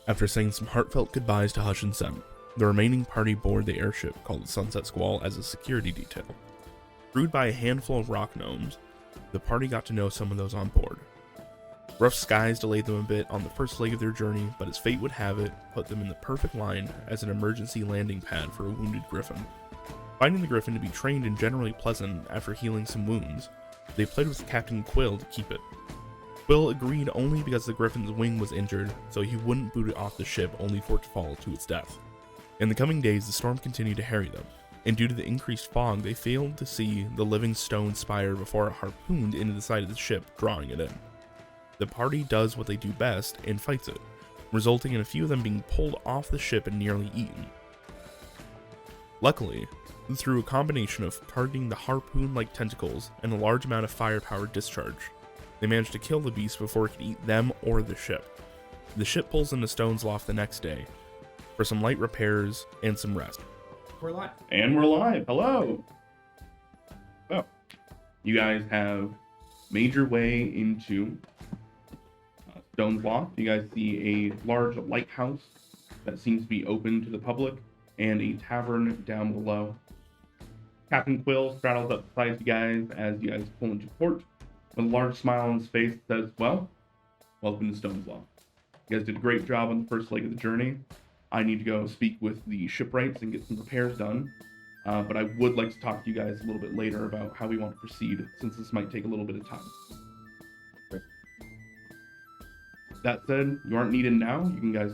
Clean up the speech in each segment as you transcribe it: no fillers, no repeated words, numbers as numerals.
After saying some heartfelt goodbyes to Hush and Sem, the remaining party board the airship called the Sunset Squall as a security detail. Crewed by a handful of rock gnomes, the party got to know some of those on board. Rough skies delayed them a bit on the first leg of their journey, but as fate would have it, put them in the perfect line as an emergency landing pad for a wounded griffin. Finding the griffin to be trained and generally pleasant after healing some wounds, they played with Captain Quill to keep it. Quill agreed only because the griffin's wing was injured, so he wouldn't boot it off the ship only for it to fall to its death. In the coming days, the storm continued to harry them, and due to the increased fog, they failed to see the living stone spire before it harpooned into the side of the ship, drawing it in. The party does what they do best and fights it, resulting in a few of them being pulled off the ship and nearly eaten. Luckily, through a combination of targeting the harpoon-like tentacles and a large amount of firepower discharge, they managed to kill the beast before it could eat them or the ship. The ship pulls into Stone's Loft the next day for some light repairs and some rest. We're live. And we're live. Hello. Oh, you guys have made your way into Stone's Loft. You guys see a large lighthouse that seems to be open to the public and a tavern down below. Captain Quill straddles up beside you guys as you guys pull into port. With a large smile on his face, says, "Well, welcome to Stone's Loft. You guys did a great job on the first leg of the journey. I need to go speak with the shipwrights and get some repairs done. But I would like to talk to you guys a little bit later about how we want to proceed, since this might take a little bit of time." Okay. That said, you aren't needed now. You guys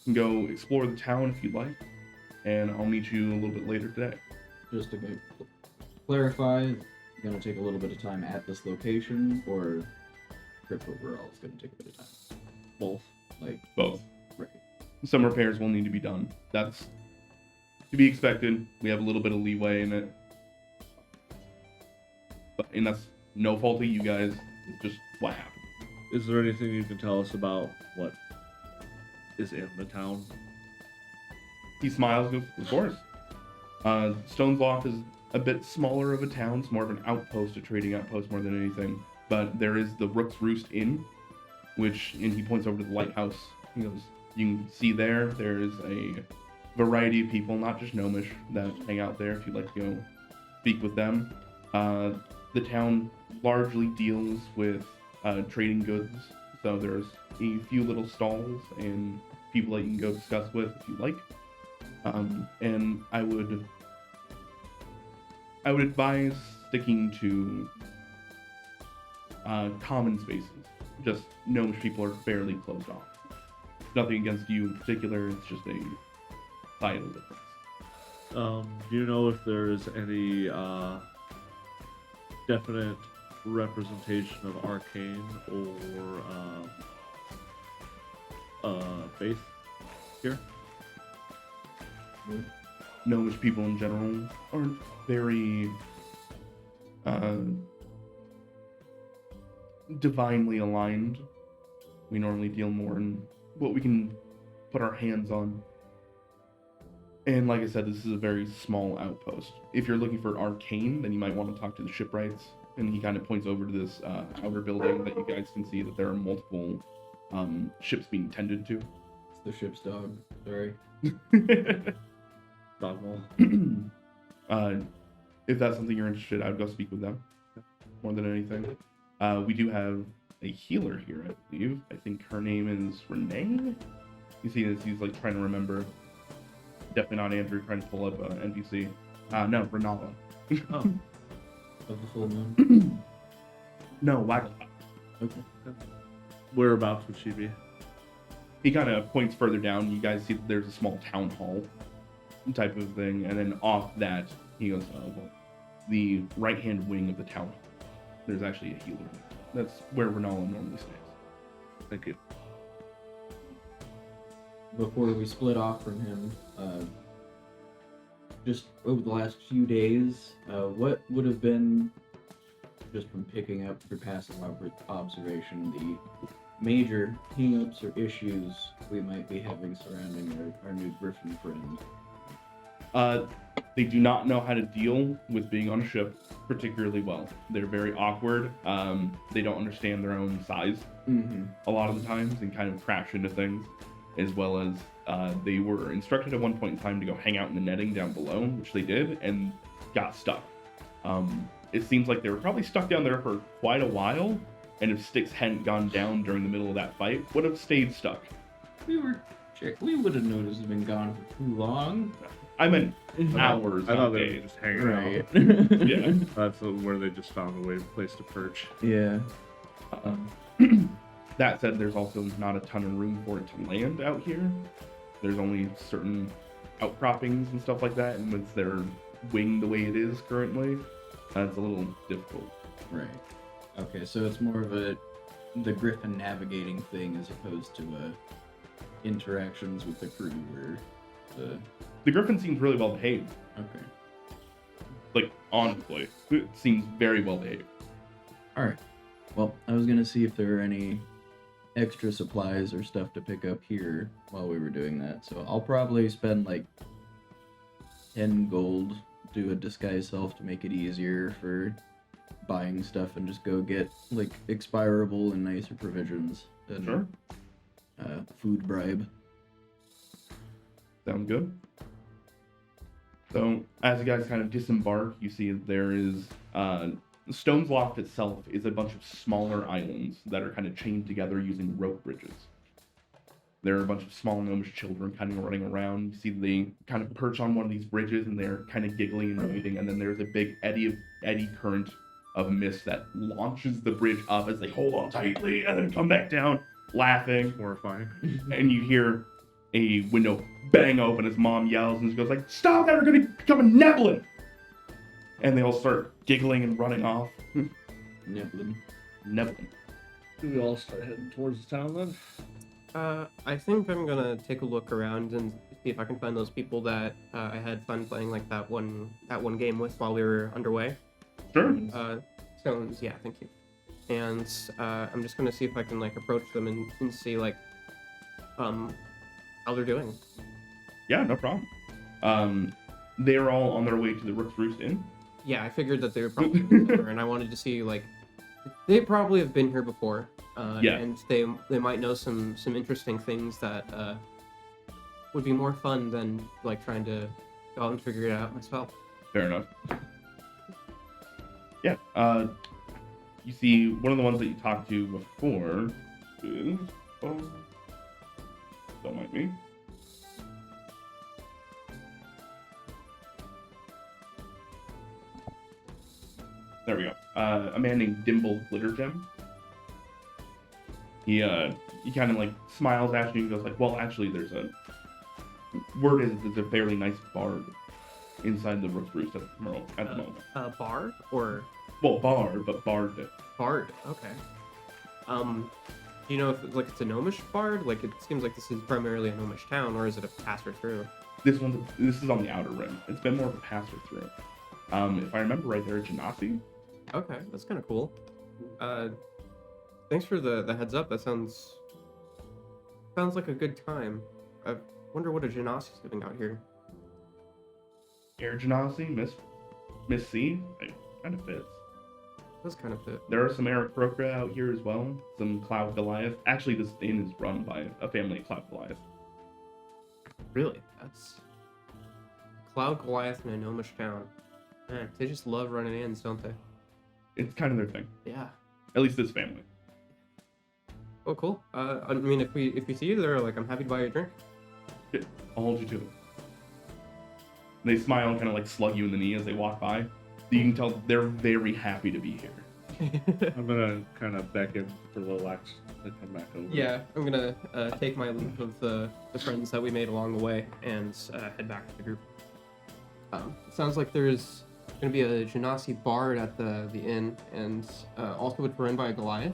can go explore the town if you'd like, and I'll meet you a little bit later today. Just to clarify, it's going to take a little bit of time at this location, or trip overall is going to take a bit of time? Both. Like, Both. right. Some repairs will need to be done. That's to be expected. We have a little bit of leeway in it. And that's no fault of you guys. It's just what happened. Is there anything you can tell us about what is in the town? He smiles, goes, "Of course. Stone's Loft is a bit smaller of a town. It's more of an outpost, a trading outpost more than anything. But there is the Rooks Inn, and he points over to the lighthouse. He goes, you can see there's a variety of people, not just gnomish, that hang out there if you'd like to go speak with them. The town largely deals with trading goods, so there's a few little stalls and people that you can go discuss with if you'd like. And I would advise sticking to common spaces. Just gnomish people are fairly closed off. Nothing against you in particular, it's just a title difference. Do you know if there is any definite representation of arcane or faith here? Gnomish people in general aren't very divinely aligned. We normally deal more in what we can put our hands on. And like I said, this is a very small outpost. If you're looking for arcane, then you might want to talk to the shipwrights. And he kind of points over to this outer building that you guys can see that there are multiple ships being tended to. It's the ship's dog. Sorry. Dogwall. If that's something you're interested in, I would go speak with them more than anything. We do have a healer here, I believe. I think her name is Renee. You see this, he's like trying to remember. Definitely not Andrew trying to pull up NPC. No, Renala. Oh. Of the full moon? No, Waggle. Okay. Whereabouts would she be? He kind of points further down. You guys see that there's a small town hall type of thing. And then off that, he goes, the right-hand wing of the town hall. There's actually a healer. That's where Renala normally stays. Thank you. Before we split off from him, just over the last few days, what would have been, just from picking up your passive observation, the major hang-ups or issues we might be having surrounding our new Griffin friend? They do not know how to deal with being on a ship particularly well. They're very awkward. They don't understand their own size a lot of the times and kind of crash into things. as well as they were instructed at one point in time to go hang out in the netting down below, which they did, and got stuck. It seems like they were probably stuck down there for quite a while, and if Styx hadn't gone down during the middle of that fight, would have stayed stuck. We would have noticed it's been gone for too long. I meant hours, I not thought they were days. just hanging Right. out. Yeah. That's where they just found a place to perch. Yeah. That said, there's also not a ton of room for it to land out here. There's only certain outcroppings and stuff like that, and with their wing the way it is currently, it's a little difficult. Right. Okay, so it's more of the Griffin navigating thing as opposed to interactions with the crew or The Griffin seems really well behaved. Okay. Like, honestly, it seems very well behaved. Alright. Well, I was gonna see if there were any extra supplies or stuff to pick up here while we were doing that. So I'll probably spend like 10 gold, do a disguise self to make it easier for buying stuff, and just go get like expirable and nicer provisions and Sure. Food bribe. Sounds good. So, as you guys kind of disembark, you see that there is Stone's Loft itself is a bunch of smaller islands that are kind of chained together using rope bridges. There are a bunch of small gnomish children kind of running around. You see they kind of perch on one of these bridges and they're kind of giggling and waving, and then there's a big eddy current of mist that launches the bridge up as they hold on tightly and then come back down, laughing. Horrifying. And you hear a window bang open as Mom yells and goes like, "Stop that, we're gonna become a Neblin!" And they all start giggling and running off. Niblin. Neblin. Do we all start heading towards the town then? I think I'm gonna take a look around and see if I can find those people that I had fun playing like that one game with while we were underway. Sure. Stones, yeah, thank you. And I'm just gonna see if I can like approach them and see like how they're doing. Yeah, no problem. They're all on their way to the Rooks Roost Inn. Yeah, I figured that they were probably there, and I wanted to see like they probably have been here before. Yeah. And they might know some interesting things that would be more fun than like trying to go out and figure it out myself. Fair enough. Yeah. You see, one of the ones that you talked to before is... Oh, don't mind me. There we go. A man named Dimble Glittergem. He kind of like smiles at you and goes like, "Well, actually, there's a word is there's a fairly nice bard inside the Rooks Roost at the moment. Bard or Well, bar, but bard. bard? Okay. Do you know if it's a gnomish bard? Like it seems like this is primarily a gnomish town, or is it a passer through? This is on the outer rim. It's been more of a passer through. If I remember right, they're a Genasi. Okay, that's kind of cool. Thanks for the heads up. That sounds like a good time. I wonder what a Genasi is doing out here. Air Genasi, Miss C. It kind of fits. That's kind of fit. There are some Aarakocra out here as well. Some Cloud Goliath. Actually, this inn is run by a family of Cloud Goliath. Really? That's Cloud Goliath in a gnomish town. Man, they just love running inns, don't they? It's kind of their thing. Yeah. At least this family. Oh, cool. I mean, if we see you there, like, I'm happy to buy you a drink. Yeah, I'll hold you to it. They smile and kind of like slug you in the knee as they walk by. You can tell they're very happy to be here. I'm gonna kind of beckon for Lolex to come back over. Yeah, I'm gonna take my leave of the friends that we made along the way and head back to the group. It sounds like there's gonna be a Genasi bard at the inn, and also it's run by a Goliath.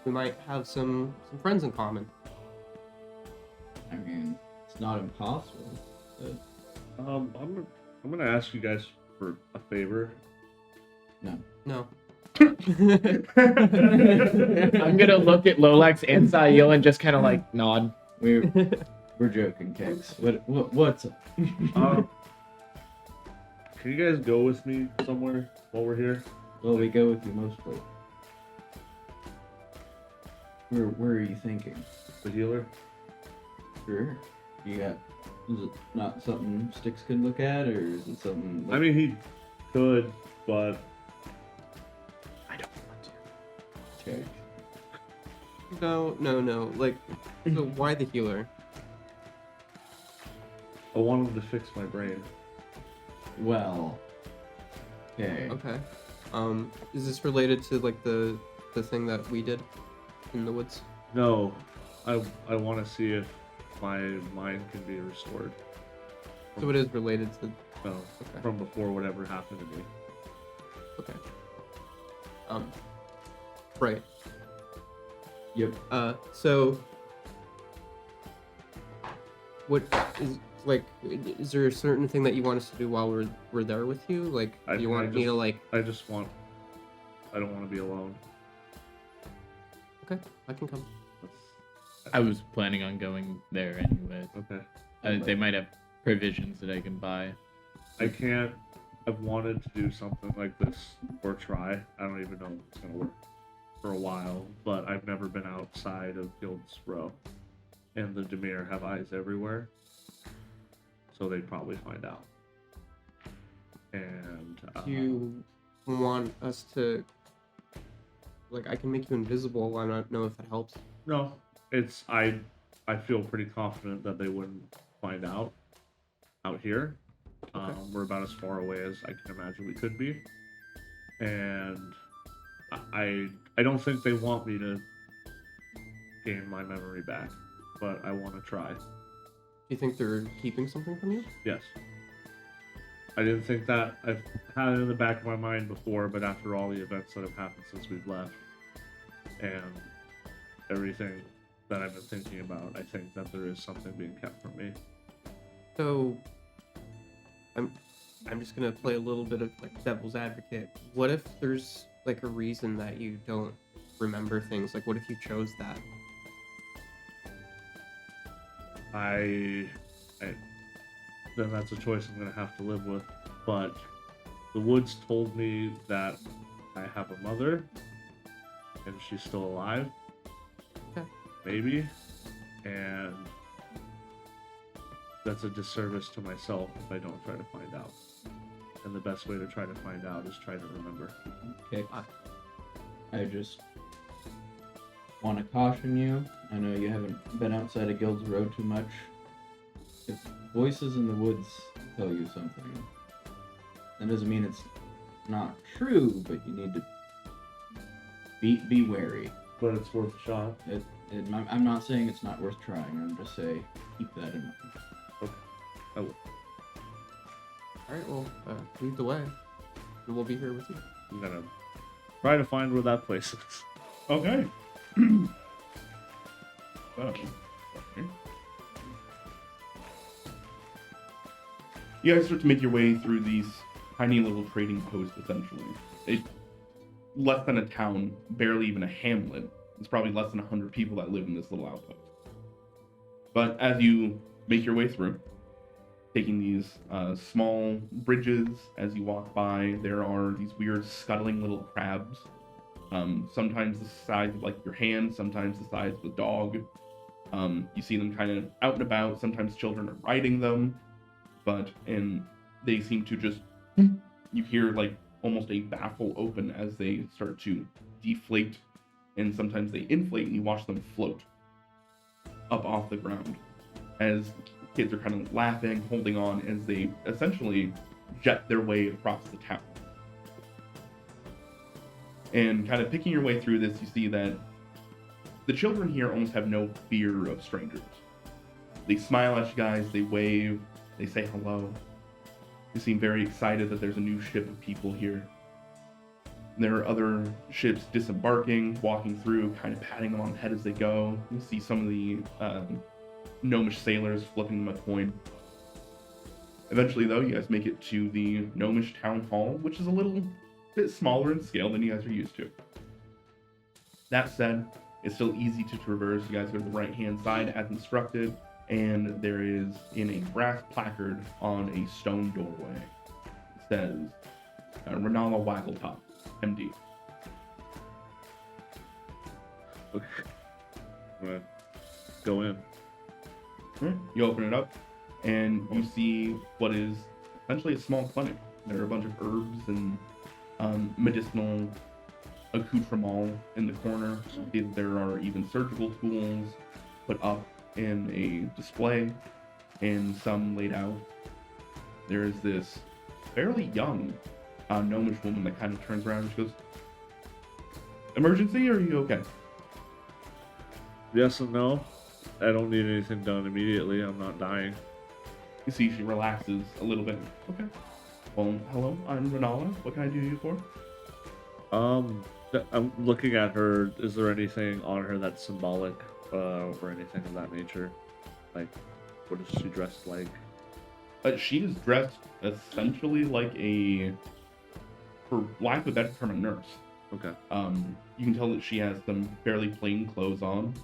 We might have some friends in common. I mean, it's not impossible. But I'm gonna ask you guys for a favor. No. I'm gonna look at Lolex and Sail and just kind of like nod. we're joking, Kex. What's up? Can you guys go with me somewhere while we're here? Well, we go with you mostly. Where are you thinking? The healer? Sure. You got. Is it not something Sticks could look at, or is it something? I mean, he could, but I don't want to. Okay. No. Like, so why the healer? I want him to fix my brain. Well. Okay. Okay. Is this related to like the thing that we did in the woods? No, I want to see if my mind can be restored. So it is related to. No, Okay. from before whatever happened to me. Okay. Right. Yep. So. What is like? Is there a certain thing that you want us to do while we're there with you? Like, do you want me to like? I don't want to be alone. Okay, I can come. I was planning on going there anyway. Okay. They might have provisions that I can buy. I can't. I've wanted to do something like this or try. I don't even know if it's gonna work for a while, but I've never been outside of Guild's Row, and the Demir have eyes everywhere, so they'd probably find out. And Do you want us to? Like, I can make you invisible. I don't know if that helps. no, it's I feel pretty confident that they wouldn't find out here. Okay. We're about as far away as I can imagine we could be, and I don't think they want me to gain my memory back, but I want to try. Do you think they're keeping something from you? Yes. I didn't think that. I've had it in the back of my mind before, but after all the events that have happened since we've left and everything that I've been thinking about, I think that there is something being kept from me. So, I'm just gonna play a little bit of like devil's advocate. What if there's like a reason that you don't remember things? Like, what if you chose that? Then that's a choice I'm gonna have to live with. But the woods told me that I have a mother, and she's still alive. Okay. Maybe, and that's a disservice to myself if I don't try to find out. And the best way to try to find out is try to remember. Okay. I just want to caution you. I know you haven't been outside of Guild's Road too much. If voices in the woods tell you something, that doesn't mean it's not true, but you need to be wary. But it's worth a shot. I'm not saying it's not worth trying. I'm just saying keep that in mind. I will. Alright, well, lead the way. And we'll be here with you. I'm gonna try to find where that place is. Okay. So, you guys start to make your way through these tiny little trading posts, essentially. It's less than a town, barely even a hamlet. It's probably less than 100 people that live in this little outpost. But as you make your way through, taking these small bridges as you walk by, there are these weird scuttling little crabs. Sometimes the size of like your hand, sometimes the size of a dog. You see them kind of out and about. Sometimes children are riding them, and they seem to just, you hear like almost a baffle open as they start to deflate, and sometimes they inflate and you watch them float up off the ground as kids are kind of laughing, holding on as they essentially jet their way across the town. And kind of picking your way through this, you see that the children here almost have no fear of strangers. They smile at you guys, they wave, they say hello. They seem very excited that there's a new ship of people here. There are other ships disembarking, walking through, kind of patting them on the head as they go. You see some of the gnomish sailors flipping them a coin. Eventually, though, you guys make it to the gnomish town hall, which is a little bit smaller in scale than you guys are used to. That said, it's still easy to traverse. You guys go to the right-hand side as instructed, and there is, in a brass placard on a stone doorway, it says, Renala Waggletop, MD. Okay. I'm gonna go in. Alright, you open it up, and you see what is essentially a small clinic. There are a bunch of herbs and medicinal accoutrements in the corner. There are even surgical tools put up in a display, and some laid out. There is this fairly young gnomish woman that kind of turns around and she goes, "Emergency, or are you okay?" Yes and no. I don't need anything done immediately. I'm not dying. You see she relaxes a little bit. Okay. Well, hello, I'm Renala. What can I do you for? I'm looking at her. Is there anything on her that's symbolic, or anything of that nature? Like, what is she dressed like? She is dressed essentially like a, for lack of a better term, a nurse. Okay. You can tell that she has some fairly plain clothes on.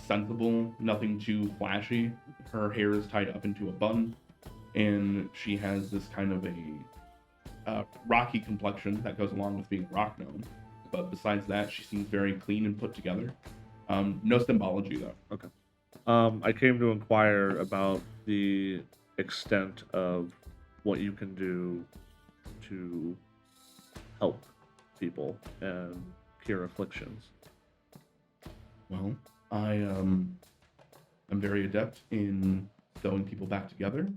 Sensible, nothing too flashy. Her hair is tied up into a bun, and she has this kind of a rocky complexion that goes along with being rock gnome. But besides that, she seems very clean and put together. No symbology though. Okay. I came to inquire about the extent of what you can do to help people and cure afflictions. Well, I'm very adept in sewing people back together.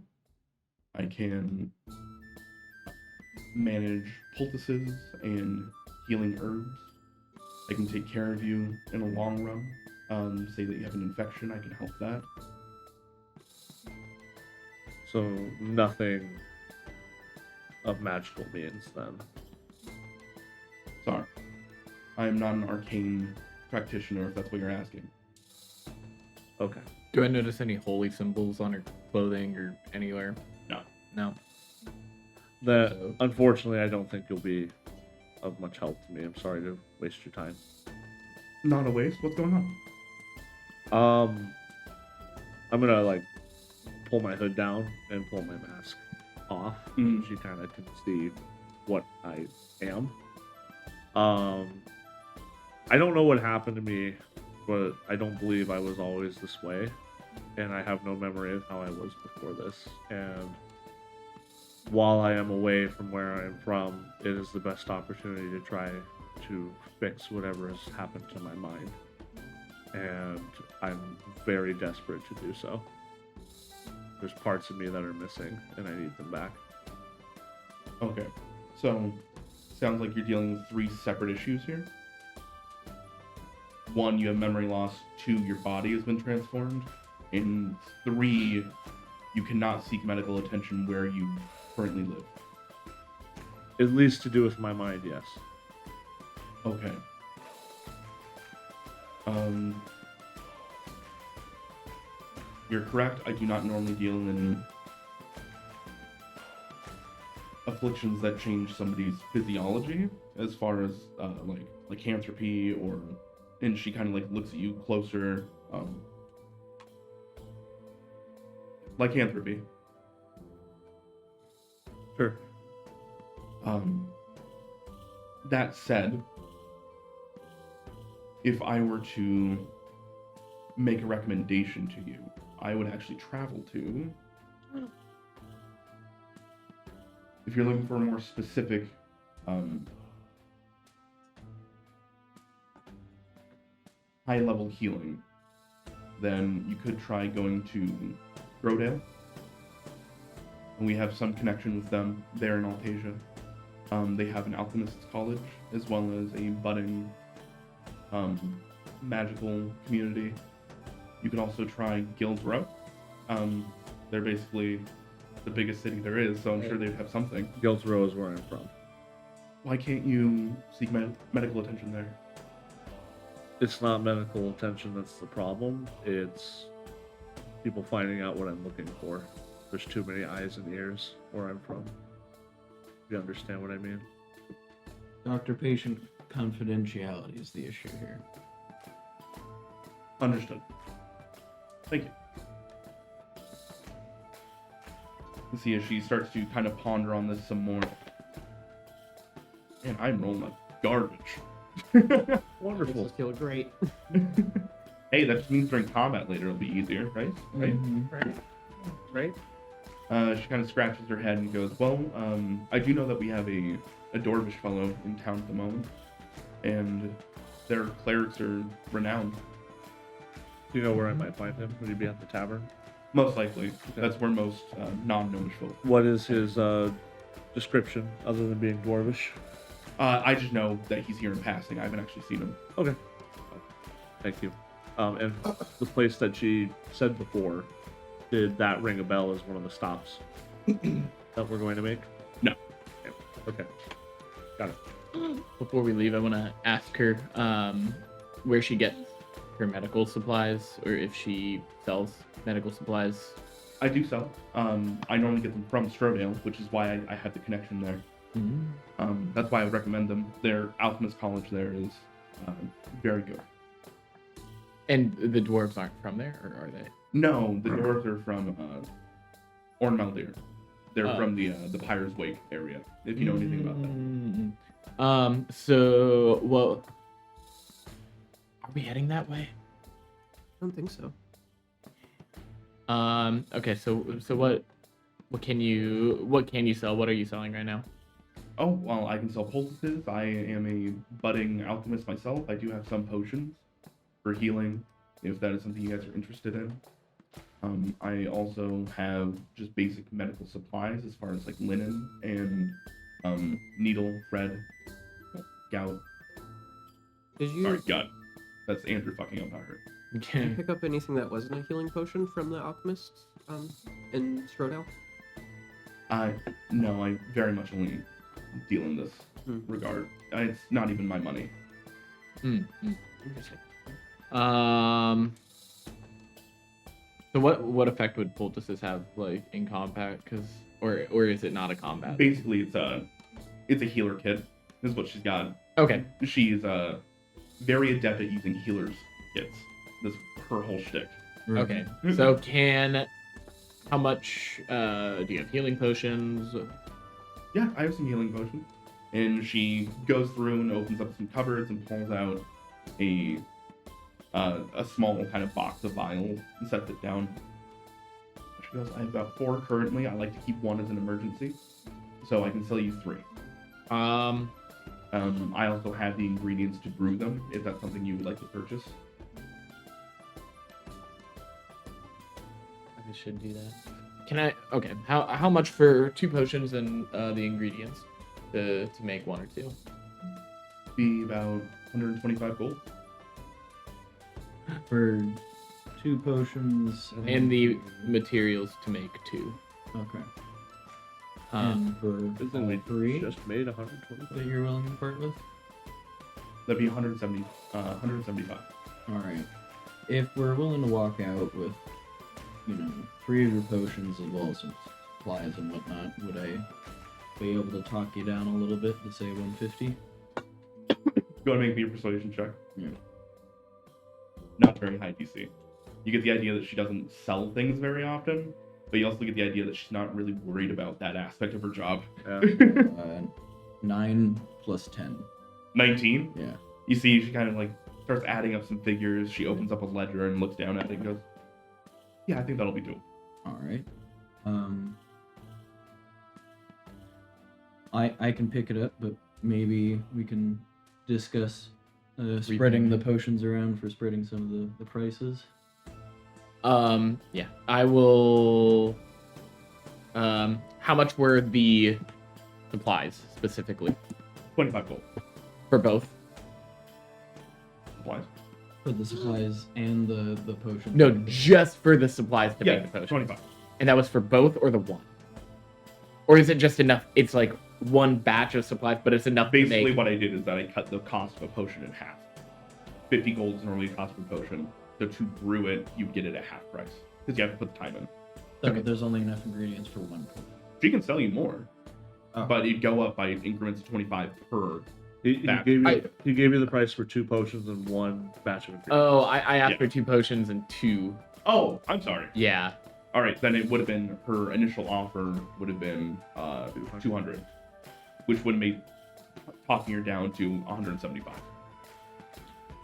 I can manage poultices and healing herbs. I can take care of you in a long run. Say that you have an infection, I can help that. So nothing of magical means then. Sorry. I am not an arcane practitioner, if that's what you're asking. Okay. Do I notice any holy symbols on her clothing or anywhere? No. No. That So- unfortunately I don't think you'll be of much help to me. I'm sorry to waste your time. Not a waste. What's going on? I'm gonna like pull my hood down and pull my mask off. Mhm. So she kind of can see what I am. I don't know what happened to me, but I don't believe I was always this way, and I have no memory of how I was before this. And while I am away from where I am from, it is the best opportunity to try to fix whatever has happened to my mind. And I'm very desperate to do so. There's parts of me that are missing, and I need them back. Okay. So, sounds like you're dealing with 3 separate issues here. 1, you have memory loss. 2, your body has been transformed. And 3, you cannot seek medical attention where you currently live. At least to do with my mind, yes. Okay. You're correct. I do not normally deal in afflictions that change somebody's physiology, as far as like lycanthropy or. And she kind of like looks at you closer. Lycanthropy. Sure. That said, if I were to make a recommendation to you, I would actually travel to. If you're looking for a more specific high-level healing, then you could try going to Grodale. And we have some connection with them there in Altasia. They have an alchemist's college, as well as a budding magical community. You can also try Guild's Row. They're basically the biggest city there is, so I'm sure they'd have something. Guild's Row is where I'm from. Why can't you seek medical attention there? It's not medical attention that's the problem. It's people finding out what I'm looking for. There's too many eyes and ears where I'm from. You understand what I mean? Doctor-patient confidentiality is the issue here. Understood. Thank you. You see, as she starts to kind of ponder on this some more. Man, I'm rolling like garbage. Makes Wonderful. us feel great. Hey, that just means during combat later it'll be easier, right? Right. Right? She kind of scratches her head and goes, "Well, I do know that we have a dwarvish fellow in town at the moment, and their clerics are renowned. Do you know where I might find him? Would he be at the tavern? Most likely, that's where most non-gnomish folk. What is his description other than being dwarvish? I just know that he's here in passing. I haven't actually seen him. Okay. Thank you. And the place that she said before, did that ring a bell as one of the stops that we're going to make? No. Okay. Got it. Before we leave, I want to ask her where she gets her medical supplies, or if she sells medical supplies. I do sell. I normally get them from Strodale, which is why I have the connection there. That's why I would recommend them. Their Alchemist College there is very good. And the dwarves aren't from there, or are they? No, the dwarves are from Ornmeldir. They're from the Pyre's Wake area, if you know anything about that. So, well, are we heading that way? I don't think so. Okay, so what can you sell? What are you selling right now? Oh, well, I can sell poultices. I am a budding alchemist myself. I do have some potions for healing, if that is something you guys are interested in. I also have just basic medical supplies as far as like linen and needle, thread, gout. Did you Sorry, gut. That's Andrew fucking up, not her. Did you pick up anything that wasn't a healing potion from the alchemists in Strodale? No, I very much only deal in this regard. It's not even my money. Interesting. So what effect would poultices have like in combat? Or is it not a combat? Basically, it's a healer kit. This is what she's got. Okay. She's very adept at using healers kits. That's her whole shtick. Okay. So how much do you have healing potions? Yeah, I have some healing potions. And she goes through and opens up some cupboards and pulls out a small kind of box of vials and sets it down. She goes, I have about 4 currently. I like to keep 1 as an emergency, so I can sell you 3. I also have the ingredients to brew them, if that's something you would like to purchase. I should do that. Okay, how much for 2 potions and the ingredients to make 1 or 2? Be about 125 gold. For 2 potions. And the materials to make 2. Okay. Um, And for Isn't we 3 just made 120? that you're willing to part with? That'd be 175. Alright. If we're willing to walk out with, 3 of your potions as well as some supplies and whatnot, would I be able to talk you down a little bit to say 150? Go and make me a persuasion check. Yeah. Not very high DC. You get the idea that she doesn't sell things very often, but you also get the idea that she's not really worried about that aspect of her job. Yeah. 9 plus 10. 19? Yeah. You see, she kind of like starts adding up some figures. She opens up a ledger and looks down at it and goes, yeah, I think that'll be doable. Alright. I can pick it up, but maybe we can discuss spreading the potions around for spreading some of the prices. Yeah, I will. How much were the supplies specifically 25 gold. for both? Supplies. For the supplies and the potions. No, just for the supplies to Yeah, make the potion. 25. And that was for both or the one? Or is it just enough? It's like one batch of supplies, but it's enough to Basically, make. what I did is that I cut the cost of a potion in half. 50 gold is normally the cost of a potion. So to brew it, you get it at half price. Because you have to put the time in. So, but there's only enough ingredients for 1 potion. She can sell you more, Oh. but it'd go up by increments of 25 per. He That- gave you the price for 2 potions and 1 batch of ingredients. Oh, I asked Yeah. for 2 potions and 2. Oh, I'm sorry. Yeah. All right, then it would have been her initial offer would have been 200, which would have made talking her down to 175.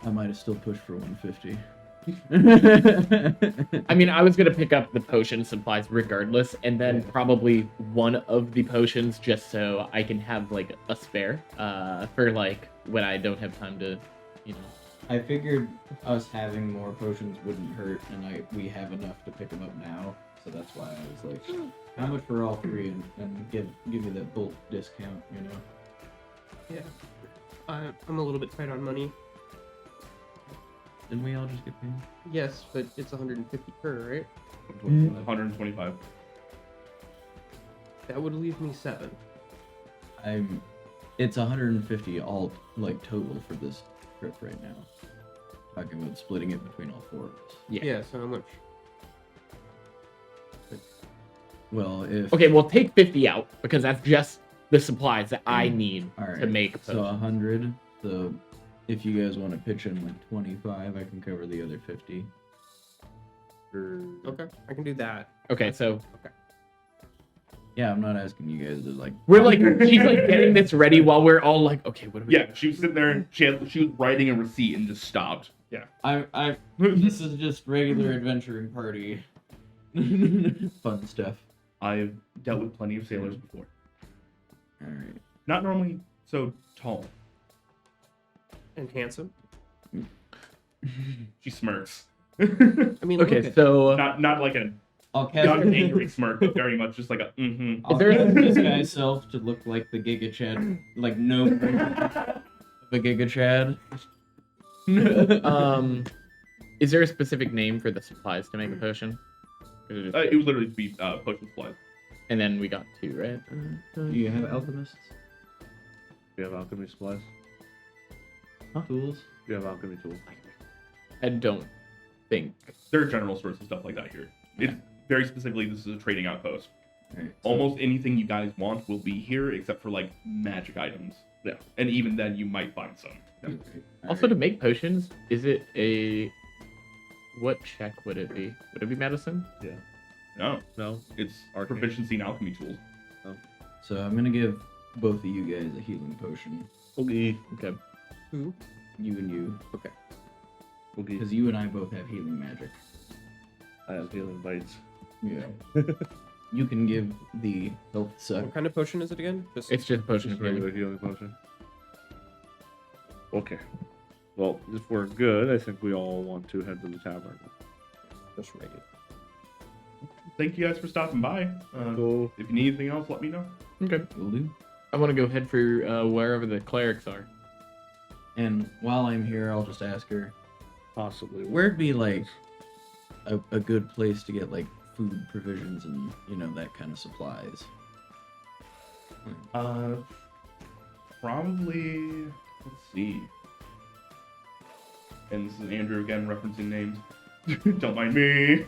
I might have still pushed for 150. I mean, I was gonna pick up the potion supplies regardless, and then probably one of the potions just so I can have like a spare for like when I don't have time to, you know. I figured us having more potions wouldn't hurt, and we have enough to pick them up now. So that's why I was like, how much for all three, and give me that bulk discount, you know? Yeah. I'm a little bit tight on money. Didn't we all just get paid? Yes, but it's 150 per, right? 125. That would leave me 7. It's 150 all like total for this trip right now. Talking about splitting it between all 4 of us. Yeah, so how much? Well, if Okay, well take 50 out because that's just the supplies that I need all right, to make so potions. 100. So if you guys want to pitch in like 25, I can cover the other 50. Okay, I can do that. Okay, so Yeah, I'm not asking you guys to like. we're like she's like getting this ready while we're all like, okay, what do we Yeah, she was sitting there and she was writing a receipt and just stopped. I this is just regular adventuring party. Fun stuff. I've dealt with plenty of sailors before. All right. Not normally so tall. And handsome. She smirks. I mean, Okay, look at- so Not like a I'll cast young angry smirk, but very much just like a mm-hmm. I'll cast this guy's self to look like the Giga Chad, like no the Giga Chad. is there a specific name for the supplies to make a potion? Or is it just- It would literally be potion supplies. and then we got 2, right? Do you have alchemists? Do you have alchemy supplies? Tools? Do you have alchemy tools? I don't think. There are general stores and stuff like that here. It's very specifically, this is a trading outpost. Alright. Almost anything you guys want will be here, except for like magic items. Yeah. And even then, you might find some. Also, to make potions, is it a what check would it be? Would it be medicine? No, No. it's Arcane. proficiency in alchemy tools. So I'm gonna give both of you guys a healing potion. Okay. Okay. Who? You and you. Okay. Okay. Because you and I both have healing magic. I have healing bites. Yeah. You can give the health suck. What kind of potion is it again? Just It's just potion Just of healing. regular healing potion. Okay. Well, if we're good, I think we all want to head to the tavern. just regular. Thank you guys for stopping by. Go. If you need anything else, let me know. Okay. Will do. I want to go head for wherever the clerics are. And while I'm here, I'll just ask her, Possibly. where'd be like a good place to get like food, provisions, and that kind of supplies? Probably. Let's see. And this is Andrew again referencing names. Don't mind me.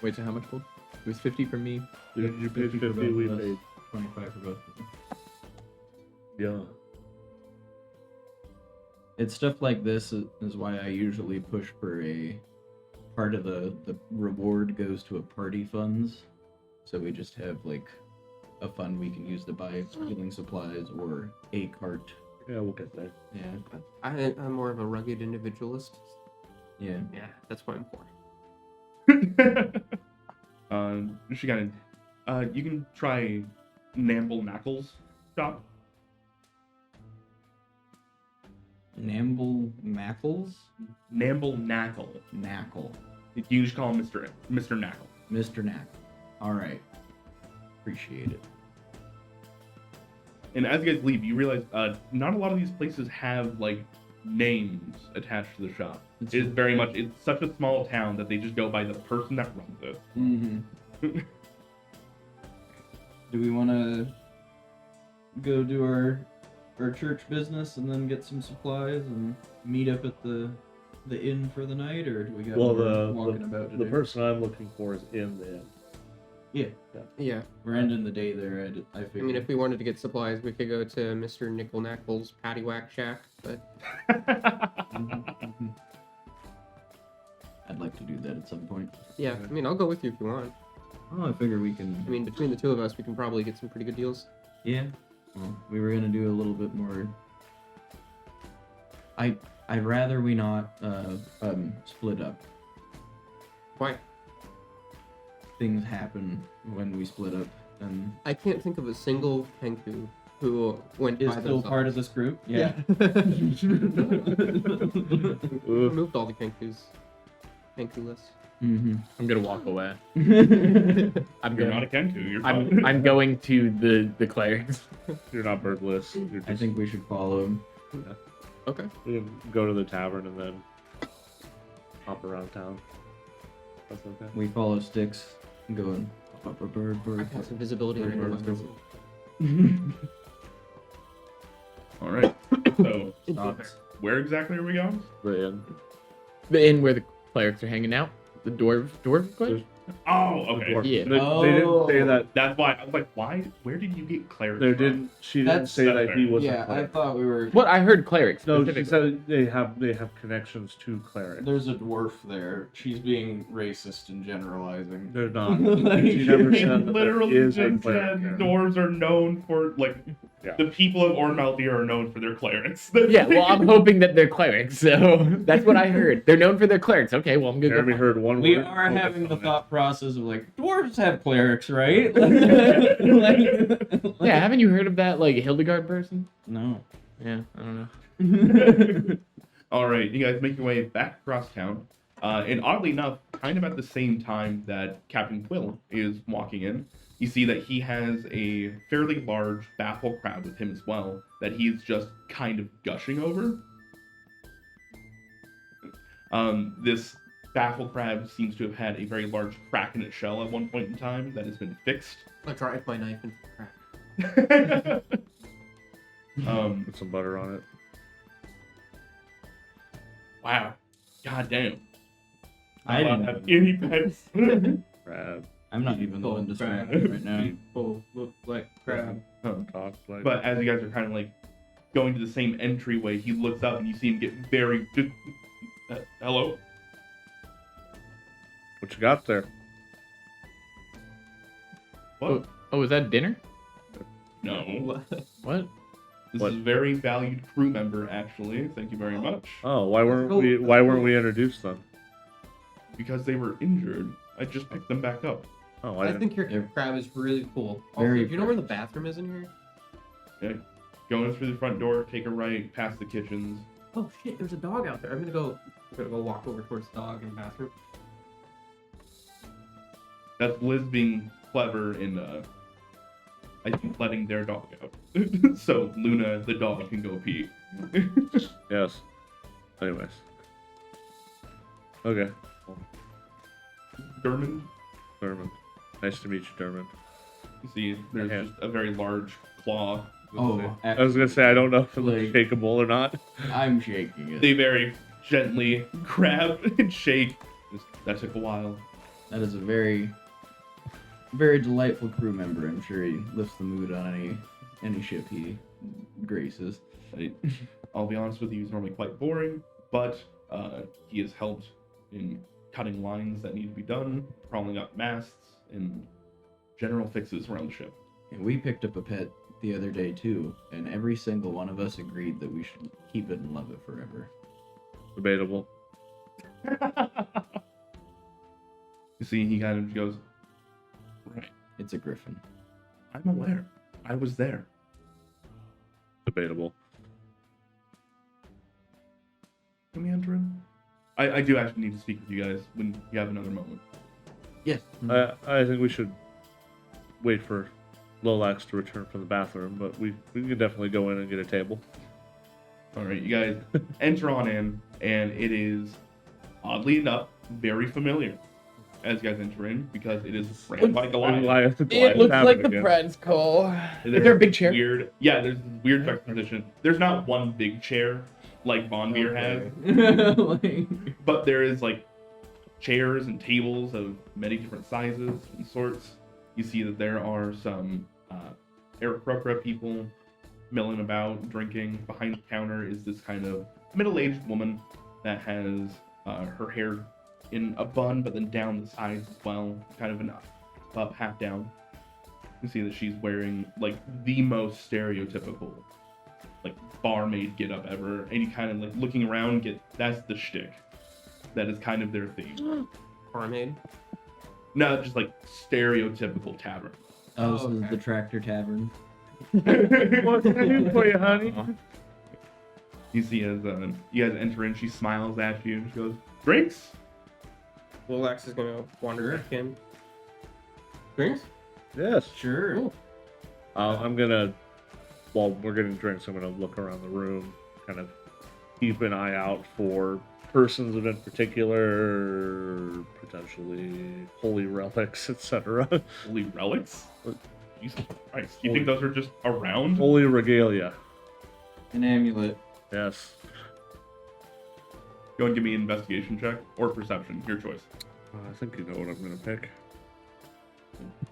Wait, so how much gold? It was 50 for me. You paid 50, both we of us. paid. 25 for both of them. Yeah. It's stuff like this is why I usually push for a part of the reward goes to a party funds. So we just have like a fund we can use to buy healing supplies or a cart. Yeah, we'll get there. Yeah. I'm more of a rugged individualist. Yeah. Yeah, that's why I'm poor. She got in. You can try Namble Knackle's shop. Namble Mackles? Namble Knackle. Knackle. You can just call him Mr. Knackle. Mr. Knackle. Alright. Appreciate it. And as you guys leave, you realize not a lot of these places have like names attached to the shop. It's very much, it's such a small town that they just go by the person that runs it. Mm-hmm. Do we want to go do our church business and then get some supplies and meet up at the inn for the night, or do we got Well, more walking about the today? person I'm looking for is in the inn. Yeah. We're ending the day there. I I figured. mean, if we wanted to get supplies, we could go to Mr. Nickel Knackle's Paddywhack Shack, but I'd like to do that at some point. yeah, I mean, I'll go with you if you want. Oh, I figure we can. I mean, between the two of us, we can probably get some pretty good deals. Yeah. Well, we were gonna do a little bit more. I I'd rather we not split up. Why? Things happen when we split up, and I can't think of a single Kenku who went is by still part of this group. Yeah. Removed all the Kenku lists. Mm-hmm. I'm gonna walk away. I I'm You're not a going. Kenku. You're fine. I'm going to the clerics. You're not birdless. You're just, think we should follow him. Okay. you can go to the tavern and then hop around town. That's okay. We follow Sticks, going. Bird. I cast invisibility on Bird, anyone. bird. All right. So, Thoughts? where exactly are we going? The inn. The inn where the clerics are hanging out. The dwarf clerics. Oh, okay. Dwarf. Yeah. They didn't say that. That's why I was like, why? Where did you get clerics? They from? didn't. She didn't That's- say that he wasn't. Yeah, I cleric. thought we were. What I heard clerics. No, she specifically. said they have connections to clerics. There's a dwarf there. She's being racist and generalizing. They're not. Like- She never They said that literally there is just a said cleric there. dwarves are known for Yeah. the people of Ornmalthir are known for their clerics. Yeah, well, I'm hoping that they're clerics, so that's what I heard. They're known for their clerics. Okay, well, I'm good. Jeremy heard one We word. are focus having the on it. thought process of like dwarves have clerics, right? Yeah, haven't you heard of that like Hildegard person? No. Yeah, I don't know. All right, you guys make your way back across town, and oddly enough, kind of at the same time that Captain Quill is walking in, you see that he has a fairly large baffle crab with him as well, that he's just kind of gushing over. This baffle crab seems to have had a very large crack in its shell at one point in time that has been fixed. I drive my knife into the crack. Put some butter on it. Wow. God damn. I don't didn't. have any pets. Crab. I'm not even the one distracted right now. People look like crab. Talk like. But as you guys are kind of like going to the same entryway, he looks up and you see him get very. Hello? What you got there? What? Oh, is that dinner? No. What? This What? is a very valued crew member, actually. Thank you very much. Oh, why weren't we introduced then? Because they were injured, I just picked them back up. Oh, I didn't. think your They're crab is really cool. Also, very do you know where the bathroom is in here? Okay. Go in through the front door, take a right, past the kitchens. Oh shit, there's a dog out there. I'm gonna go walk over towards the dog in the bathroom. That's Liz being clever in, I think, letting their dog out. So Luna, the dog, can go pee. Yes. Anyways. Okay. Dermond, Dermond. Nice to meet you, Dermond. you see, there's Yeah. just a very large claw. Oh, I was gonna say I don't know if it's Like- shakeable or not. I'm shaking it. They very gently grab and shake. That took a while. That is a very, very delightful crew member. I'm sure he lifts the mood on any ship he graces. I'll be honest with you, he's normally quite boring, but he has helped in cutting lines that need to be done, crawling up masts, and general fixes around the ship. And we picked up a pet the other day too, and every single one of us agreed that we should keep it and love it forever. Debatable. You see, he kind of goes, right, It's a griffin. I'm aware. I was there. Debatable. Can we enter in? I do actually need to speak with you guys when you have another moment. Yes. I think we should wait for Lolax to return from the bathroom, but we can definitely go in and get a table. All right, you guys enter on in, and it is, oddly enough, very familiar as you guys enter in because it is ran by Goliath. It looks like the Friends Call. Is there a big chair? Weird, yeah, there's this weird juxtaposition. There's not one big chair like Von Beer has, Like- but there is like chairs and tables of many different sizes and sorts. You see that there are some Aarakocra people milling about, drinking. Behind the counter is this kind of middle-aged woman that has her hair in a bun, but then down the sides as well, kind of an up, half down. You see that she's wearing like the most stereotypical like barmaid get up ever, and you kind of like looking around, that's the shtick. That is kind of their theme. Barmaid. Not just like stereotypical tavern. Oh, this is okay. the Tractor Tavern. What can I do for you, honey? You see as you guys enter in, she smiles at you and she goes, "Drinks?" Lilax is gonna wander back in. Drinks? Yes. Sure. Cool. I'm gonna, while we're getting drinks, I'm gonna look around the room, kind of keep an eye out for persons in particular, potentially holy relics, etc. Holy relics? Jesus Christ. You think those are just around? Holy regalia. An amulet. Yes. Go and give me an investigation check or perception, your choice. I think you know what I'm gonna pick.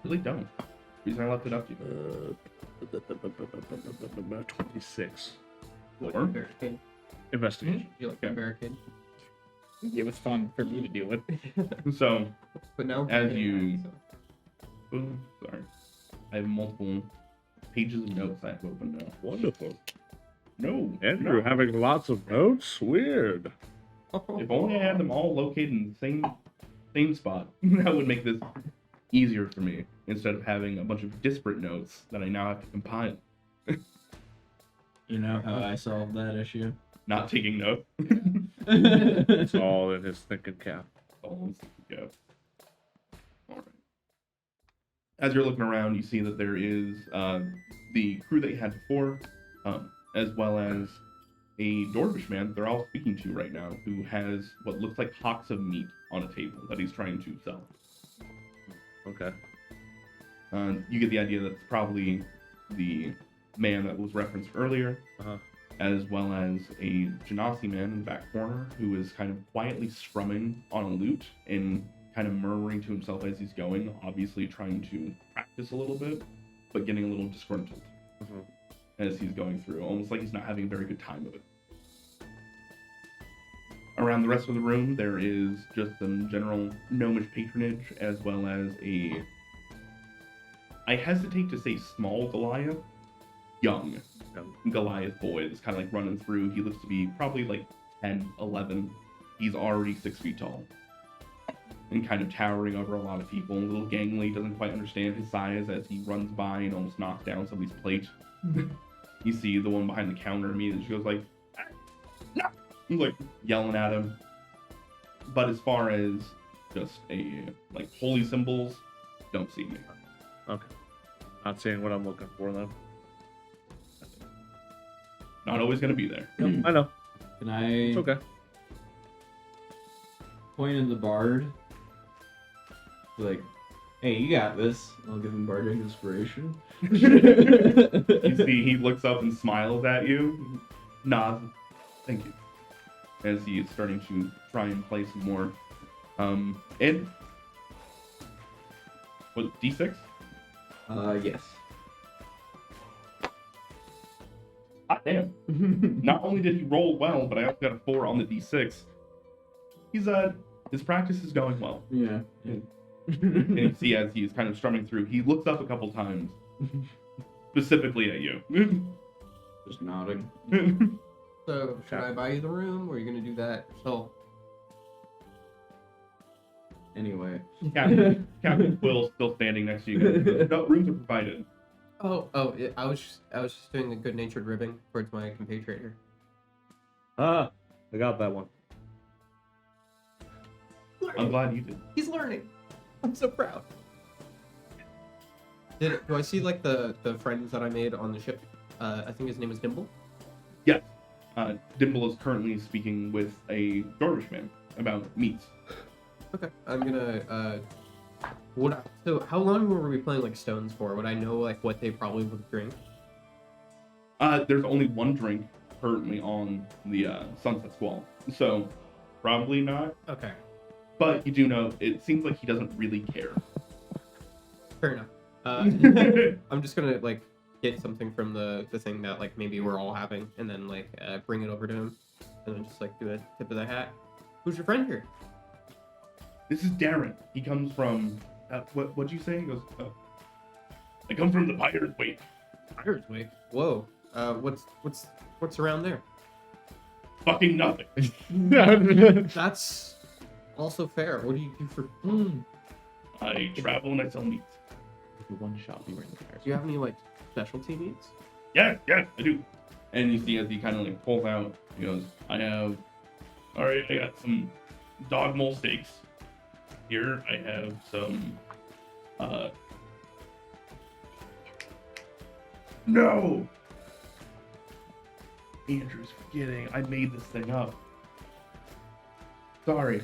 Really don't. Reason I left it up to you. 26. Or Barricade. Investigation. You like the barricade? It was fun for me to deal with. so, But now. As you- ooh, sorry, I have multiple pages of notes I have open now. Wonderful. No, Andrew no. having lots of notes? Weird. If only I had them all located in the same spot, that would make this easier for me instead of having a bunch of disparate notes that I now have to compile. You know how I solved that issue? Not taking notes. It's all in his thinking cap. Yeah. All right. As you're looking around, you see that there is the crew that you had before, as well as a Dorvish man they're all speaking to right now, who has what looks like hocks of meat on a table that he's trying to sell. Okay. You get the idea that it's probably the man that was referenced earlier, Uh-huh. as well as a Genasi man in the back corner who is kind of quietly strumming on a lute and kind of murmuring to himself as he's going, obviously trying to practice a little bit, but getting a little disgruntled Mhm. as he's going through, almost like he's not having a very good time of it. Around the rest of the room, there is just some general gnomish patronage, as well as I hesitate to say small Goliath, young Goliath boy that's kind of like running through. He looks to be probably like 10, 11. He's already 6 feet tall and kind of towering over a lot of people. A little gangly, doesn't quite understand his size as he runs by and almost knocks down somebody's plate. You see the one behind the counter immediately. She goes like, "Ah, no!" He's like yelling at him. But as far as just like holy symbols, don't see me. Okay. Not seeing what I'm looking for then. Not always going to be there. Yep, I know. Can I It's okay. point in the bard? Like, hey, you got this. I'll give him bardic inspiration. You see, he looks up and smiles at you, nods, thank you, as he is starting to try and play some more. And was it D6? Yes. Hot damn! Not only did he roll well, but I also got a 4 on the D6. He's his practice is going well. Yeah. And you see, as he's kind of strumming through, he looks up a couple times, specifically at you. Just nodding. So, should I buy you the room, or are you gonna do that yourself? Anyway. Captain Quill's still standing next to you guys. He goes, "No, rooms are provided." Yeah, I was just doing a good-natured ribbing towards my compatriot. Ah, I got that one. I'm glad you did. He's learning. I'm so proud. Do I see like the friends that I made on the ship? I think his name is Dimble. Yes. Dimble is currently speaking with a Dorvish man about meats. Okay, I'm gonna. So how long were we playing like stones for? Would I know like what they probably would drink? There's only one drink currently on the Sunset Squall, so probably not. Okay, But you do know, it seems like he doesn't really care. fair enough. I'm just gonna like get something from the thing that like maybe we're all having, and then like bring it over to him, and then just like do a tip of the hat. Who's your friend here? This is Darren. He comes from, what'd you say? He goes, I come from the Pirate's Wake. Pirate's Wake. Whoa. What's around there? Fucking nothing. That's also fair. What do you do for? I travel and I sell meat. One shot we were in the fire. Do you have any like specialty meats? Yeah, I do. And you see as he kind of like pulls out, he goes, I got some dog mole steaks. Here I have some, no! Andrew's forgetting, I made this thing up. Sorry.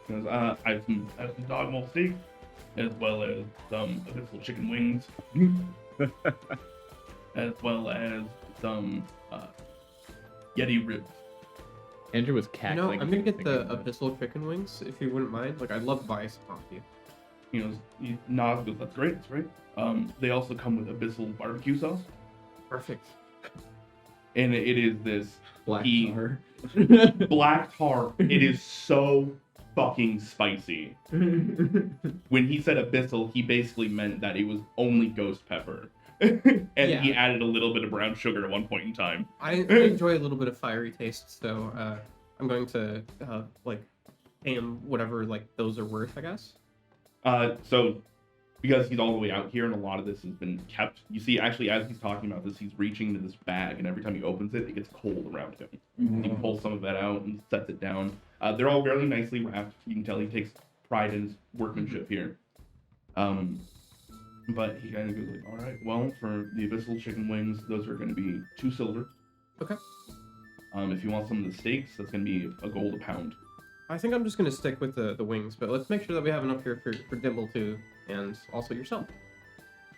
He goes, I have some dog mole steak, as well as some abyssal chicken wings. As well as some Yeti ribs. Andrew was No, cackling. I'm gonna get thinking the about it. abyssal chicken wings if you wouldn't mind. Like, I'd love to buy some off you. He nods, goes, that's great, they also come with abyssal barbecue sauce. Perfect. And it is this Black He- tar. black tar. It is so fucking spicy. When he said abyssal, he basically meant that it was only ghost pepper. And Yeah. he added a little bit of brown sugar at one point in time. I enjoy a little bit of fiery taste, so I'm going to like pay him whatever like those are worth, I guess. So because he's all the way out here and a lot of this has been kept, you see actually as he's talking about this, he's reaching into this bag and every time he opens it, it gets cold around him. He pulls some of that out and sets it down. They're all very nicely wrapped. You can tell he takes pride in his workmanship here. But he kind of goes like, all right, well, for the abyssal chicken wings, those are going to be 2 silver. Okay. If you want some of the steaks, that's going to be a gold a pound. I think I'm just gonna stick with the wings, but let's make sure that we have enough here for Dimble too, and also yourself.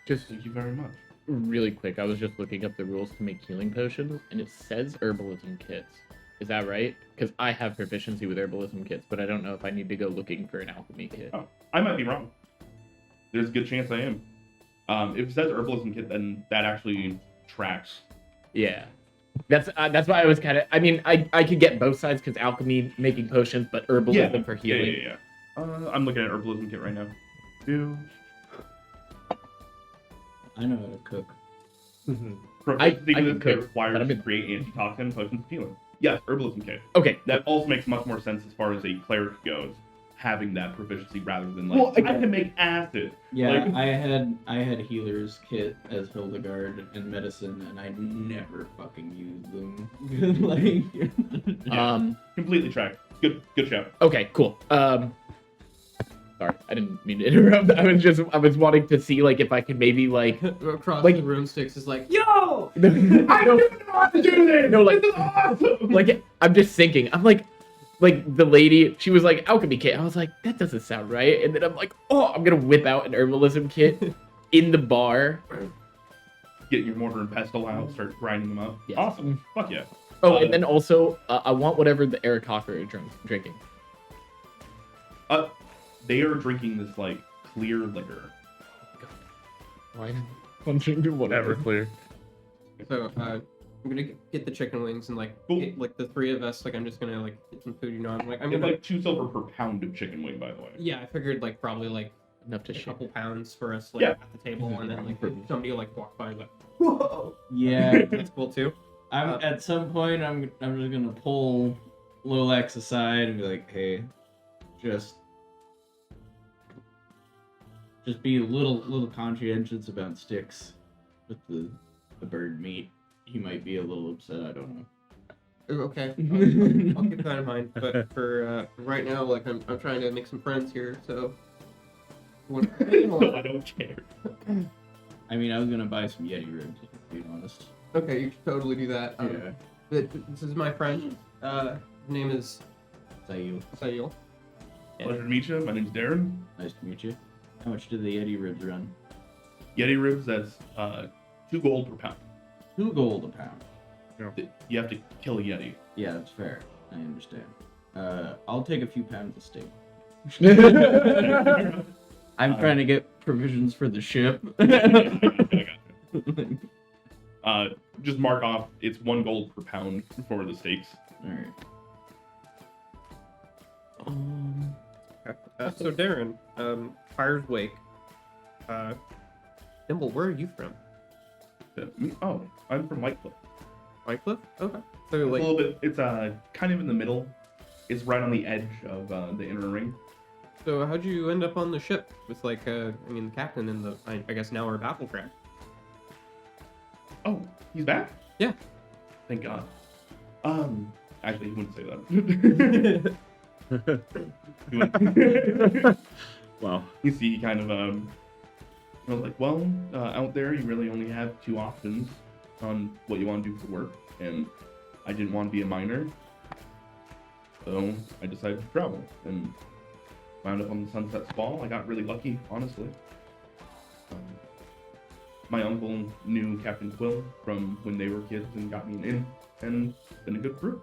Just Thank you very much. really quick, I was just looking up the rules to make healing potions, and it says herbalism kits. Is that right? Because I have proficiency with herbalism kits, but I don't know if I need to go looking for an alchemy kit. Oh, I might be wrong. There's a good chance I am. If it says herbalism kit, then that actually tracks. Yeah. That's why I was kind of. I mean, I could get both sides because alchemy making potions, but herbalism for healing. Yeah. I'm looking at herbalism kit right now. I know how to cook. Proficiency I with can this kit cook, requires but I'm to in- create antitoxin potions of healing. Yes, herbalism kit. Okay. That also makes much more sense as far as a cleric goes, having that proficiency rather than like Well, I can make acid. Yeah, Like- I had healer's kit as Hildegard and medicine, and I never fucking used them. Like, Yeah. Completely tracked. Good shout. Okay. Cool. Sorry, I didn't mean to interrupt. I was wanting to see like if I could maybe like. Across Like- the runesticks is like, yo! I do know how to do this. No, like- this is awesome. Like I'm just thinking. I'm like the lady. She was like alchemy kit. I was like, that doesn't sound right. And then I'm like, oh, I'm gonna whip out an herbalism kit in the bar. Get your mortar and pestle out, start grinding them up. Yes. Awesome. Fuck yeah. Oh, and then also I want whatever the Eric Hawker is drinking. They are drinking this like clear liquor. Why? I'm drinking whatever. Everclear. So I'm gonna get the chicken wings and like Cool. like the 3 of us. Like I'm just gonna like get some food. You know, I'm It's gonna like 2 silver per pound of chicken wing, by the way. yeah. I figured like probably like Enough to a share. couple pounds for us like Yeah. at the table, and then like somebody will like walk by and like, whoa, yeah. that's cool too. I'm at some point. I'm just gonna pull Lolex aside and be like, "Hey, just be a little conscientious about sticks with the bird meat. He might be a little upset. I don't know." Okay, I'll keep that in mind. But for right now, like I'm trying to make some friends here, so. What, No, I don't care. I mean, I was gonna buy some Yeti ribs, to be honest. okay, you should totally do that. Yeah. This is my friend. His name is Sayu, Sayil. Pleasure to meet you. My name's Darren. nice to meet you. How much do the Yeti ribs run? Yeti ribs, that's 2 gold per pound. 2 gold a pound. You have to kill a Yeti. Yeah, that's fair. I understand. I'll take a few pounds of steak. I'm trying to get provisions for the ship. I got you. Just mark off, it's 1 gold per pound for the steaks. Alright. So Darren, Fire's Wake. Dimble, where are you from? Oh, I'm from White Cliff. White Cliff? Okay. So It's a like, little bit. It's kind of in the middle. It's right on the edge of the inner ring. so how'd you end up on the ship with like, I mean, the captain and I guess now our battle crack? Oh, he's back. Yeah. Thank God. Actually, he wouldn't say that. He wouldn't. Wow. You see, he kind of I was like, well, out there you really only have two options on what you want to do for work, and I didn't want to be a miner, so I decided to travel and wound up on the Sunset Squall. I got really lucky, honestly. My uncle knew Captain Quill from when they were kids and got me an in, and it's been a good crew.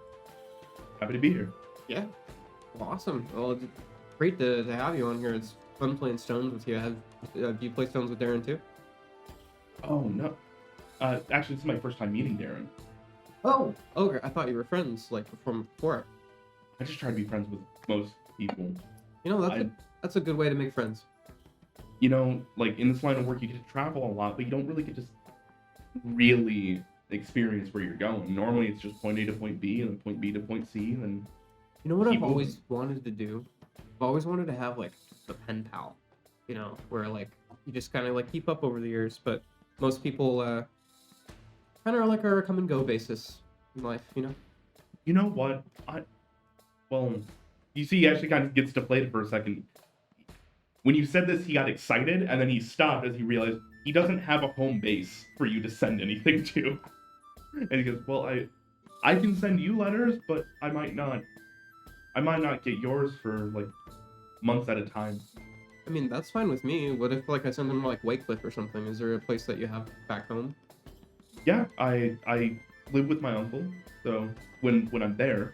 Happy to be here. Yeah. Well, awesome. Well, it's great to have you on here. It's fun playing Stones with you. Do you play Stones with Darren too? Oh no, actually, this is my first time meeting Darren. Oh. Okay. I thought you were friends like from before. I just try to be friends with most people. You know, that's a good way to make friends. You know, like in this line of work, you get to travel a lot, but you don't really get to really experience where you're going. Normally, it's just point A to point B, and then point B to point C, and You know what Keep I've always wanted to do? I've always wanted to have like a pen pal, you know, where like you just kind of like keep up over the years. But most people kind of like are a come and go basis in life, you know. you know what? Well, you see, he actually kind of gets deflated for a second. When you said this, he got excited, and then he stopped as he realized he doesn't have a home base for you to send anything to. And he goes, "Well, I can send you letters, but I might not get yours for like months at a time." I mean, that's fine with me. What if like I send them to like Wakefield or something? Is there a place that you have back home? Yeah, I live with my uncle, so when I'm there.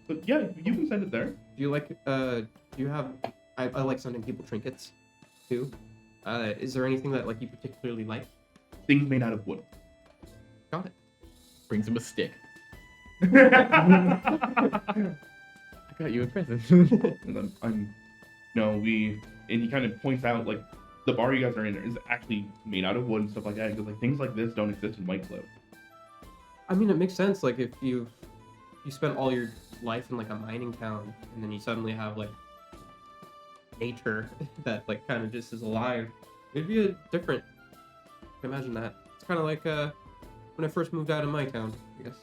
But yeah, you can send it there. Do you like do you have I like sending people trinkets too. Is there anything that like you particularly like? Things made out of wood. Got it. Brings him a stick. And I got you a present. I'm no, and he kind of points out like the bar you guys are in is actually made out of wood and stuff like that. Because like things like this don't exist in White Cliff. I mean, it makes sense. Like if you spent all your life in like a mining town, and then you suddenly have like nature that like kind of just is alive, it'd be a different. I can imagine that. It's kind of like when I first moved out of my town, I guess.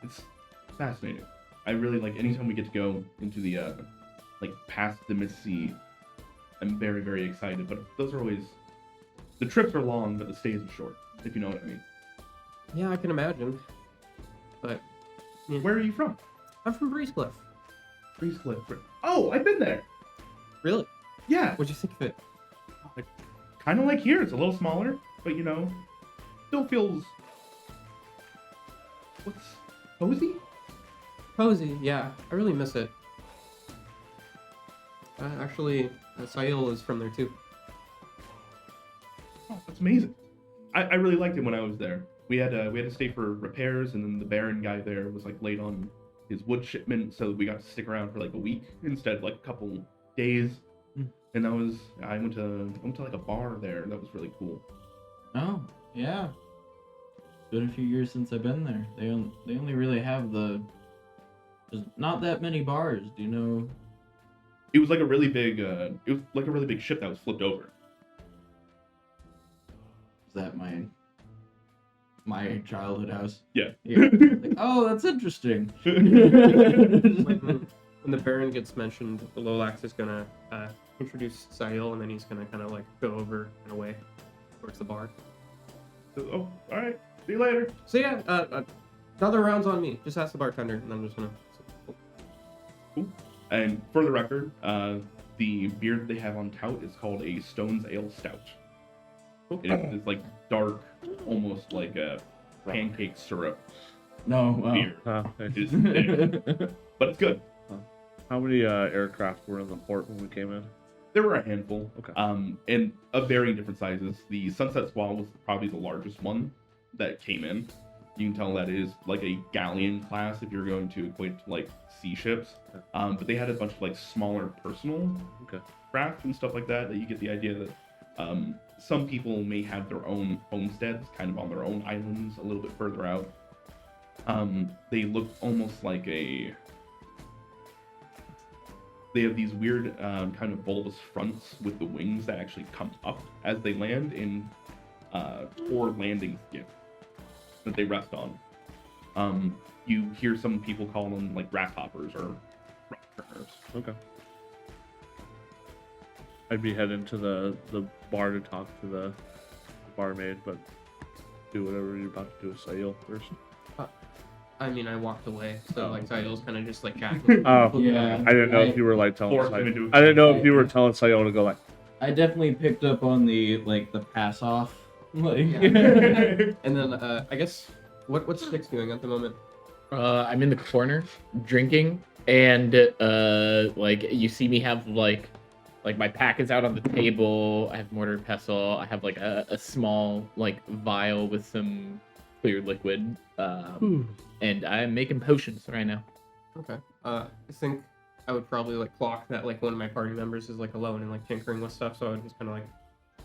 It's fascinating. I really like anytime we get to go into the like past the Mississippi. I'm very, very excited. But those are always the trips are long, but the stays are short. If you know what I mean. Yeah, I can imagine. But Where are you from? I'm from Breezecliff. Breeze Cliff. Oh, I've been there. Really? Yeah, What'd you think of it? kind of like here. It's a little smaller, but you know, still feels what's cozy. Cozy, yeah. I really miss it. Actually, Sahil is from there too. Oh, that's amazing. I really liked it when I was there. We had to stay for repairs, and then the Baron guy there was like late on his wood shipment, so we got to stick around for like a week instead of like a couple days. And I went to like a bar there. That was really cool. Oh, yeah. It's been a few years since I've been there. They only really have there's not that many bars. Do you know? It was like a really big ship that was flipped over. Is that my childhood house? Yeah. Like, oh, that's interesting. Like when the Baron gets mentioned, the Lolax is gonna introduce Sahil, and then he's gonna kind of like go over and away towards the bar. So, oh, all right. See you later. So yeah, another round's on me. Just ask the bartender, and I'm just gonna. And for the record, the beer that they have on tout is called a Stone's Ale Stout. It's like dark, almost like a pancake syrup No. beer. It is thick, but it's good. How many aircraft were in the port when we came in? There were a handful, Okay. and of varying different sizes. The Sunset Squall was probably the largest one that came in. You can tell that is like a galleon class if you're going to equate to like sea ships. But they had a bunch of like smaller personal Okay. craft and stuff like that. That you get the idea that some people may have their own homesteads, kind of on their own islands, a little bit further out. They look almost like they have these weird kind of bulbous fronts with the wings that actually come up as they land in or landing skiff that they rest on. You hear some people call them like grasshoppers or rock turners. Okay. I'd be heading to the bar to talk to the barmaid, but do whatever you're about to do with Sayil first. I mean, I walked away, so like Sayil's kind of just like chatting. Oh, Yeah. I didn't know if you were like telling Force him Sayil. into- I didn't know if you were telling Sayil to go like, I definitely picked up on the pass off. Like, And then I guess what's Sticks doing at the moment? I'm in the corner drinking, and like you see me have like my pack is out on the table. I have mortar and pestle. I have like a small like vial with some clear liquid, and I'm making potions right now. Okay. I think I would probably like clock that like one of my party members is like alone and like tinkering with stuff, so I would just kind of like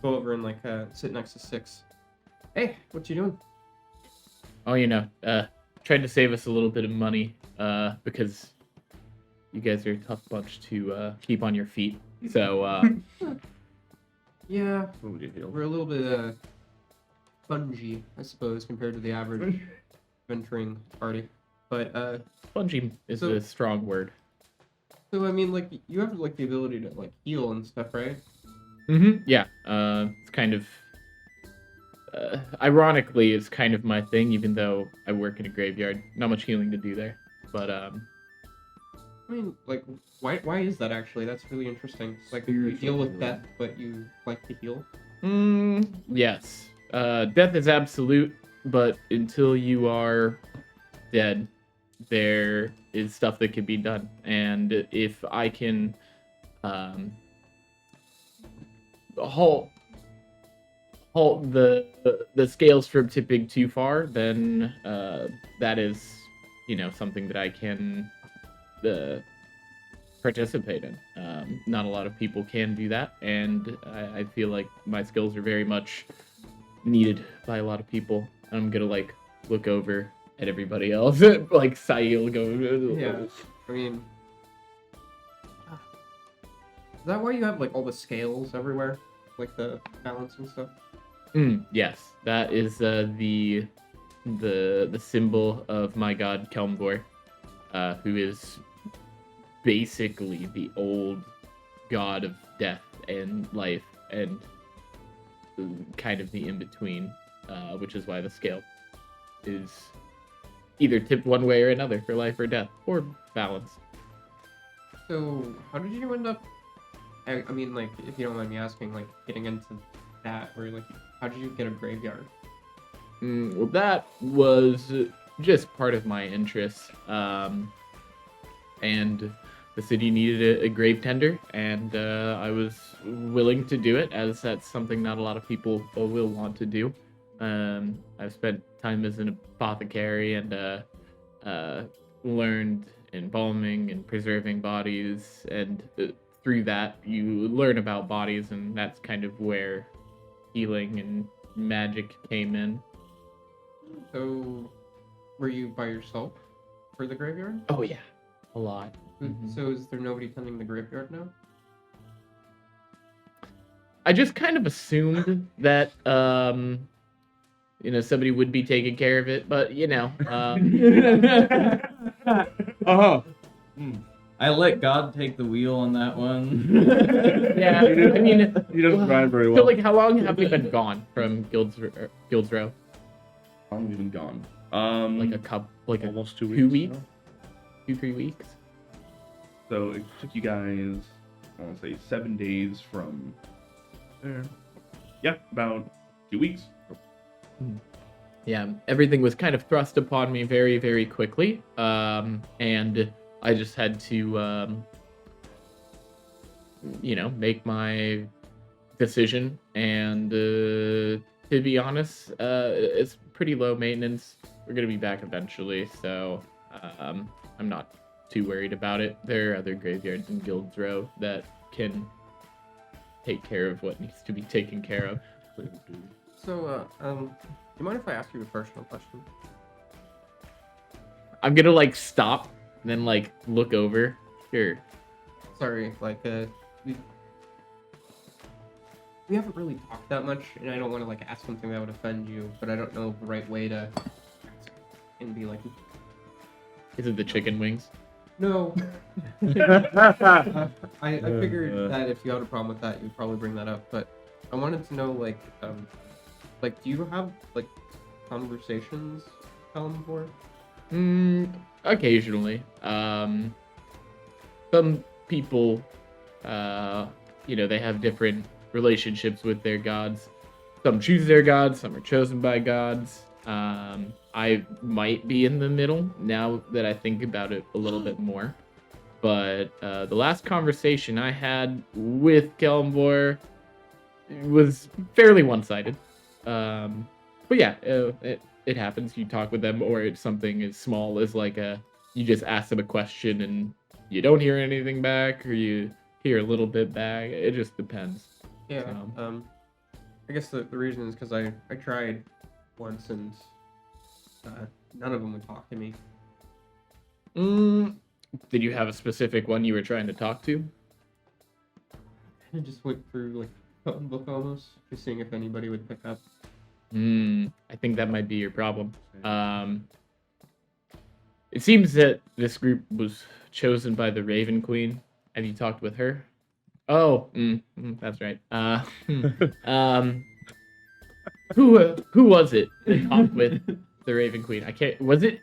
go over and like sit next to Six. Hey, what you doing? Oh, trying to save us a little bit of money, because you guys are a tough bunch to keep on your feet. So, Yeah, "Ooh, get healed." we're a little bit spongy, I suppose, compared to the average venturing party. But spongy is So- a strong word. so I mean, like you have like the ability to like heal and stuff, right? Mm-hmm. Yeah. It's kind of, ironically, it's kind of my thing, even though I work in a graveyard. Not much healing to do there, but I mean, like why is that actually? That's really interesting. Like you Spiritual deal with healing. death, but you like to heal. yes. Death is absolute, but until you are dead, there is stuff that can be done. And if I can halt the scales from tipping too far, then that is, something that I can participate in. Not a lot of people can do that, and I feel like my skills are very much needed by a lot of people. I'm gonna like look over at everybody else, like Sayil go. Yeah. I mean, is that why you have like all the scales everywhere, like the balance and stuff? Yes, that is the symbol of my god Kelmvor, who is basically the old god of death and life, and kind of the in between, which is why the scale is either tipped one way or another for life or death, or balance. So how did you end up? I mean, like, if you don't mind me asking, like, getting into that, or like, how did you get a graveyard? Well, that was just part of my interest. And the city needed a grave tender, and I was willing to do it, as that's something not a lot of people will want to do. I've spent time as an apothecary and learned embalming and preserving bodies, and through that you learn about bodies, and that's kind of where healing and magic came in. So, were you by yourself for the graveyard? Oh yeah, a lot. So is there nobody tending the graveyard now? I just kind of assumed that somebody would be taking care of it, but I let God take the wheel on that one. yeah. I mean, He doesn't drive very so well. like, how long have we been gone from Guild's Row? How long have you been gone? Like a couple, like Almost 2 weeks. 2 weeks, now. 2-3 weeks. So it took you guys, I want to say 7 days from there. Yeah, about 2 weeks. Yeah, everything was kind of thrust upon me very, very quickly, and I just had to, make my decision. And to be honest, it's pretty low maintenance. We're gonna be back eventually, so I'm not too worried about it. There are other graveyards in Guild's Row that can take care of what needs to be taken care of. So, do you mind if I ask you a personal question? I'm gonna like stop, and then like look over. Sure. Sorry, like, we we haven't really talked that much, and I don't want to like ask something that would offend you, but I don't know the right way to ask and be like, Is it the chicken wings? no. I figured that if you had a problem with that, you'd probably bring that up, but I wanted to know, like, do you have like conversations with Helen before? Occasionally. Some people, they have different relationships with their gods. Some choose their gods, some are chosen by gods. I might be in the middle now that I think about it a little bit more. But the last conversation I had with Kelmvor was fairly one-sided. But yeah, it happens. You talk with them, or it's something as small as like you just ask them a question and you don't hear anything back, or you hear a little bit back. It just depends. Yeah. I guess the reason is because I tried once and none of them would talk to me. Did you have a specific one you were trying to talk to? I just went through like a book almost, just seeing if anybody would pick up. I think that might be your problem. It seems that this group was chosen by the Raven Queen. Have you talked with her? Oh, that's right. Who was it that talked with the Raven Queen? I can't. Was it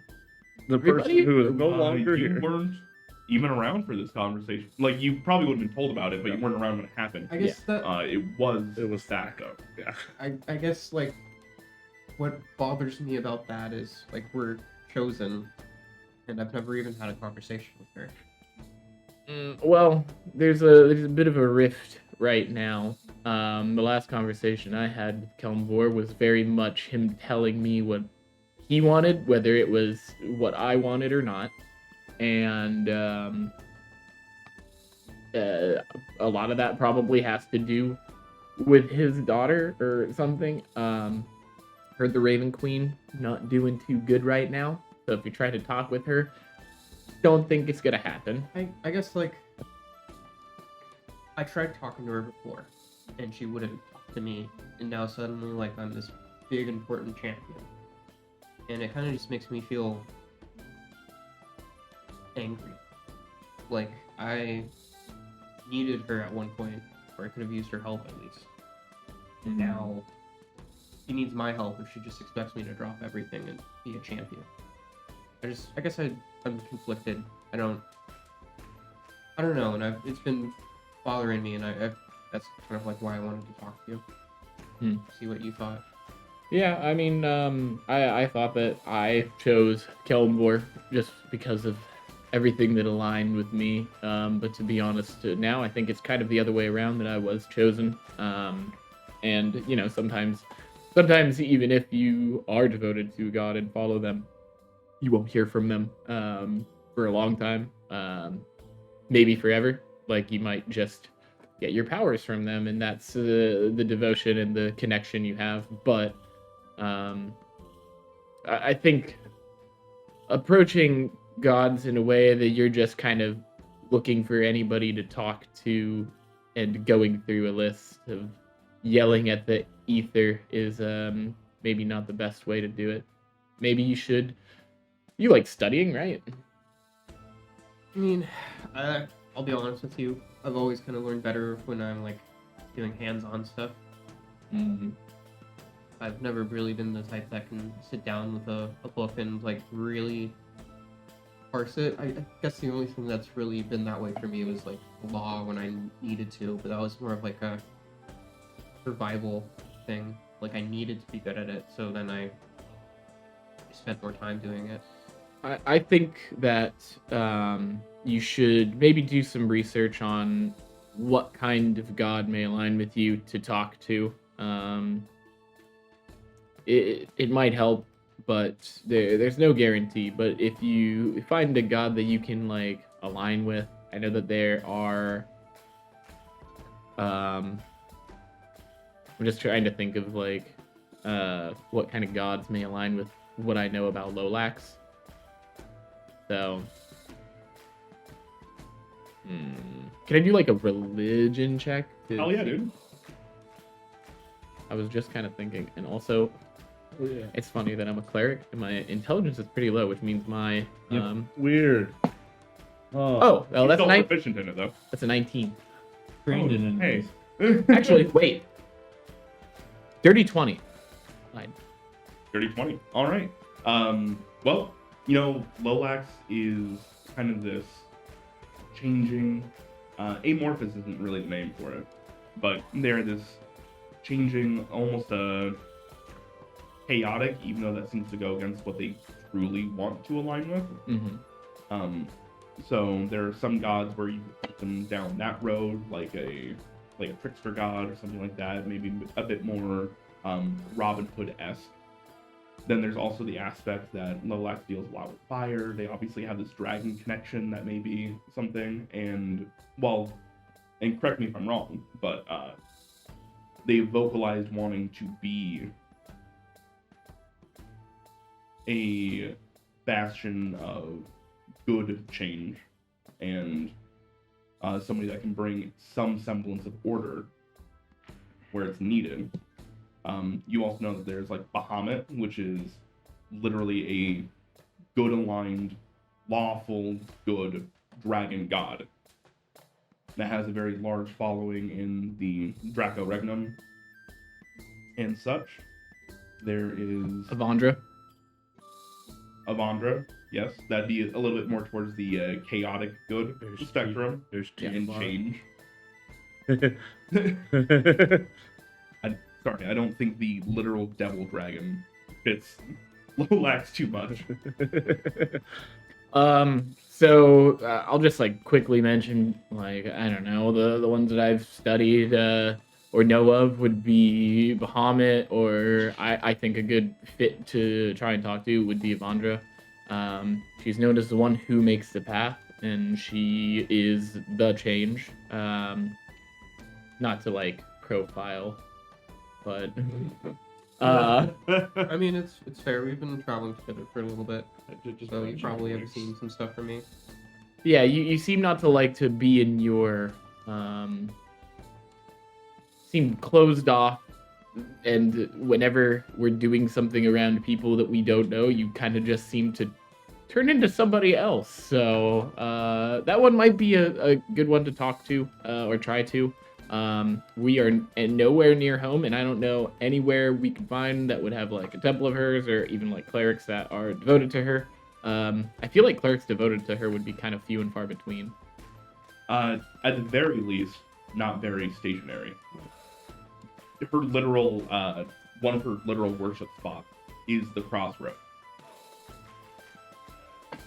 The everybody? person who is no longer you here. weren't even around for this conversation. Like, you probably would have been told about it, but you weren't around when it happened. I guess It was. It was stacked up. Yeah. I guess like what bothers me about that is like we're chosen, and I've never even had a conversation with her. Well, there's a bit of a rift right now. The last conversation I had with Kelmvor was very much him telling me what he wanted, whether it was what I wanted or not. And a lot of that probably has to do with his daughter or something. Heard the Raven Queen not doing too good right now. So if you try to talk with her, don't think it's gonna happen. I guess like I tried talking to her before, and she wouldn't talk to me, and now suddenly like I'm this big important champion, and it kind of just makes me feel angry. Like I needed her at one point, or I could have used her help at least. And now she needs my help, and she just expects me to drop everything and be a champion. I guess I'm conflicted. I don't know, and it's been bothering me, and that's kind of like why I wanted to talk to you. See what you thought. Yeah, I mean, I thought that I chose Kelmvor just because of everything that aligned with me. But to be honest, now I think it's kind of the other way around, that I was chosen. And sometimes even if you are devoted to God and follow them, you won't hear from them for a long time, maybe forever. Like you might just get your powers from them, and that's the devotion and the connection you have. But I think approaching gods in a way that you're just kind of looking for anybody to talk to and going through a list of yelling at the ether is maybe not the best way to do it. Maybe you like studying, right? I mean, I'll be honest with you. I've always kind of learned better when I'm like doing hands-on stuff. I've never really been the type that can sit down with a book and like really parse it. I guess the only thing that's really been that way for me was like law when I needed to, but that was more of like a survival thing. Like I needed to be good at it, so then I spent more time doing it. I think that you should maybe do some research on what kind of god may align with you to talk to. It might help, but there's no guarantee. But if you find a god that you can like align with, I know that there are I'm just trying to think of like what kind of gods may align with what I know about Lolax. So, can I do like a religion check? Hell yeah, dude. I was just kind of thinking, and also, it's funny that I'm a cleric and my intelligence is pretty low, which means my Weird. oh, well, You're that's still a proficient in it though. that's a 19. Trained in Hey. Actually, wait, dirty 20. Fine. 30-20. All right. Well, Lolax is kind of this changing. Amorphous isn't really the name for it, but they're this changing, almost a chaotic, even though that seems to go against what they truly want to align with. Mm-hmm. So there are some gods where you put them down that road, like a trickster god or something like that, maybe a bit more Robin Hood-esque. Then there's also the aspect that Lolax deals a lot with fire. They obviously have this dragon connection that may be something. And correct me if I'm wrong, but they vocalized wanting to be a bastion of good change and somebody that can bring some semblance of order where it's needed. You also know that there's like Bahamut, which is literally a good aligned, lawful, good dragon god that has a very large following in the Draco Regnum and such. There is Avandra. Avandra, yes, that'd be a little bit more towards the chaotic good spectrum There's and change. Sorry, I don't think the literal devil dragon fits Lolax too much. So I'll just like quickly mention, like, I don't know, the ones that I've studied or know of would be Bahamut, or I think a good fit to try and talk to would be Avandra. She's known as the one who makes the path, and she is the change. Not to like profile, but I mean, it's fair. We've been traveling together for a little bit, so you probably have seen some stuff from me. yeah, you seem not to like to be in your seem closed off, and whenever we're doing something around people that we don't know, you kind of just seem to turn into somebody else. So that one might be a good one to talk to or try to. We are nowhere near home, and I don't know anywhere we could find that would have like a temple of hers, or even like clerics that are devoted to her. I feel like clerics devoted to her would be kind of few and far between. At the very least, not very stationary. Her literal, one of her literal worship spots is the crossroad. So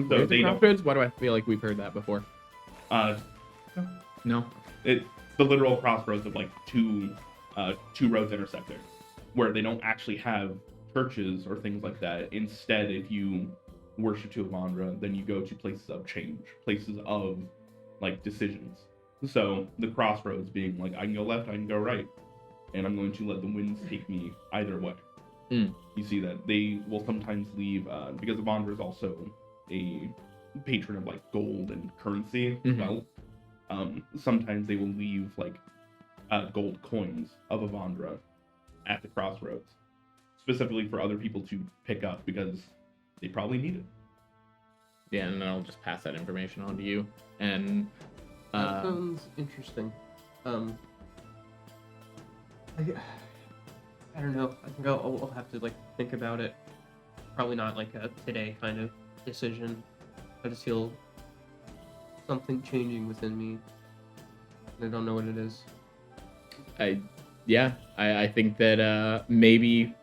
Where's the they don't. crossroads? Why do I feel like we've heard that before? No. It's the literal crossroads of like two roads intersecting, where they don't actually have churches or things like that. Instead, if you worship to Avandra, then you go to places of change, places of like decisions. So the crossroads being like, I can go left, I can go right, and I'm going to let the winds take me either way. Mm. You see that they will sometimes leave because Avandra is also a patron of like gold and currency as well. Sometimes they will leave like gold coins of Avandra at the crossroads, specifically for other people to pick up because they probably need it. Yeah, and then I'll just pass that information on to you. And That sounds interesting. I don't know. I think I'll have to like think about it. Probably not like a today kind of decision. I just feel something changing within me. And I don't know what it is. I think that maybe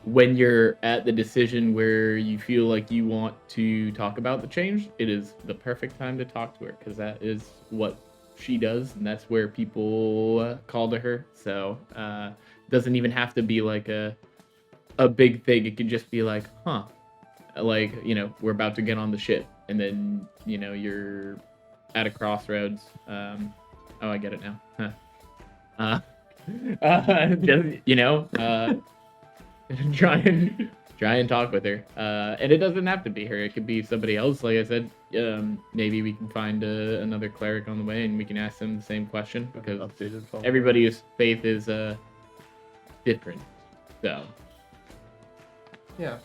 when you're at the decision where you feel like you want to talk about the change, it is the perfect time to talk to her, because that is what she does, and that's where people call to her. So it doesn't even have to be like a big thing. It could just be like, like, we're about to get on the ship, and then you're at a crossroads. Oh, I get it now. Just, try and talk with her. And it doesn't have to be her. It could be somebody else. Like I said, maybe we can find another cleric on the way, and we can ask them the same question because Updated phone. everybody's faith is different. So Yeah.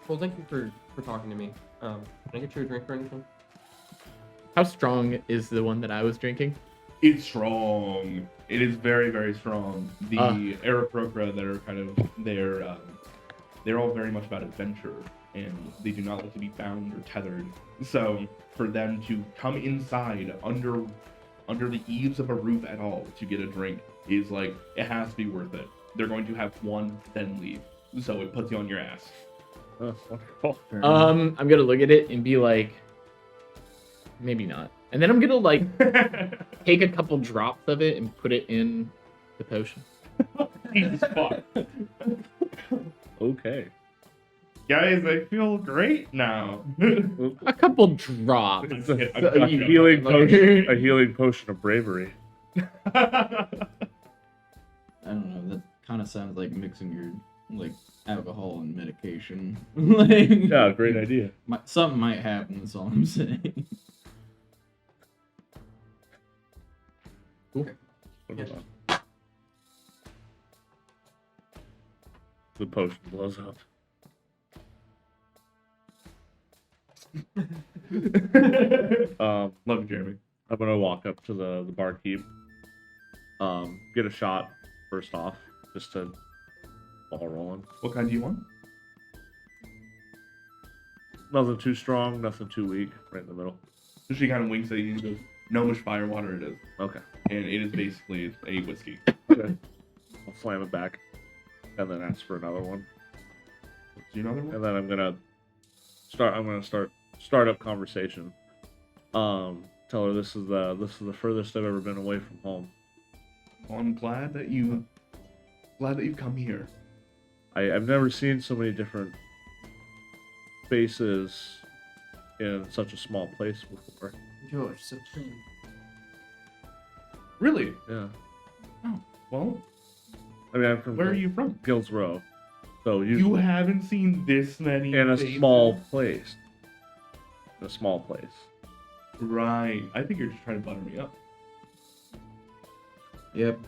Well, thank you for talking to me. Can I get you a drink or anything? how strong is the one that I was drinking? It's strong. It is very, very strong. The Aarakocra that are kind of they're all very much about adventure, and they do not like to be bound or tethered. So for them to come inside under the eaves of a roof at all to get a drink is like, it has to be worth it. They're going to have one, then leave. So it puts you on your ass. Oh, wonderful. Fair enough. I'm gonna look at it and be like, maybe not. And then I'm gonna like take a couple drops of it and put it in the potion. Jesus fuck. Okay. Guys, I feel great now. A couple drops. It's a healing potion. A healing potion of bravery. I don't know. That kind of sounds like mixing your like alcohol and medication. Like, Yeah, great idea. something might happen. That's all I'm saying. Yes. The potion blows up. Love you, Jeremy. I'm gonna walk up to the barkeep. Get a shot first off, just to ball rolling. What kind do you want? Nothing too strong, nothing too weak. Right in the middle. So she kind of winks at you and goes, "Gnomish firewater it is." Okay. And it is basically a whiskey. Okay. I'll slam it back, and then ask for another one. Do you know another one? And then I'm gonna start up conversation. Tell her this is the furthest I've ever been away from home. Well, I'm glad that you've come here. I've never seen so many different faces in such a small place before. George, so clean. Really? Yeah. Well, I mean, I'm from where are you from? Guilds Row, so You haven't seen this many in a faces? small place. In a small place. Right. I think you're just trying to butter me up. Yep.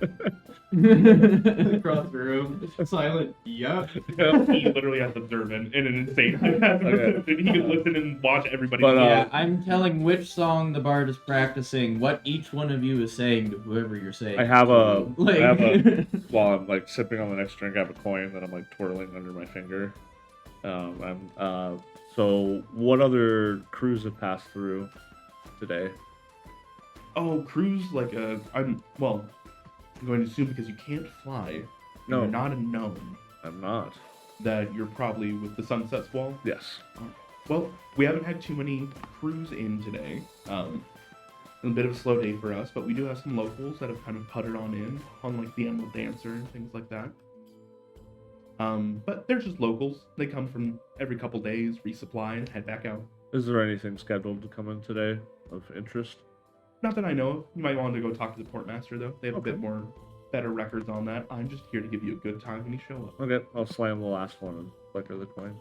Across the room, silent. Yup. He literally has observant in an insane. Okay. He can listen and watch everybody. But, Yeah, I'm telling which song the bard is practicing, what each one of you is saying to whoever you're saying. I have a Like, while I'm like sipping on the next drink, I have a coin that I'm like twirling under my finger. So what other crews have passed through today? Oh, cruise like I'm going to assume because you can't fly. No. You're not a gnome. I'm not. That you're probably with the Sunset Squall. Yes. Well, we haven't had too many crews in today. A bit of a slow day for us, but we do have some locals that have kind of puttered on in on like the Emerald Dancer and things like that. But they're just locals. They come from every couple days, resupply, and head back out. Is there anything scheduled to come in today of interest? Not that I know of. You might want to go talk to the portmaster though. They have Okay. a bit more better records on that. I'm just here to give you a good time when you show up. Okay, I'll slam the last one and flicker the coin.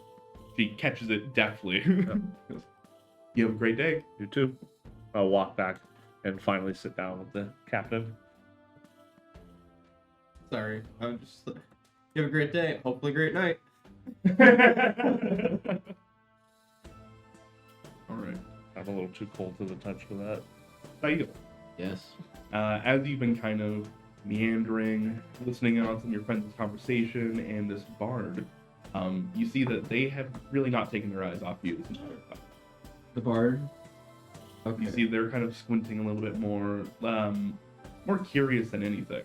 She catches it deftly. You have a great day. You too. I'll walk back and finally sit down with the captain. Sorry, I'm just. You have a great day. Hopefully, great night. All right. I'm a little too cold to the touch for that. How you doing? yes. As you've been kind of meandering, listening on some of your friends' conversation and this bard, you see that they have really not taken their eyes off you this entire time. The bard. You Okay. see they're kind of squinting a little bit more, more curious than anything.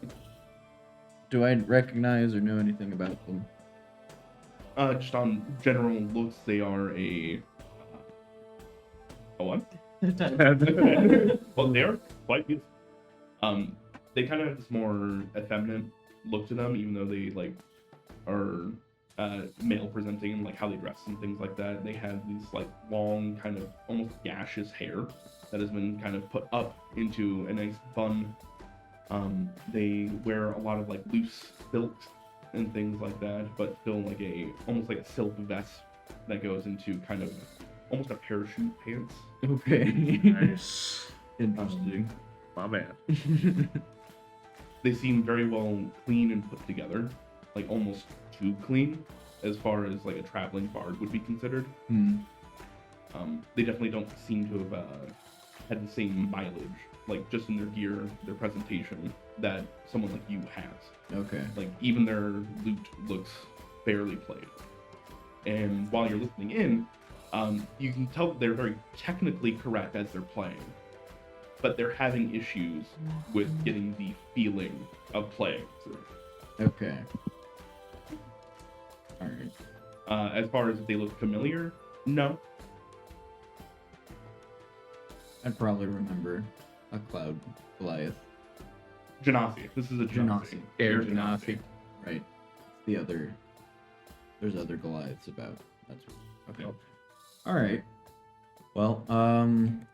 Do I recognize or know anything about them? Just on general looks, they are a what? Well, they're quite beautiful. They kind of have this more effeminate look to them, even though they like are male presenting and like how they dress and things like that. They have these like long, kind of almost gaseous hair that has been kind of put up into a nice bun They wear a lot of like loose silks and things like that, but still like almost like a silk vest that goes into kind of almost a parachute pants. Okay. Nice. Interesting. My man. They seem very well clean and put together, like almost too clean as far as like a traveling bard would be considered. Hmm. They definitely don't seem to have had the same mileage, like just in their gear, their presentation, that someone like you has. Okay. Like even their loot looks fairly played. And while you're listening in, you can tell that they're very technically correct as they're playing, but they're having issues with getting the feeling of playing through. Okay. All right. As far as if they look familiar, no. I'd probably remember a Cloud Goliath. Genasi. This is a Genasi. Air Genasi. Right. The other. There's other Goliaths about. That's okay. Yep. All right. Well, I'm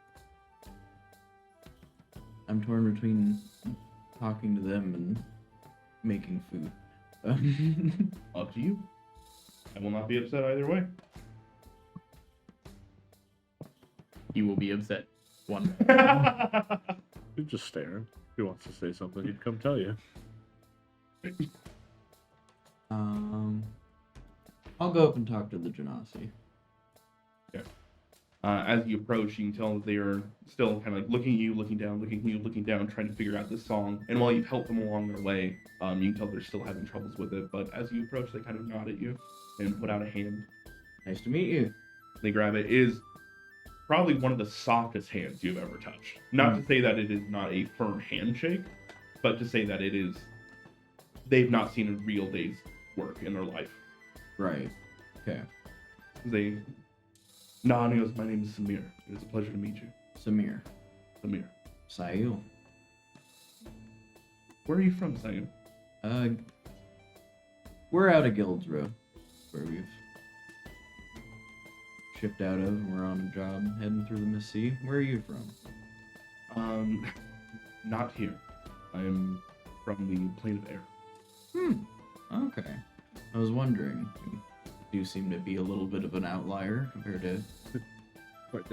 torn between talking to them and making food. Up to you. I will not be upset either way. He will be upset. One. He's just staring. If he wants to say something, he'd come tell you. I'll go up and talk to the Genasi. As you approach, you can tell that they are still kind of like looking at you, looking down, looking at you, looking down, trying to figure out this song. And while you've helped them along their way, you can tell they're still having troubles with it. But as you approach, they kind of nod at you and put out a hand. Nice to meet you. They grab it. It is probably one of the softest hands you've ever touched. Not to say that it is not a firm handshake, but to say that it is. They've not seen a real day's work in their life. Right. Okay. They nod and goes, "My name is Samir. It is a pleasure to meet you." Samir. Samir. Sayil. Where are you from, Sayil? We're out of Guildsrow, where we've shipped out of, and we're on a job heading through the Mist Sea. Where are you from? Not here. I am from the plane of air. Okay. I was wondering. You do seem to be a little bit of an outlier compared to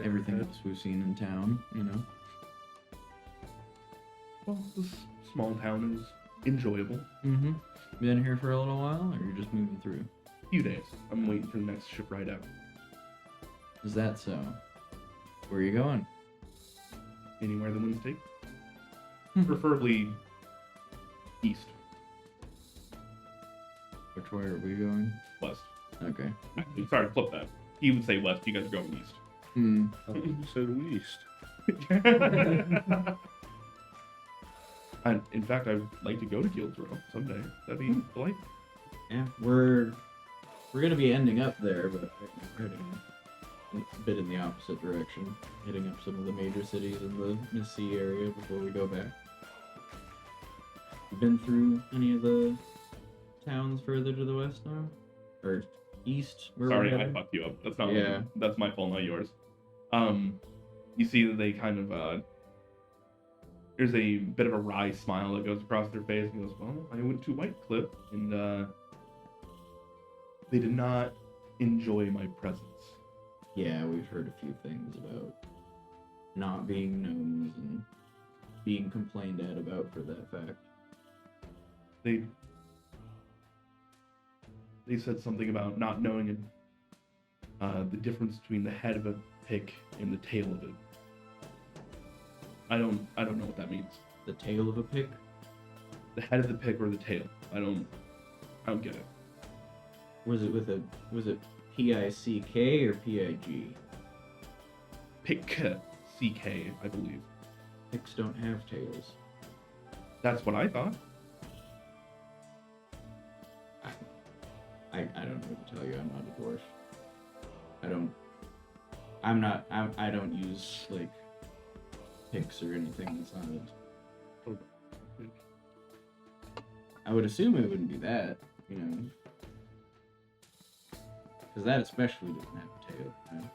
everything else we've seen in town, you know? Well, this small town is enjoyable. Mm-hmm. Been here for a little while, or you're just moving through? A few days. I'm waiting for the next ship ride out. Is that so? Where are you going? Anywhere the winds take. Preferably east, Which way are we going? west. Okay. Actually, sorry, flip that. He would say west. You guys are going east. Hmm. You said east. And in fact, I'd like to go to Guildsrow someday. That'd be delightful. Yeah, we're gonna be ending up there, but we're heading a bit in the opposite direction, hitting up some of the major cities in the Mist Sea area before we go back. You been through any of the towns further to the west now, or east? Where Sorry, we're I heading? fucked you up. That's not. Yeah. That's my fault, not yours. You see that they kind of there's a bit of a wry smile that goes across their face and goes, "Well, I went to White Cliff and they did not enjoy my presence." Yeah, we've heard a few things about not being gnomes and being complained at about for that fact. They said something about not knowing the difference between the head of a pick and the tail of it. I don't know what that means. The tail of a pick? The head of the pick or the tail. I don't get it. Was it P-I-C-K or P-I-G? Pick CK, I believe. Picks don't have tails. That's what I thought. I don't know what to tell you. I'm not a dwarf. I don't use like picks or anything that's not it. I would assume it wouldn't be that, you know. Because that especially doesn't have a tail. You know?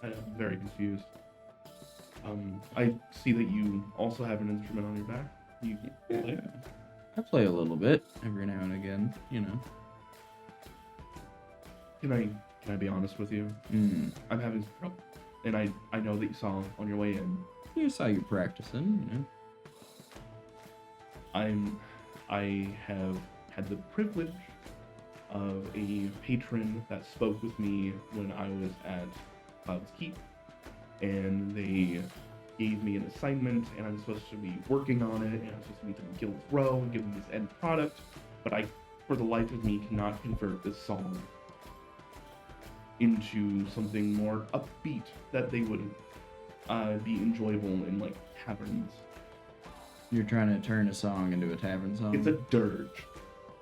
I'm very confused. I see that you also have an instrument on your back. You Yeah. play? I play a little bit every now and again, you know. Can I be honest with you? I'm having some trouble, and I know that you saw on your way in. You saw you practicing, you know. I have had the privilege of a patron that spoke with me when I was at Cloud's Keep, and they gave me an assignment, and I'm supposed to be working on it, and I'm supposed to meet them in Guild's Row and give them this end product, but I, for the life of me, cannot convert this song into something more upbeat that they would be enjoyable in like taverns. You're trying to turn a song into a tavern song? It's a dirge.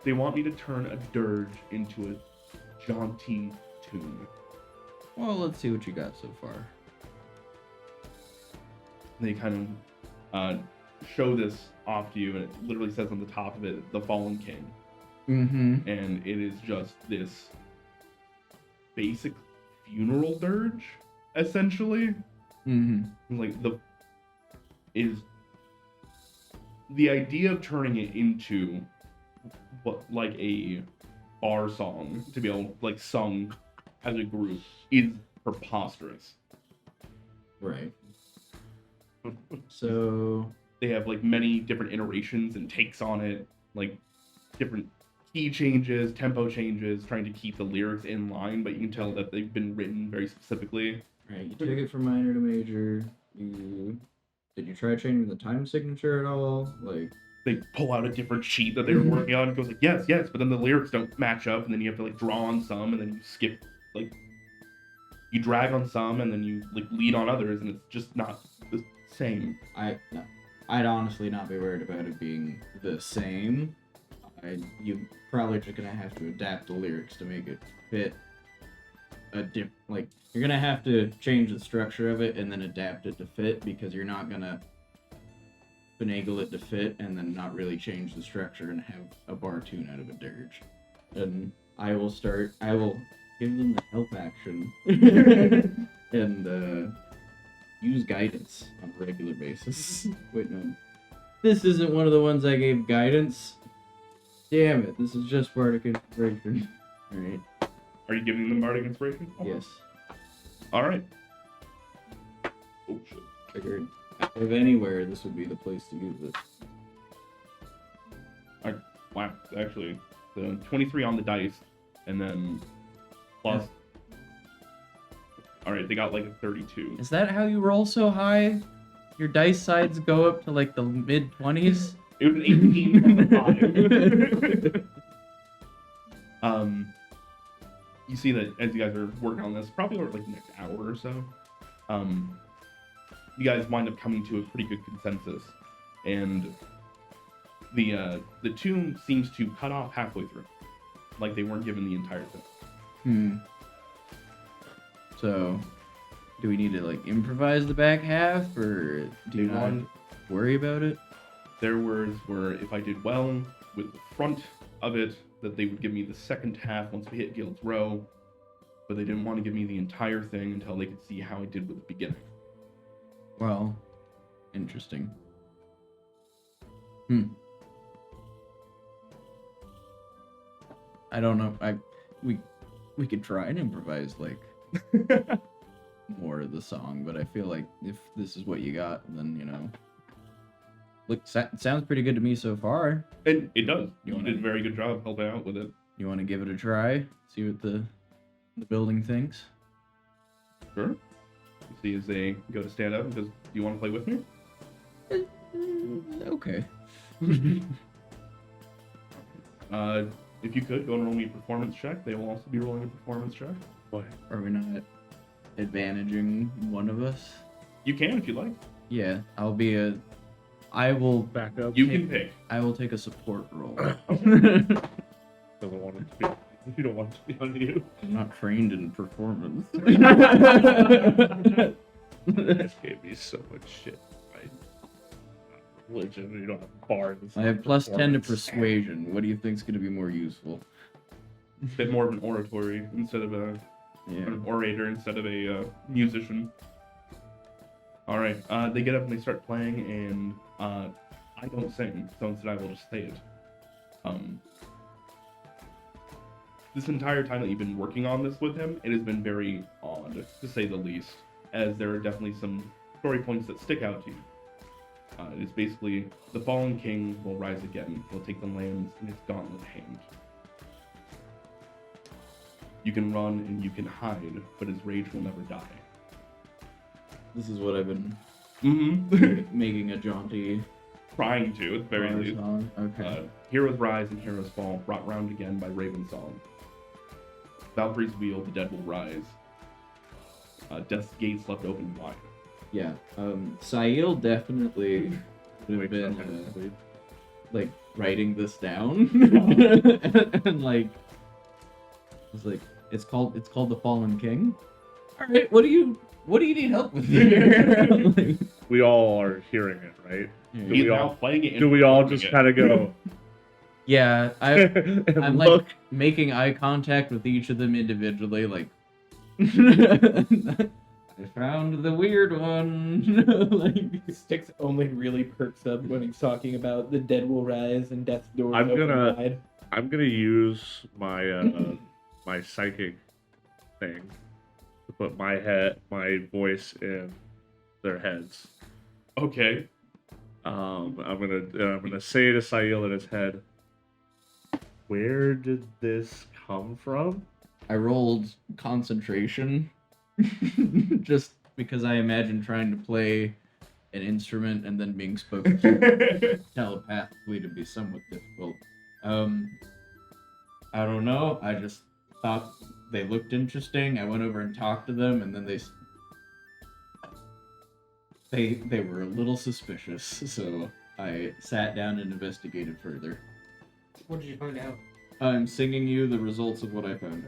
They want me to turn a dirge into a jaunty tune. Well, let's see what you got so far. They kind of show this off to you, and it literally says on the top of it, "The Fallen King." Mm-hmm. And it is just this basic funeral dirge, essentially. Mm-hmm. Like the idea of turning it into what like a bar song to be able like sung as a group is preposterous. Right. So They have like many different iterations and takes on it, like different key changes, tempo changes, trying to keep the lyrics in line, but you can tell that they've been written very specifically. right, you took it from minor to major. Did you try changing the time signature at all? Like, They pull out a different sheet that they were working on. It goes like, yes, but then the lyrics don't match up, and then you have to like draw on some, and then you skip, like, you drag on some, and then you like lead on others, and it's just not the same. I'd honestly not be worried about it being the same. You probably just gonna have to adapt the lyrics to make it fit like you're gonna have to change the structure of it and then adapt it to fit, because you're not gonna finagle it to fit and then not really change the structure and have a bar tune out of a dirge. And I will give them the help action and use guidance on a regular basis. Wait, no. This isn't one of the ones I gave guidance. Damn it, this is just Bardic Inspiration. Alright. Are you giving them bardic inspiration? Yes. All right. Oh shit. Figured if anywhere, this would be the place to use it. Wow. Actually, the 23 on the dice, and then plus. All right, they got like a 32. Is that how you roll so high? Your dice sides go up to like the mid 20s? It was an 18 plus 5. You see that as you guys are working on this, probably over like the next hour or so, you guys wind up coming to a pretty good consensus, and the tune seems to cut off halfway through, like they weren't given the entire thing. So, do we need to like improvise the back half, or do you not worry about it? Their words were, if I did well with the front of it, that they would give me the second half once we hit Guild's Row, but they didn't want to give me the entire thing until they could see how I did with the beginning. Well, interesting. I don't know. We could try and improvise like more of the song, but I feel like if this is what you got, then you know. Look, sounds pretty good to me so far. And it does. You wanna- did a very good job helping out with it. You want to give it a try? See what the building thinks? Sure. You see as they go to stand up and goes, do you want to play with me? Okay. If you could, go and roll me a performance check. They will also be rolling a performance check. Boy. Are we not advantaging one of us? You can if you like. Yeah, I will Back up. You can pick. I will take a support role. Doesn't want it to be. You don't want it to be on you. I'm not trained in performance. This gave me so much shit. Right? Religion. You don't have bars. I have plus 10 to performance. persuasion. What do you think is going to be more useful? A bit more of an oratory instead of an orator instead of a musician. All right. They get up and they start playing, and I don't sing, so instead I will just say it. This entire time that you've been working on this with him, it has been very odd, to say the least, as there are definitely some story points that stick out to you. It's basically, the fallen king will rise again. He'll take the lands in his gauntlet hand. You can run and you can hide, but his rage will never die. This is what I've been Mm-hmm. making a jaunty Trying to, at the very bar least. song. Okay. Heroes rise and heroes fall, brought round again by Raven Song. Valkyrie's wheel, the dead will rise. Death's gates left open wide. Yeah. Sail definitely would have Wait, been sorry. like writing this down and like it's like it's called the Fallen King. All right, what do you need help with here? Like, We all are hearing it, right? yeah. He's we now all- playing it. Do we all just kind of go? Yeah, and I'm look? like making eye contact with each of them individually, like I found the weird one. Like Sticks only really perks up when he's talking about the dead will rise and death's door I'm open gonna- wide. I'm gonna use my my psychic thing to put my voice in their heads. Okay. I'm gonna say to Sail in his head, where did this come from? I rolled concentration just because I imagine trying to play an instrument and then being spoken to telepathically to be somewhat difficult. I don't know. I just thought they looked interesting. I went over and talked to them, and then they were a little suspicious. So I sat down and investigated further. What did you find out? I'm singing you the results of what I found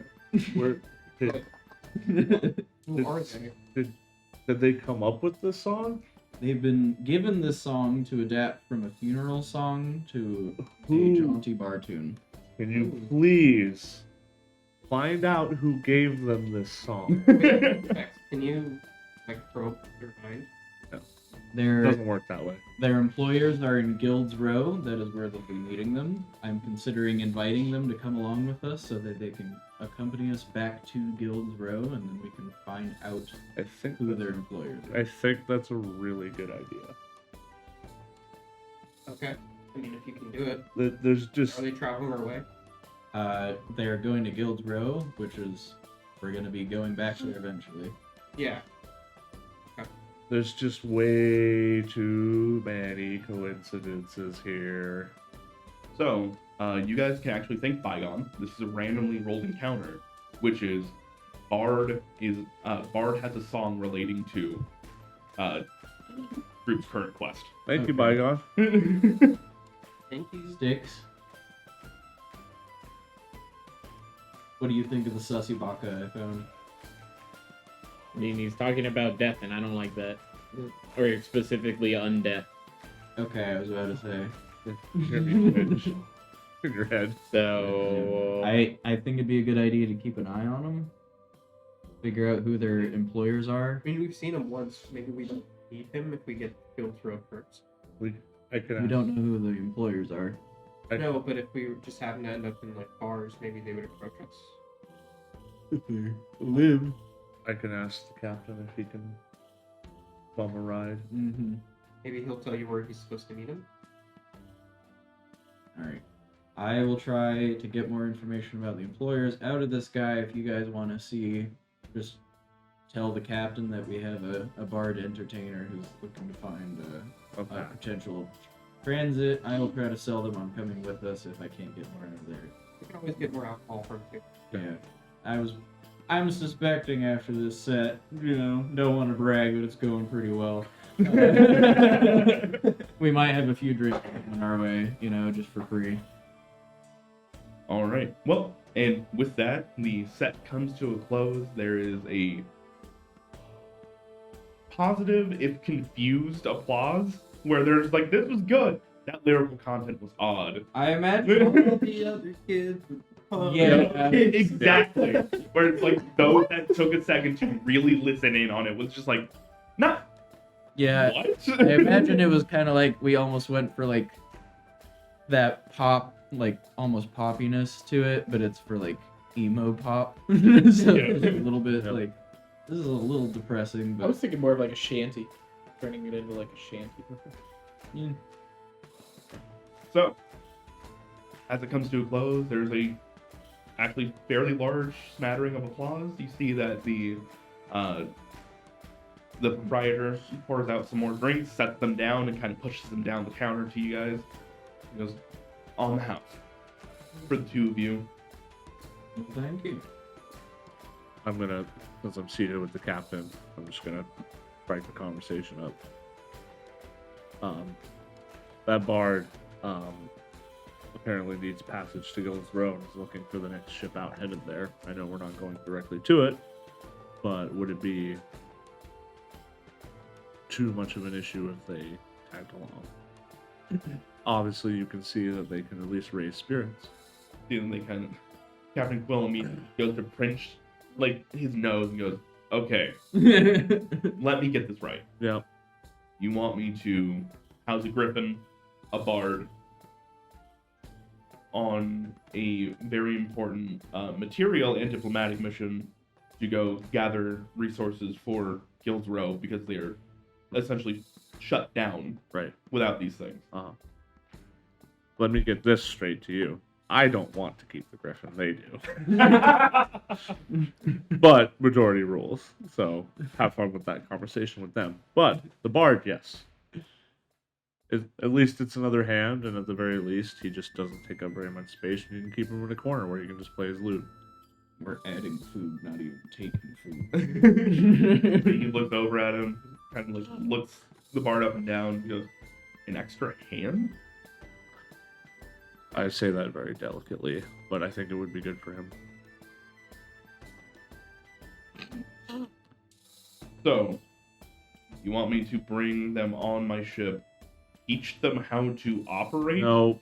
Where did, Who are they? did they come up with this song? They've been given this song to adapt from a funeral song to a Who- jaunty bar tune. Can you please find out who gave them this song? Vex, can you like probe your mind? It Their doesn't work that way. employers are in Guilds Row. That is where they'll be meeting them. I'm considering inviting them to come along with us so that they can accompany us back to Guilds Row, and then we can find out I think who that's, their employers are. I think that's a really good idea. Okay. I mean, if you can do it. There's just Are they traveling our way? They are going to Guilds Row, which is we're going to be going back there eventually. Yeah. there's just way too many coincidences here. So, you guys can actually thank Bygone. This is a randomly rolled encounter, which is Bard has a song relating to group's current quest. Thank you, Okay. Bygone. Thank you. Sticks. What do you think of the sussy baka I found? I mean, he's talking about death, and I don't like that. Or specifically undeath. Okay, I was about to say. You're gonna be twitch in your head. So I think it'd be a good idea to keep an eye on them. Figure out who their employers are. I mean, we've seen him once. Maybe we don't need him if we get killed through first. I can We ask. don't know who the employers are. No, but if we just happen to end up in like bars, maybe they would approach us. If they live. I can ask the captain if he can bum a ride. Mm-hmm. Maybe he'll tell you where he's supposed to meet him. Alright. I will try to get more information about the employers out of this guy. If you guys want to see, just tell the captain that we have a bard entertainer who's looking to find a Okay. potential transit. I will try to sell them on coming with us if I can't get more out of there. We can always get more alcohol from him too. Yeah. I'm suspecting after this set, don't want to brag, but it's going pretty well. We might have a few drinks on our way, just for free. All right. Well, and with that, the set comes to a close. There is a positive, if confused, applause where there's like, "This was good." That lyrical content was odd. I imagine. All the other kids. Yeah. Exactly. Where it's like those that took a second to really listen in on it was just like, nah, Yeah, What? I imagine it was kind of like we almost went for like that pop, like almost poppiness to it, but it's for like emo pop. So it's a little bit like this is a little depressing. I But was thinking more of like a shanty, turning it into like a shanty. yeah. So, as it comes to a close, there's a actually fairly large smattering of applause. You see that the proprietor pours out some more drinks, sets them down, and kind of pushes them down the counter to you guys. He goes, "On the house for the two of you." Thank you. I'm gonna, since I'm seated with the captain, I'm just gonna break the conversation up. That bard apparently needs passage to Gil's Row and is looking for the next ship out headed there. I know we're not going directly to it, but would it be too much of an issue if they tagged along? Obviously, you can see that they can at least raise spirits. And they kind of, Captain Quill immediately goes to pinch like his nose and goes, "Okay, let me get this right. Yeah. You want me to house a griffin, a bard, on a very important material and diplomatic mission to go gather resources for Guild's Row because they are essentially shut down Right. without these things." Let me get this straight to you. I don't want to keep the griffin. They do. But majority rules. So have fun with that conversation with them. But the bard, yes. At least it's another hand, and at the very least, he just doesn't take up very much space, and you can keep him in a corner where he can just play his lute. We're adding food, not even taking food. He looks over at him, kind of like looks the bard up and down. He goes, "An extra hand?" I say that very delicately, but I think it would be good for him. So, you want me to bring them on my ship, teach them how to operate? No.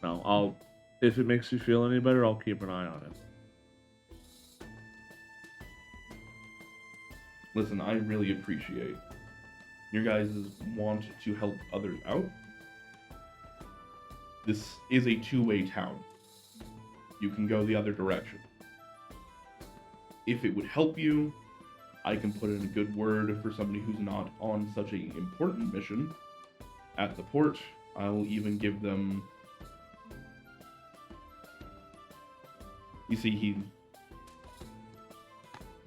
I'll, if it makes you feel any better, I'll keep an eye on it. Listen, I really appreciate your guys' want to help others out. This is a two-way town. You can go the other direction. If it would help you, I can put in a good word for somebody who's not on such an important mission at the port. I'll even give them... You see, he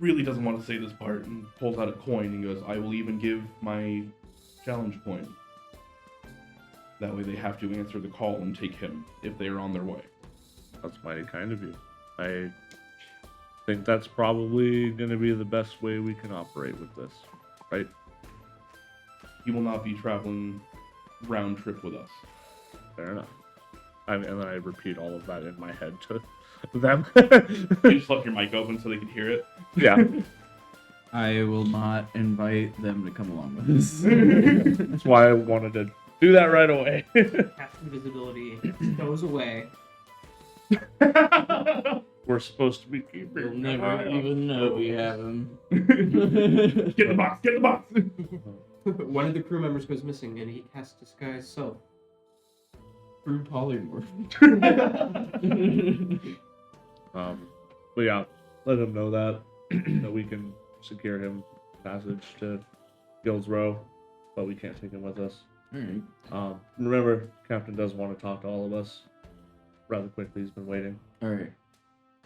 really doesn't want to say this part and pulls out a coin and goes, "I will even give my challenge point. That way they have to answer the call and take him if they are on their way." That's mighty kind of you. I think that's probably going to be the best way we can operate with this, right? He will not be traveling round trip with us. Fair enough. And then I repeat all of that in my head to them. You just left your mic open so they could hear it. Yeah. I will not invite them to come along with us. That's why I wanted to do that right away. Cast invisibility goes away. We're supposed to be keeping. You'll never even know we have them. Get in the box! Get in the box! One of the crew members goes missing, and he casts disguise self. True polymorph. But yeah, let him know that we can secure him passage to Guild's Row, but we can't take him with us. Alright. Remember, Captain does want to talk to all of us rather quickly. He's been waiting. Alright.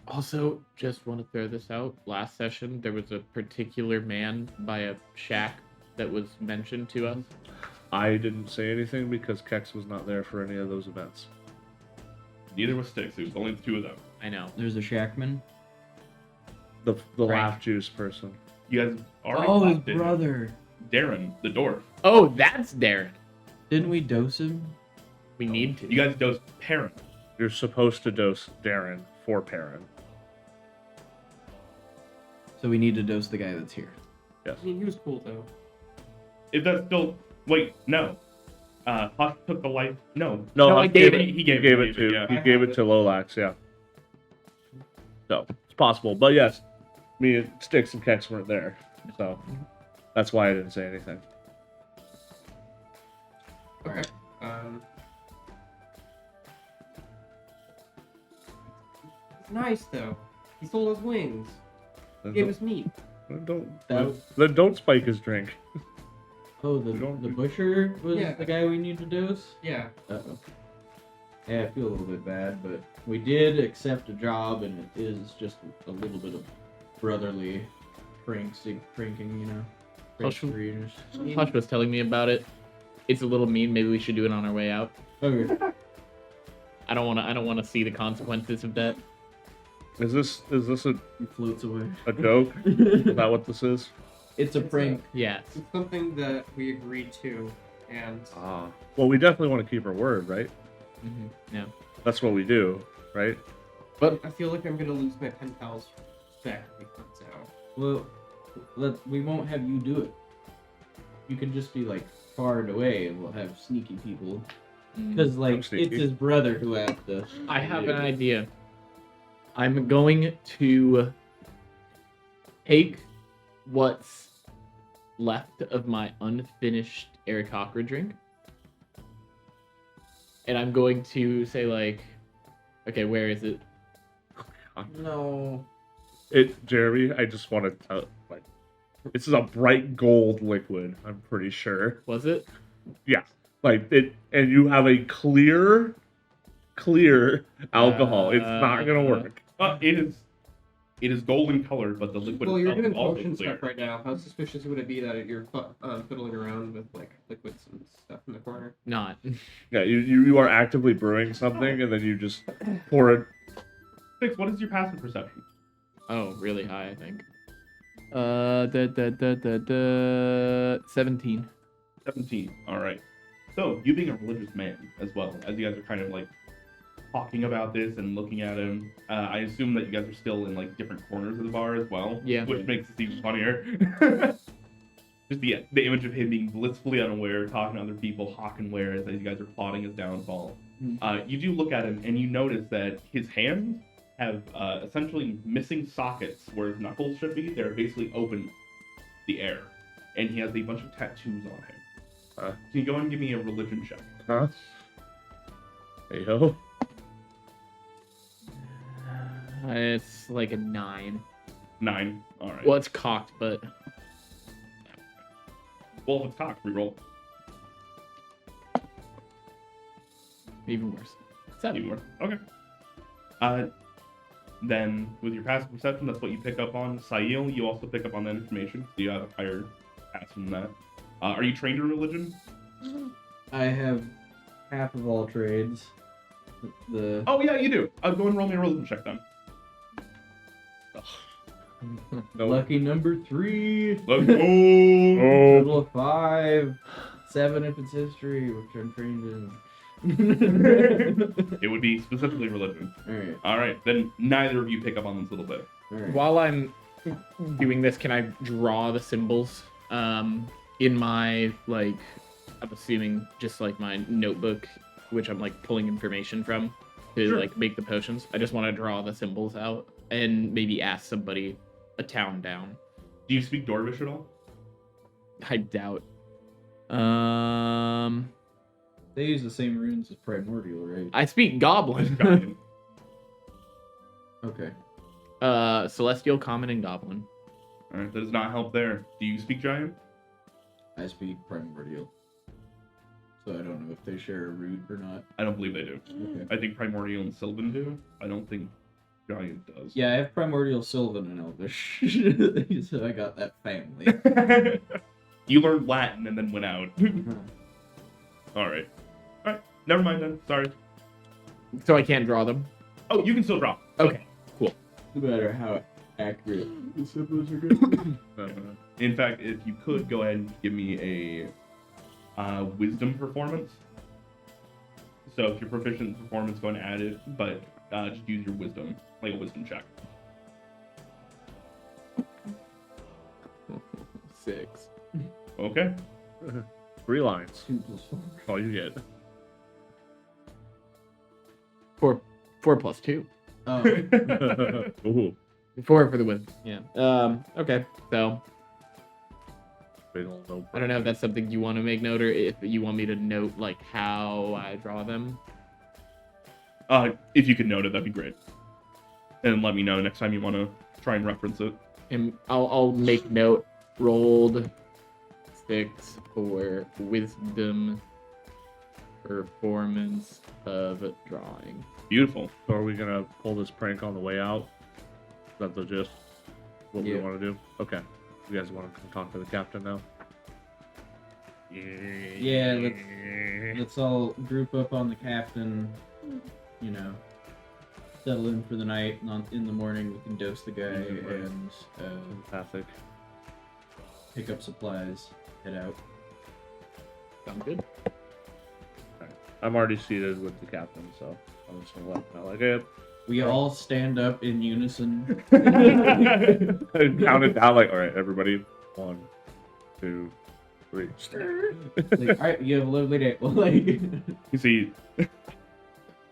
Also, just want to throw this out. Last session, there was a particular man by a shack that was mentioned to us. I didn't say anything because Kex was not there for any of those events. Neither was Styx. It was only the two of them. I know. There's a Shackman. The Right. laugh juice person. You guys already Oh, his talked to brother. Darren, the dwarf. Oh, that's Darren. Didn't we dose him? We need to. You guys dosed Perrin. You're supposed to dose Darren for Perrin. So we need to dose the guy that's here. Yes. I mean, he was cool though. If that's still... Wait, no. Huck took the life... No. No, I gave it. He gave it to yeah. he gave it to Lolax, yeah. So it's possible, but yes, me and Styx and Kex weren't there, so that's why I didn't say anything. nice though. He sold us wings. Gave us meat. Then don't spike his drink. Oh, the butcher was Yeah. the guy we need to dose? Yeah. Uh-oh. Yeah, I feel a little bit bad, but we did accept a job, and it is just a little bit of brotherly pranking, you know? Hush. Pranksters. Hush was telling me about it. It's a little mean. Maybe we should do it on our way out. Okay. I don't want to see the consequences of that. Is this a He floats away. joke? Is that what this is? It's a prank. Yes. It's something that we agreed to, and Well, we definitely want to keep our word, right? Yeah. That's what we do, right? I feel like I'm gonna lose my pen pals back if it comes out. Well, we won't have you do it. You can just be like far and away, and we'll have sneaky people. Because like sneaky. it's his brother who has to. I have an idea. I'm going to take what's left of my unfinished Aarakocra drink, and I'm going to say like, okay, where is it? No. Jeremy, I just want to tell, like, this is a bright gold liquid. I'm pretty sure. Was it? Yeah, like it, and you have a clear alcohol. It's not gonna work. It is golden colored, but the liquid Well, you're itself doing is also potion clear. stuff right now. How suspicious would it be that you're fiddling around with like liquids and stuff in the corner? Not. Yeah, you are actively brewing something, and then you just pour it. Six, what is your passive perception? Oh, really high, I think. 17. 17. All right. So, you being a religious man as well, as you guys are kind of like talking about this and looking at him, I assume that you guys are still in like different corners of the bar as well. Yeah. Which makes it even funnier. Just the image of him being blissfully unaware, talking to other people, hawking wares as you guys are plotting his downfall. You do look at him and you notice that his hands have essentially missing sockets where his knuckles should be. They're basically open the air. And he has a bunch of tattoos on him. Can you go and give me a religion check? Huh? Hey ho. It's like a 9. 9. All right. Well, it's cocked, but Well, if it's cocked, reroll. even worse. 7. Even worse. Okay. Then, with your passive perception, that's what you pick up on. Sail, you also pick up on that information. So you have a higher pass than that. Are you trained in religion? I have half of all trades. Oh, yeah, you do. Go and roll me a religion check then. No. Lucky number 3. Let's go! Total of 5. 7 if it's history, which I'm trained in. It would be specifically religion. Alright. All right, then neither of you pick up on this little bit. Alright. While I'm doing this, can I draw the symbols in my, like, I'm assuming just like my notebook, which I'm like pulling information from to Sure. like make the potions? I just want to draw the symbols out and maybe ask somebody a town down. Do you speak Dwarvish at all? I doubt. They use the same runes as Primordial, right? I speak Goblin. Goblin. Okay. Celestial, Common, and Goblin. All right, that does not help there. Do you speak Giant? I speak Primordial. So I don't know if they share a root or not. I don't believe they do. Okay. I think Primordial and Sylvan do. I don't think Giant does. Yeah, I have Primordial, Sylvan, and Elvish. So I got that family. You learned Latin and then went out. All right. All right. Never mind then. Sorry. So I can't draw them. Oh, you can still draw. Okay. No matter how accurate the symbols are good. In fact, if you could go ahead and give me a wisdom performance. So if you're proficient in performance, go and add it, but just use your wisdom, like a wisdom check. 6. Okay. 3 lines. 2 plus 4. That's all you get. 4 plus 2. Oh, Ooh. 4 for the win. Yeah. Okay. So They don't know. I don't know if that's something you want to make note, or if you want me to note like how I draw them. If you could note it, that'd be great. and let me know next time you want to try and reference it. And I'll make note. Rolled 6 for wisdom performance of drawing. Beautiful. So are we gonna pull this prank on the way out? Is that the gist? What we Yeah. want to do? Okay. You guys want to come talk to the captain now? Yeah, let's all group up on the captain. You know, settle in for the night, and in the morning we can dose the guy and Fantastic. pick up supplies, head out. Sound good? I'm already seated with the captain, so I'm just gonna let him know. Like, hey, We all stand up in unison. Count it down like, all right, everybody. 1, 2, 3. Like, all right, you have a lovely day. Like, You see,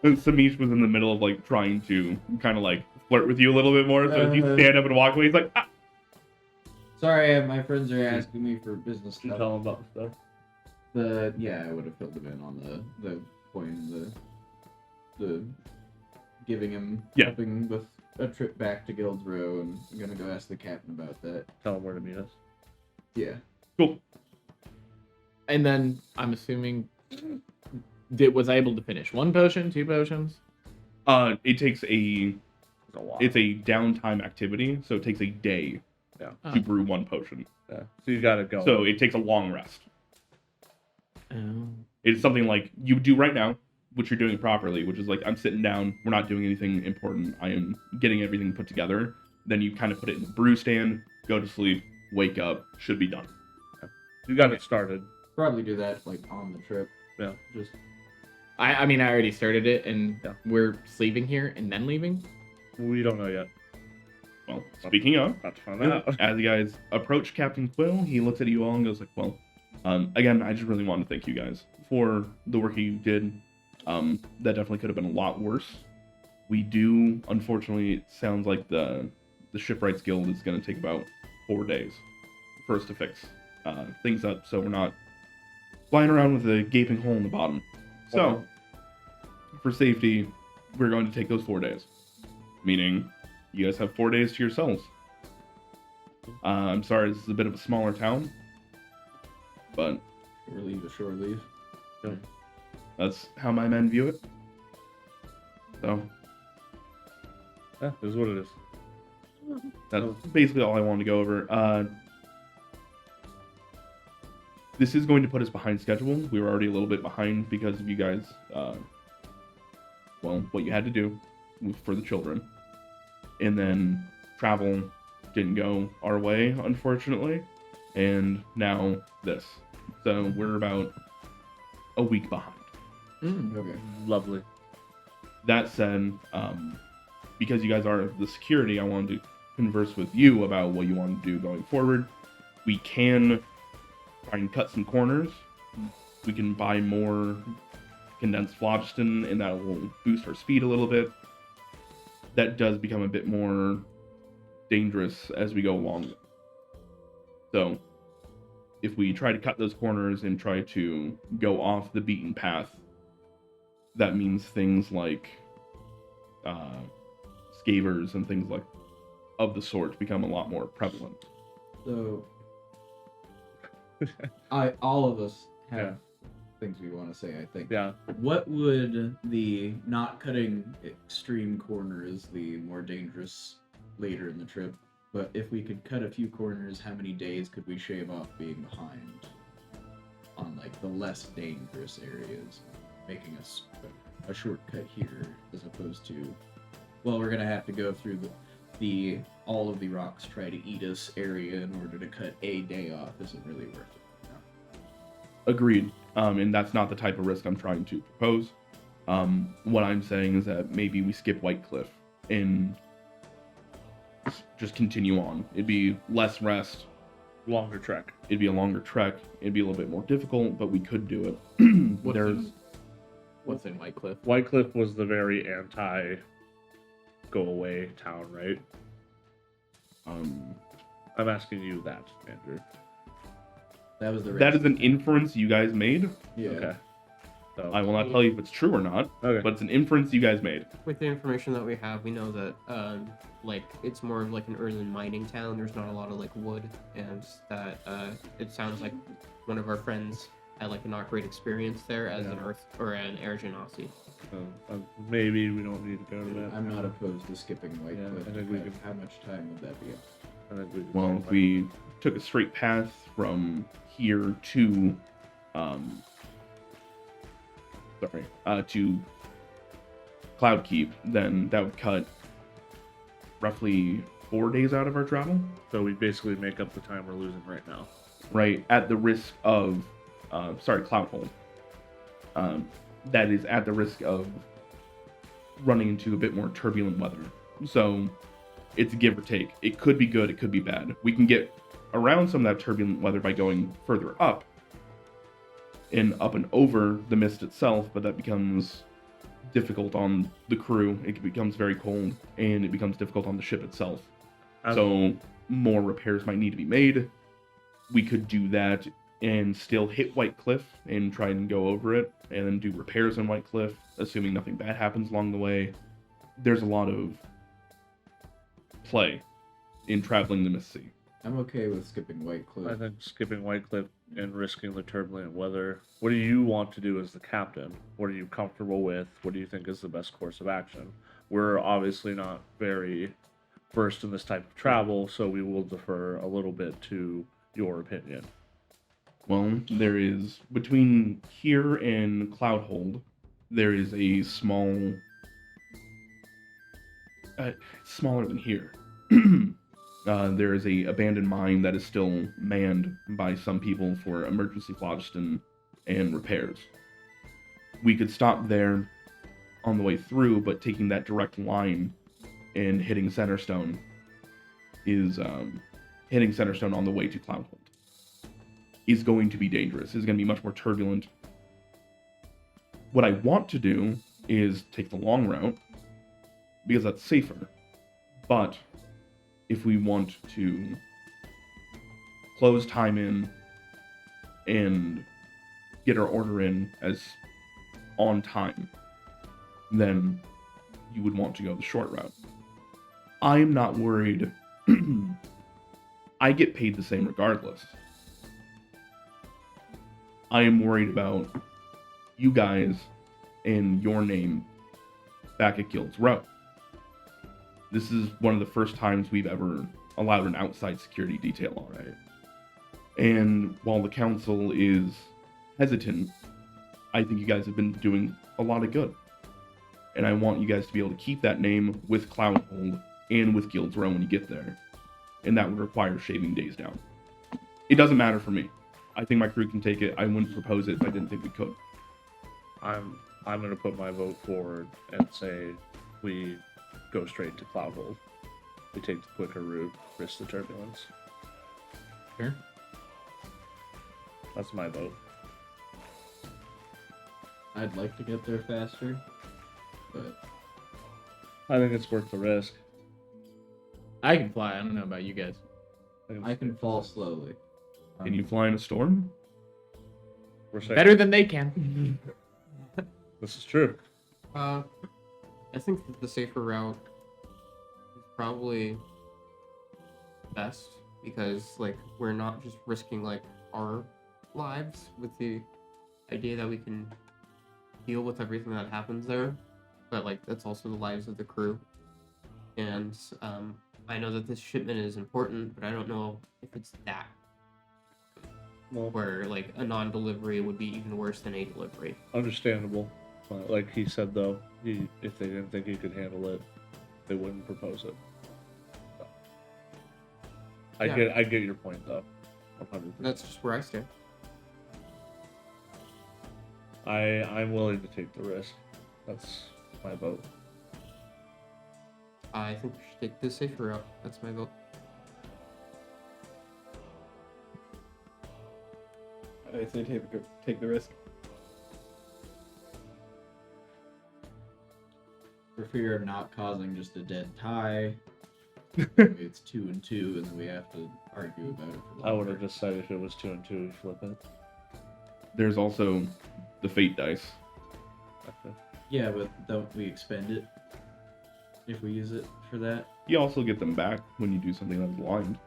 Samish was in the middle of like trying to kind of like flirt with you a little bit more. So as you stand up and walk away, he's like, ah. sorry, my friends are asking me for business Did you stuff. tell him about the stuff? Yeah, I would have filled him in on the coin, the giving him Yeah. helping with a trip back to Guild's Row, and I'm gonna go ask the captain about that. Tell him where to meet us. Yeah. Cool. And then I'm assuming, was I able to finish 1 potion, 2 potions? It takes It's a lot. it's a downtime activity, so it takes a day Oh. to brew 1 potion. Yeah. So you gotta go. So it takes a long rest. Oh. It's something like you do right now, which you're doing properly, which is like I'm sitting down, we're not doing anything important. I am getting everything put together. Then you kind of put it in the brew stand, go to sleep, wake up, should be done. you got it started. Probably do that like on the trip. Yeah. Just I mean, I already started it, and Yeah. we're sleeping here and then leaving? We don't know yet. Well, speaking of, About to find out. as you guys approach Captain Quill, he looks at you all and goes like, well, again, I just really want to thank you guys for the work you did. That definitely could have been a lot worse. We do, unfortunately, it sounds like the Shipwrights Guild is going to take about 4 days for us to fix things up, so we're not flying around with a gaping hole in the bottom. So, for safety, we're going to take those 4 days. Meaning, you guys have 4 days to yourselves. I'm sorry, this is a bit of a smaller town, but shore leave, a shore leave. that's how my men view it. So, Yeah, it is what it is. that's basically all I wanted to go over. This is going to put us behind schedule. We were already a little bit behind because of you guys, what you had to do for the children. And then travel didn't go our way, unfortunately. And now this. So we're about a week behind. Okay. Lovely. That said, because you guys are the security, I wanted to converse with you about what you want to do going forward. We can try and cut some corners. We can buy more condensed phlogiston, and that will boost our speed a little bit. That does become a bit more dangerous as we go along. So, if we try to cut those corners and try to go off the beaten path, that means things like scavers and things like of the sort become a lot more prevalent. So, all of us have Yeah. things we want to say. I think. Yeah. What would the not cutting extreme corners, the more dangerous later in the trip? But if we could cut a few corners, how many days could we shave off being behind on like the less dangerous areas, making us a shortcut here as opposed to, well, we're gonna have to go through the all of the rocks try to eat us area in order to cut a day off isn't really worth it. Agreed. And that's not the type of risk I'm trying to propose. What I'm saying is that maybe we skip White Cliff and just continue on. It'd be less rest. Longer trek. It'd be a longer trek. It'd be a little bit more difficult, but we could do it. What's in White Cliff? White Cliff was the very anti go away town, right? I'm asking you that, Andrew. That was the That is an inference you guys made. yeah. Okay. So, I will not tell you if it's true or not, okay. but it's an inference you guys made. With the information that we have, we know that like it's more of like an early mining town. There's not a lot of like wood, and that it sounds like one of our friends had like a not great experience there as an earth or an air genasi. Maybe we don't need to go to that. I'm not opposed to skipping White Yeah, Cliff. I think we can- How much time would that be? I think we Well, if we took a straight path from here to, to Cloud Keep, then that would cut roughly 4 days out of our travel, So we basically make up the time we're losing right now. right? At the risk of, Cloudhold. That is at the risk of running into a bit more turbulent weather. So it's give or take. It could be good, it could be bad. We can get around some of that turbulent weather by going further up and up and over the mist itself, but that becomes difficult on the crew. It becomes very cold, and it becomes difficult on the ship itself. So more repairs might need to be made. We could do that and still hit White Cliff and try and go over it, and then do repairs on White Cliff, assuming nothing bad happens along the way. There's a lot of play in traveling the Mist-Sea. I'm okay with skipping White Cliff. I think skipping White Cliff and risking the turbulent weather. What do you want to do as the captain? What are you comfortable with? What do you think is the best course of action? We're obviously not very versed in this type of travel, so we will defer a little bit to your opinion. Well, there is, between here and Cloudhold, there is a small, smaller than here. There is a abandoned mine that is still manned by some people for emergency phlogiston and repairs. We could stop there on the way through, but taking that direct line and hitting Centerstone is hitting Centerstone on the way to Cloudhold is going to be dangerous. It's going to be much more turbulent. What I want to do is take the long route because that's safer. But if we want to close time in and get our order in as on time, then you would want to go the short route. I'm not worried. I get paid the same regardless. I am worried about you guys and your name back at Guild's Row. This is one of the first times we've ever allowed an outside security detail on it. And while the council is hesitant, I think you guys have been doing a lot of good. And I want you guys to be able to keep that name with Cloudhold and with Guild's Row when you get there. And that would require shaving days down. It doesn't matter for me. I think my crew can take it. I wouldn't propose it if I didn't think we could. I'm gonna put my vote forward and say we go straight to Cloudhold. We take the quicker route, risk the turbulence. Sure. That's my vote. I'd like to get there faster, but I think it's worth the risk. I can fly. I don't know about you guys. I can fall slowly. Can you fly in a storm? We're safe. Better than they can. This is true. I think that the safer route is probably best because like we're not just risking like our lives with the idea that we can deal with everything that happens there, but like that's also the lives of the crew. And I know that this shipment is important, but I don't know if it's that. Well, Where like a non-delivery would be even worse than a delivery. understandable. But like he said though, if they didn't think he could handle it, they wouldn't propose it. So. I get your point though. 100%. That's just where I stand. I'm willing to take the risk. That's my vote. I think we should take the safer route. That's my vote. I say take the risk. For fear of not causing just a dead tie, it's 2 and 2, and then we have to argue about it for I would longer. have decided if it was 2 and 2, we flip it. There's also the fate dice. Yeah, but don't we expend it if we use it for that? You also get them back when you do something that's blind.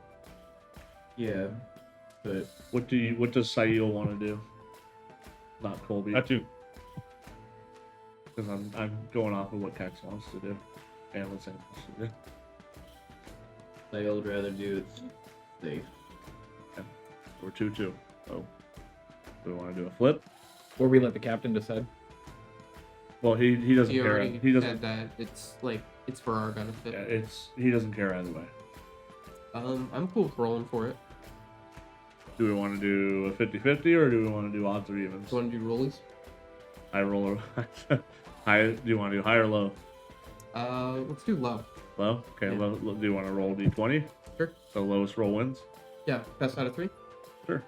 Yeah, but What does Sail want to do? Not Colby. That too. Because I'm going off of what Kex wants to do, and what Sam wants to do. I would rather do it safe. We're 2-2. Oh, do we want to do a flip? Or we let the captain decide. Well, he doesn't He care. already He doesn't. said that it's for our benefit. Yeah, he doesn't care either way. I'm cool with rolling for it. Do we want to do a 50-50 or do we want to do odds or evens? Do you want to do rollies? High roller. High. Do you want to do high or low? Let's do low. Low. Okay. Yeah. Low. Do you want to roll d20? Sure. The lowest roll wins. Yeah, best out of 3. Sure.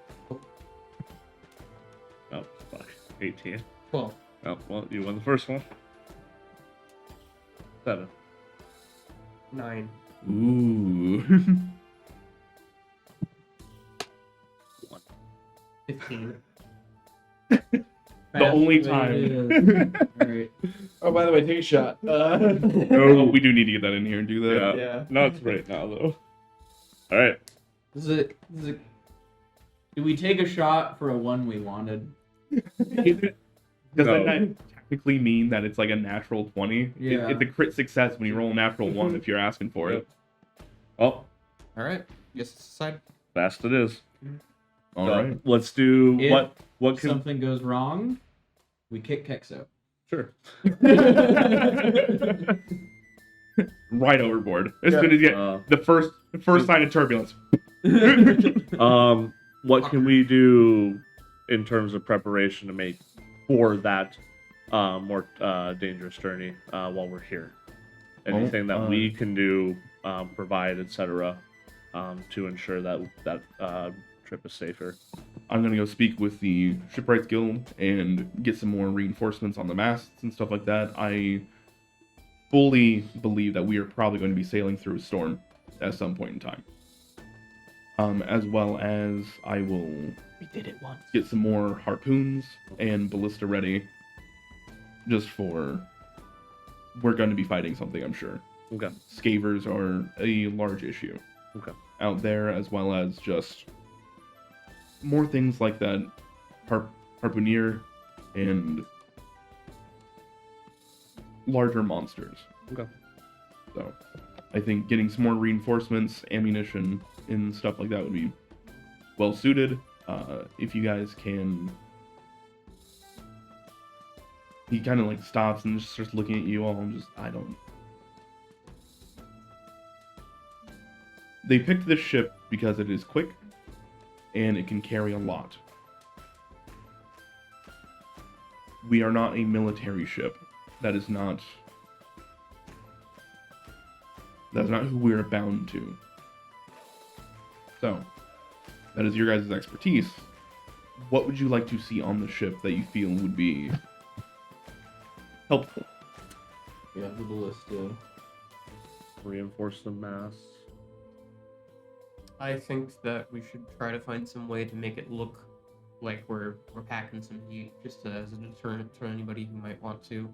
Oh fuck. 18. 12. Oh well, you won the first one. 7. 9. Ooh. 15. The only time. Alright. Oh, by the way, take a shot. Oh, we do need to get that in here and do that. Yeah. Not right now though. All right. This is it. Do we take a shot for a one we wanted? Does No. that not technically mean that it's like a natural 20? Yeah. It's a crit success when you roll a natural 1 if you're asking for it. Oh, Alright. Guess it's decided. fast it is. All So, right. Let's do If what If can something goes wrong, we kick Kex out. sure. Right overboard. As soon as you get Uh, the first sign of turbulence. what can we do in terms of preparation to make for that more dangerous journey while we're here? Anything that we can do, provide, etc., to ensure that trip is safer. I'm gonna go speak with the Shipwrights Guild and get some more reinforcements on the masts and stuff like that. I fully believe that we are probably going to be sailing through a storm at some point in time. As well as I will We did it once. get some more harpoons and ballista ready. Just for we're going to be fighting something, I'm sure. Okay. Scavers are a large issue. Okay. Out there, as well as just more things like that harpooneer and larger monsters. Okay. So I think getting some more reinforcements, ammunition, and stuff like that would be well suited. If you guys can. He kind of like stops and just starts looking at you all and They picked this ship because it is quick and it can carry a lot. We are not a military ship. That is not who we are bound to. So, that is your guys' expertise. What would you like to see on the ship that you feel would be helpful? Yeah, the ballista. Reinforce the masts. I think that we should try to find some way to make it look like we're packing some heat, just as a deterrent to anybody who might want to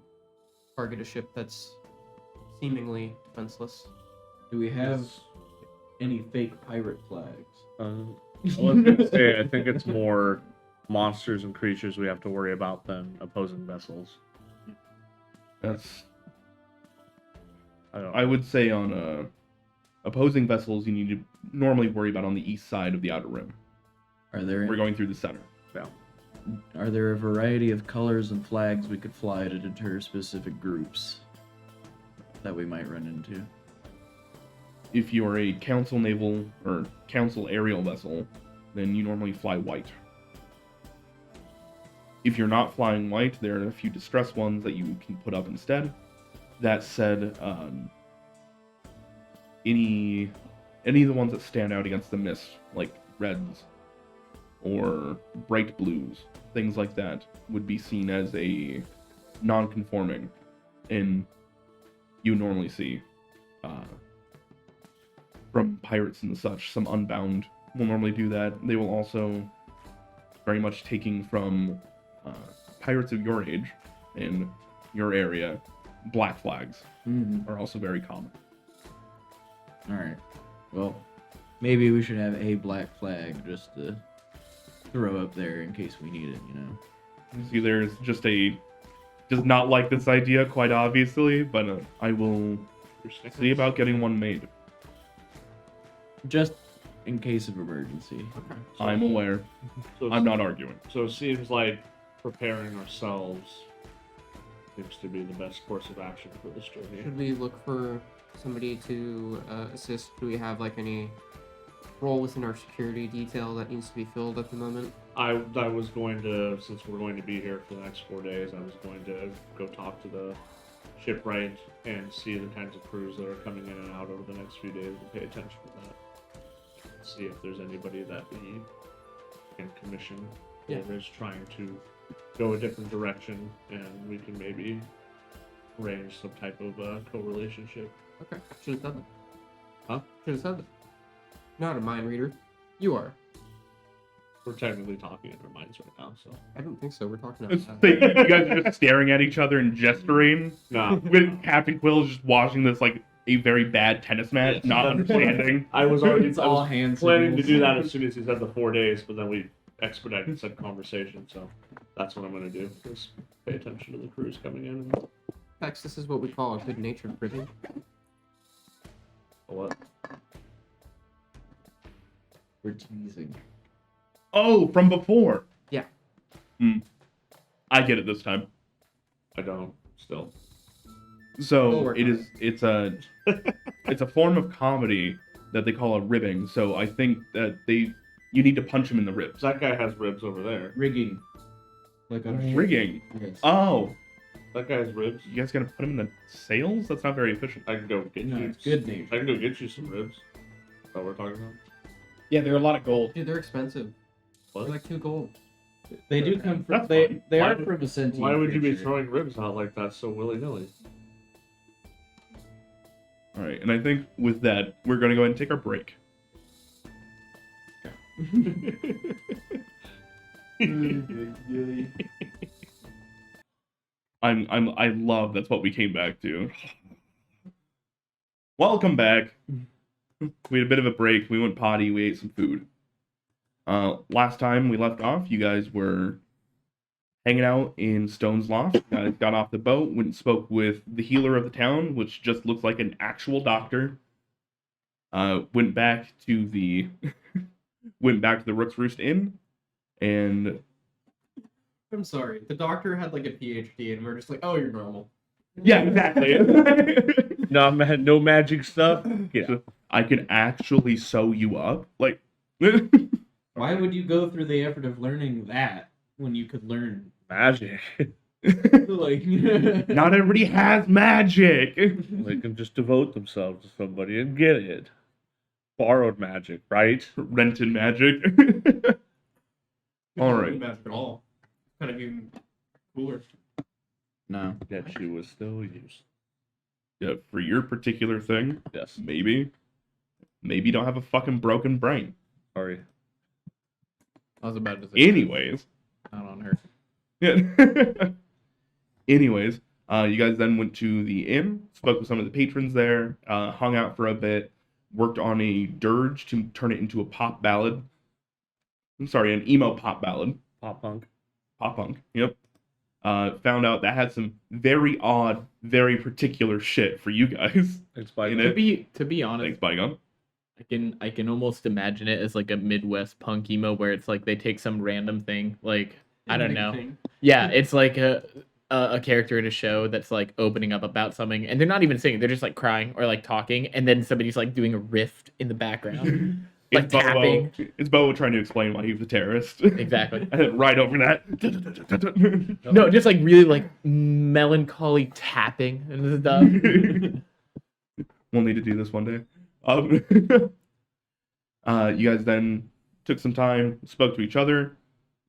target a ship that's seemingly defenseless. Do we have any fake pirate flags? I was gonna say, I think it's more monsters and creatures we have to worry about than opposing vessels. I would say on opposing vessels, you need to normally worry about on the east side of the outer rim. We're going through the center. Are there a variety of colors and flags we could fly to deter specific groups that we might run into? If you are a council naval or council aerial vessel, then you normally fly white. If you're not flying white, there are a few distress ones that you can put up instead. That said, any of the ones that stand out against the mist, like reds or bright blues, things like that, would be seen as a non-conforming, and you normally see from pirates and such. Some Unbound will normally do that. They will also very much taking from pirates of your age in your area, black flags Mm-hmm. are also very common. All right. Well, maybe we should have a black flag just to throw up there in case we need it. You know. See, there's does not like this idea, quite obviously, but I will see about getting one made. Just in case of emergency. I'm aware. So I'm not arguing. So it seems like preparing ourselves seems to be the best course of action for this journey. Should we look for somebody to assist? Do we have like any role within our security detail that needs to be filled at the moment? I was going to, since we're going to be here for the next 4 days, I was going to go talk to the shipwright and see the kinds of crews that are coming in and out over the next few days and pay attention to that. See if there's anybody that we can commission Yeah. or is trying to go a different direction, and we can maybe arrange some type of co-relationship. Okay, should have said that. Huh? Should have said that. Not a mind reader. You are. We're technically talking in our minds right now, so. I don't think so. We're talking It's about you guys are just staring at each other and gesturing. Nah. With Captain Quill just watching this like a very bad tennis match, Yes. not understanding. I was already It's all I was hand planning to signals. do that as soon as he said the 4 days, but then we expedited said conversation, so that's what I'm going to do, is pay attention to the crews coming in. Pex, this is what we call a good-natured ribbon. What? We're teasing. Oh, from before. Yeah. I get it this time. I don't, still. We'll So work it on is. It's a. It's a form of comedy that they call a ribbing. So I think that you need to punch him in the ribs. That guy has ribs over there. Rigging. Like on a ship. Rigging. Yes. Oh, That guy has ribs. you guys gonna put him in the sails? That's not very efficient. I can go get No, you. it's good I nature. can go get you some ribs. Is that what we're talking about? Yeah, they're a lot of gold. Dude, they're expensive. They're What? like 2 gold. They do come from. That's They fine. are Why- from a sentient Why would you be creature. throwing ribs out like that so willy-nilly? All right, and I think with that, we're gonna go ahead and take our break. I love that's what we came back to. Welcome back. We had a bit of a break. We went potty. We ate some food. Last time we left off, you guys were hanging out in Stone's Loft. You guys got off the boat, went and spoke with the healer of the town, which just looks like an actual doctor. Went back to the Rooks Roost Inn, and I'm sorry. The doctor had like a PhD, and we're just like, oh, you're normal. yeah, exactly. No magic stuff? Yeah. I can actually sew you up, like. Why would you go through the effort of learning that when you could learn Magic. like? Not everybody has magic. They can just devote themselves to somebody and get it. Borrowed magic, right? Rented magic. All right. Magic at all. Kind of even cooler. No. Yet she was still used. Yeah, for your particular thing, Yes. maybe you don't have a fucking broken brain. Sorry. I was about to say. Anyways, Not on her. yeah. Anyways, you guys then went to the inn, spoke with some of the patrons there, hung out for a bit, worked on a dirge to turn it into a pop ballad. I'm sorry, an emo pop ballad. Pop punk. Pop punk. Yep. Found out that had some very odd, very particular shit for you guys. Thanks, In Biden. it. To be honest, Thanks, Bygone. I can almost imagine it as like a Midwest punk emo where it's like they take some random thing, like I don't know. Yeah, it's like a character in a show that's like opening up about something, and they're not even singing; they're just like crying or like talking, and then somebody's like doing a riff in the background, like tapping. It's Bobo trying to explain why he was a terrorist. Exactly. And then right over that. No, just like really like melancholy tapping and stuff. We'll need to do this one day. You guys then took some time, spoke to each other,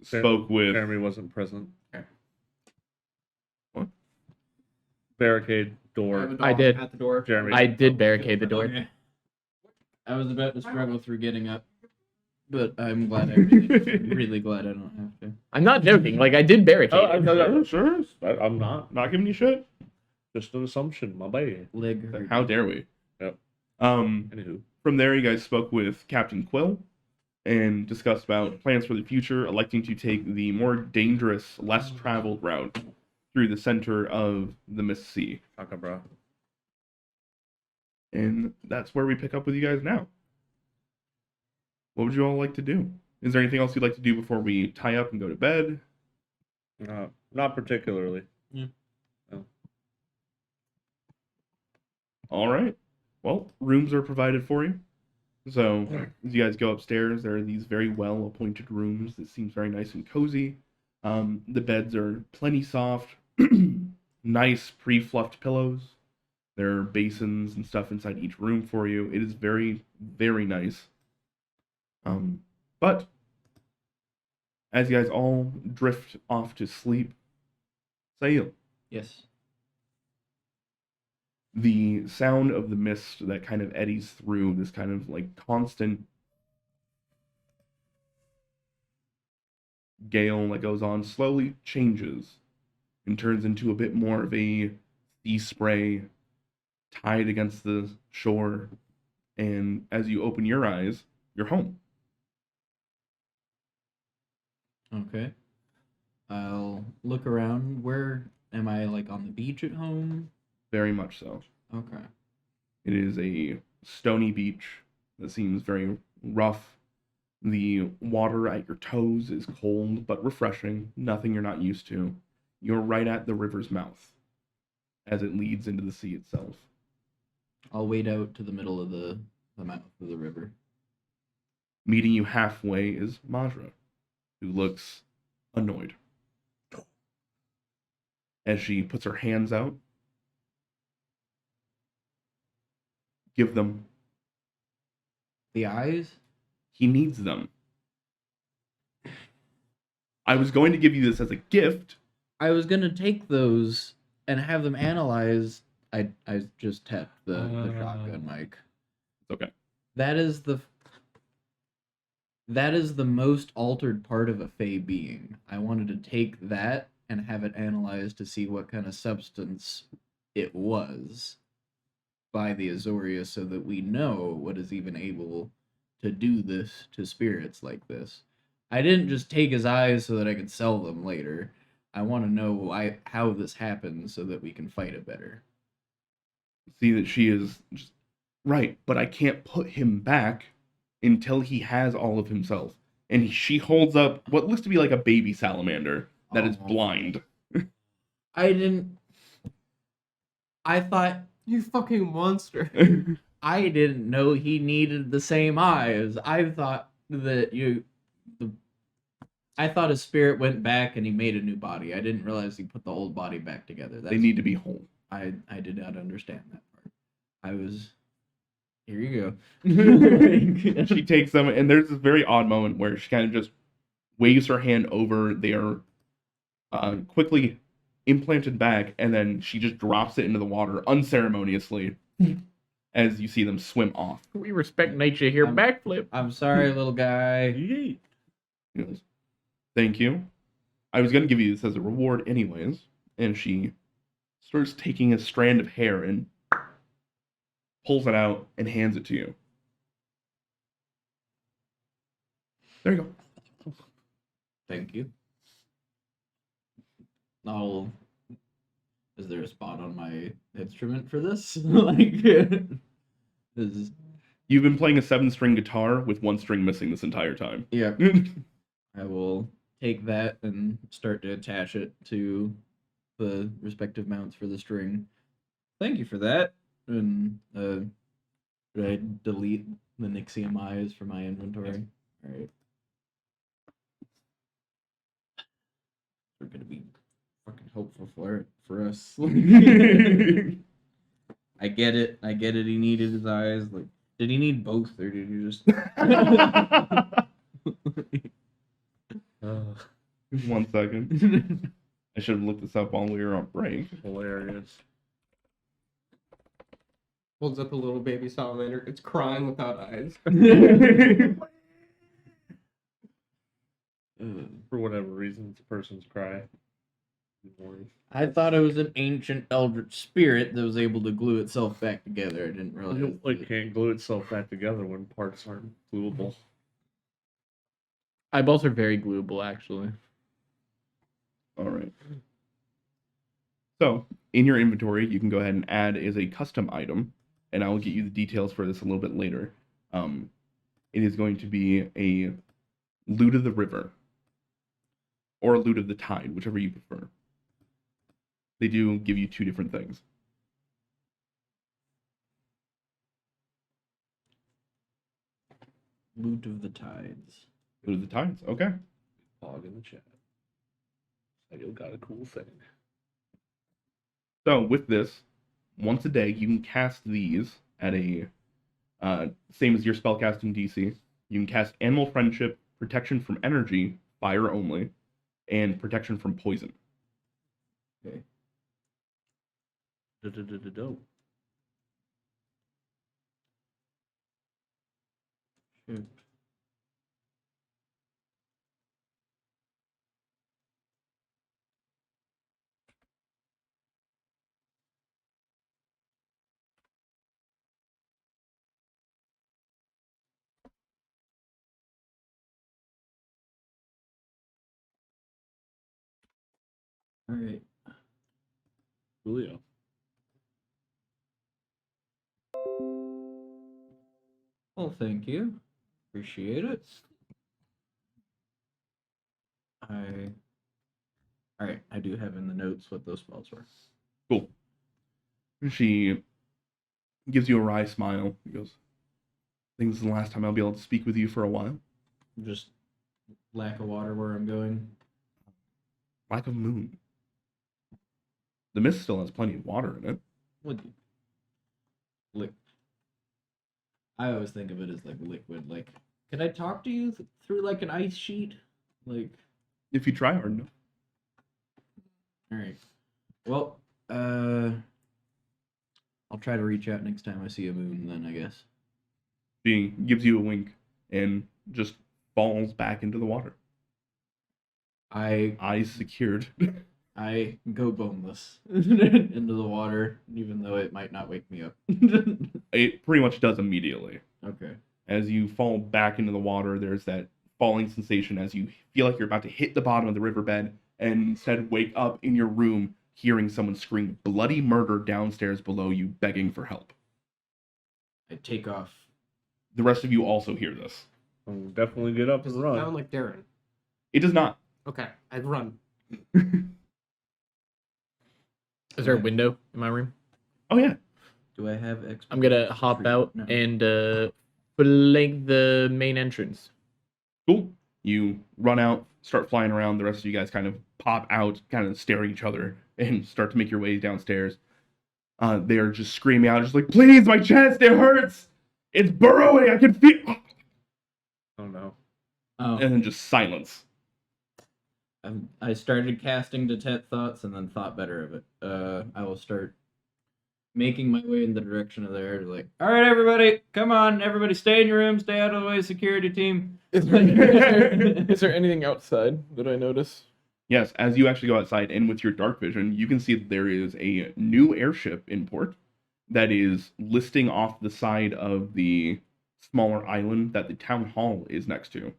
spoke with. Jeremy wasn't present. What? Barricade door. I did. At the door. Jeremy. I did barricade the door. Okay. I was about to struggle through getting up. But I'm glad. Really glad I don't have to. I'm not joking. Like I did barricade. Oh, it. Sure. I'm not. Not giving you shit. Just an assumption, my bad. Leg hurt. How dare we? Yep. Anywho, from there, you guys spoke with Captain Quill and discussed about plans for the future, electing to take the more dangerous, less traveled route through the center of the Mist Sea. Shaka, bro. And that's where we pick up with you guys now. What would you all like to do? Is there anything else you'd like to do before we tie up and go to bed? Not particularly. All right. Well, rooms are provided for you. So as you guys go upstairs, there are these very well-appointed rooms that seems very nice and cozy. The beds are plenty soft, nice pre-fluffed pillows. There are basins and stuff inside each room for you. It is very, very nice. But as you guys all drift off to sleep, Sail, Yes. the sound of the mist that kind of eddies through this kind of like constant gale that goes on slowly changes and turns into a bit more of a sea spray tied against the shore. And as you open your eyes, you're home. Okay. I'll look around. Where am I? Like on the beach at home? Very much so. Okay. It is a stony beach that seems very rough. The water at your toes is cold but refreshing, nothing you're not used to. You're right at the river's mouth as it leads into the sea itself. I'll wade out to the middle of the mouth of the river. Meeting you halfway is Majra, who looks annoyed. As she puts her hands out, give them. The eyes? He needs them. I was going to give you this as a gift. I was gonna take those and have them analyzed. I just tapped the shotgun mic. It's okay. That is the most altered part of a Fey being. I wanted to take that and have it analyzed to see what kind of substance it was by the Azoria so that we know what is even able to do this to spirits like this. I didn't just take his eyes so that I could sell them later. I want to know how this happened so that we can fight it better. See that she is just, right, but I can't put him back until he has all of himself. And she holds up what looks to be like a baby salamander that is blind. I thought, You fucking monster. I didn't know he needed the same eyes. I thought that I thought his spirit went back and he made a new body. I didn't realize he put the old body back together. They need to be whole. I did not understand that part. Here you go. And she takes them, and there's this very odd moment where she kind of just waves her hand over. They are quickly implanted back, and then she just drops it into the water unceremoniously as you see them swim off. We respect nature here. Backflip. I'm sorry, little guy. He goes, thank you. I was going to give you this as a reward anyways. And she starts taking a strand of hair and pulls it out and hands it to you. There you go. Thank you. Is there a spot on my instrument for this? You've been playing a 7-string guitar with 1 string missing this entire time. Yeah. I will take that and start to attach it to the respective mounts for the string. Thank you for that. And should I delete the Nixium eyes from my inventory? All right. They're gonna be fucking helpful for us. I get it. He needed his eyes. Like, did he need both, or did you just? 1 second. I should have looked this up while we were on break. Hilarious. Holds up a little baby salamander. It's crying without eyes. For whatever reason, it's a person's cry. I thought it was an ancient eldritch spirit that was able to glue itself back together. I didn't realize. It can't glue itself back together when parts aren't gluable. Eyeballs are very gluable, actually. All right. So, in your inventory, you can go ahead and add as a custom item, and I will get you the details for this a little bit later. It is going to be a Loot of the River, or Loot of the Tide, whichever you prefer. They do give you two different things. Loot of the Tides. Loot of the Tides, okay. Log in the chat. You got a cool thing. So with this, once a day, you can cast these at a same as your spellcasting DC. You can cast Animal Friendship, Protection from Energy, Fire only, and Protection from Poison. Okay. Dope. Shoot. All right. Julio. Well, thank you. Appreciate it. All right. I do have in the notes what those spells were. Cool. She gives you a wry smile. She goes, I think this is the last time I'll be able to speak with you for a while. Just lack of water where I'm going. Lack of moon. The mist still has plenty of water in it. What? I always think of it as like liquid. Like, can I talk to you through like an ice sheet? Like, If you try hard enough. all right. Well, I'll try to reach out next time I see a moon. Then I guess. She gives you a wink and just falls back into the water. Eyes secured. I go boneless into the water, even though it might not wake me up. It pretty much does immediately. Okay. As you fall back into the water, there's that falling sensation as you feel like you're about to hit the bottom of the riverbed and instead wake up in your room hearing someone scream bloody murder downstairs below you begging for help. I take off. The rest of you also hear this. I'll definitely get up Does and it run. sound like Darren? It does not. Okay, I'd run. Is there a window in my room? Oh yeah. Do I have X? I'm gonna hop out No. and flank the main entrance. Cool. You run out, start flying around. The rest of you guys kind of pop out, kind of stare at each other, and start to make your way downstairs. They are just screaming out, just like, please, my chest, it hurts. It's burrowing. I can feel. Oh no. Oh, And then just silence. I started casting Detect Thoughts and then thought better of it. I will start making my way in the direction of there. Like, all right, everybody, come on, everybody, stay in your room, stay out of the way, security team. Is there anything outside that I notice? Yes, as you actually go outside and with your dark vision, you can see that there is a new airship in port that is listing off the side of the smaller island that the town hall is next to,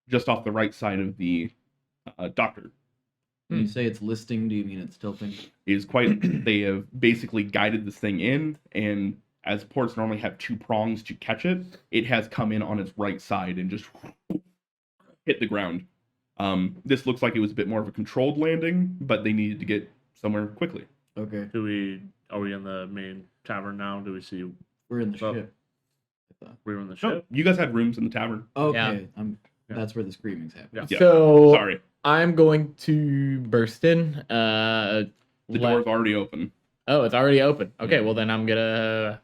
just off the right side of the doctor. When you say it's listing, do you mean it's tilting? Is quite. They have basically guided this thing in, and as ports normally have two prongs to catch it, it has come in on its right side and just hit the ground. This looks like it was a bit more of a controlled landing, but they needed to get somewhere quickly. Okay, Are we in the main tavern now? Do we see we're in the Oh. ship. I thought. we're in the No, ship? you guys had rooms in the tavern. Okay, Yeah. That's where the screaming's happening. Yeah. Yeah. So Sorry, I'm going to burst in. the door's already open. Oh, it's already open. Okay, well then I'm gonna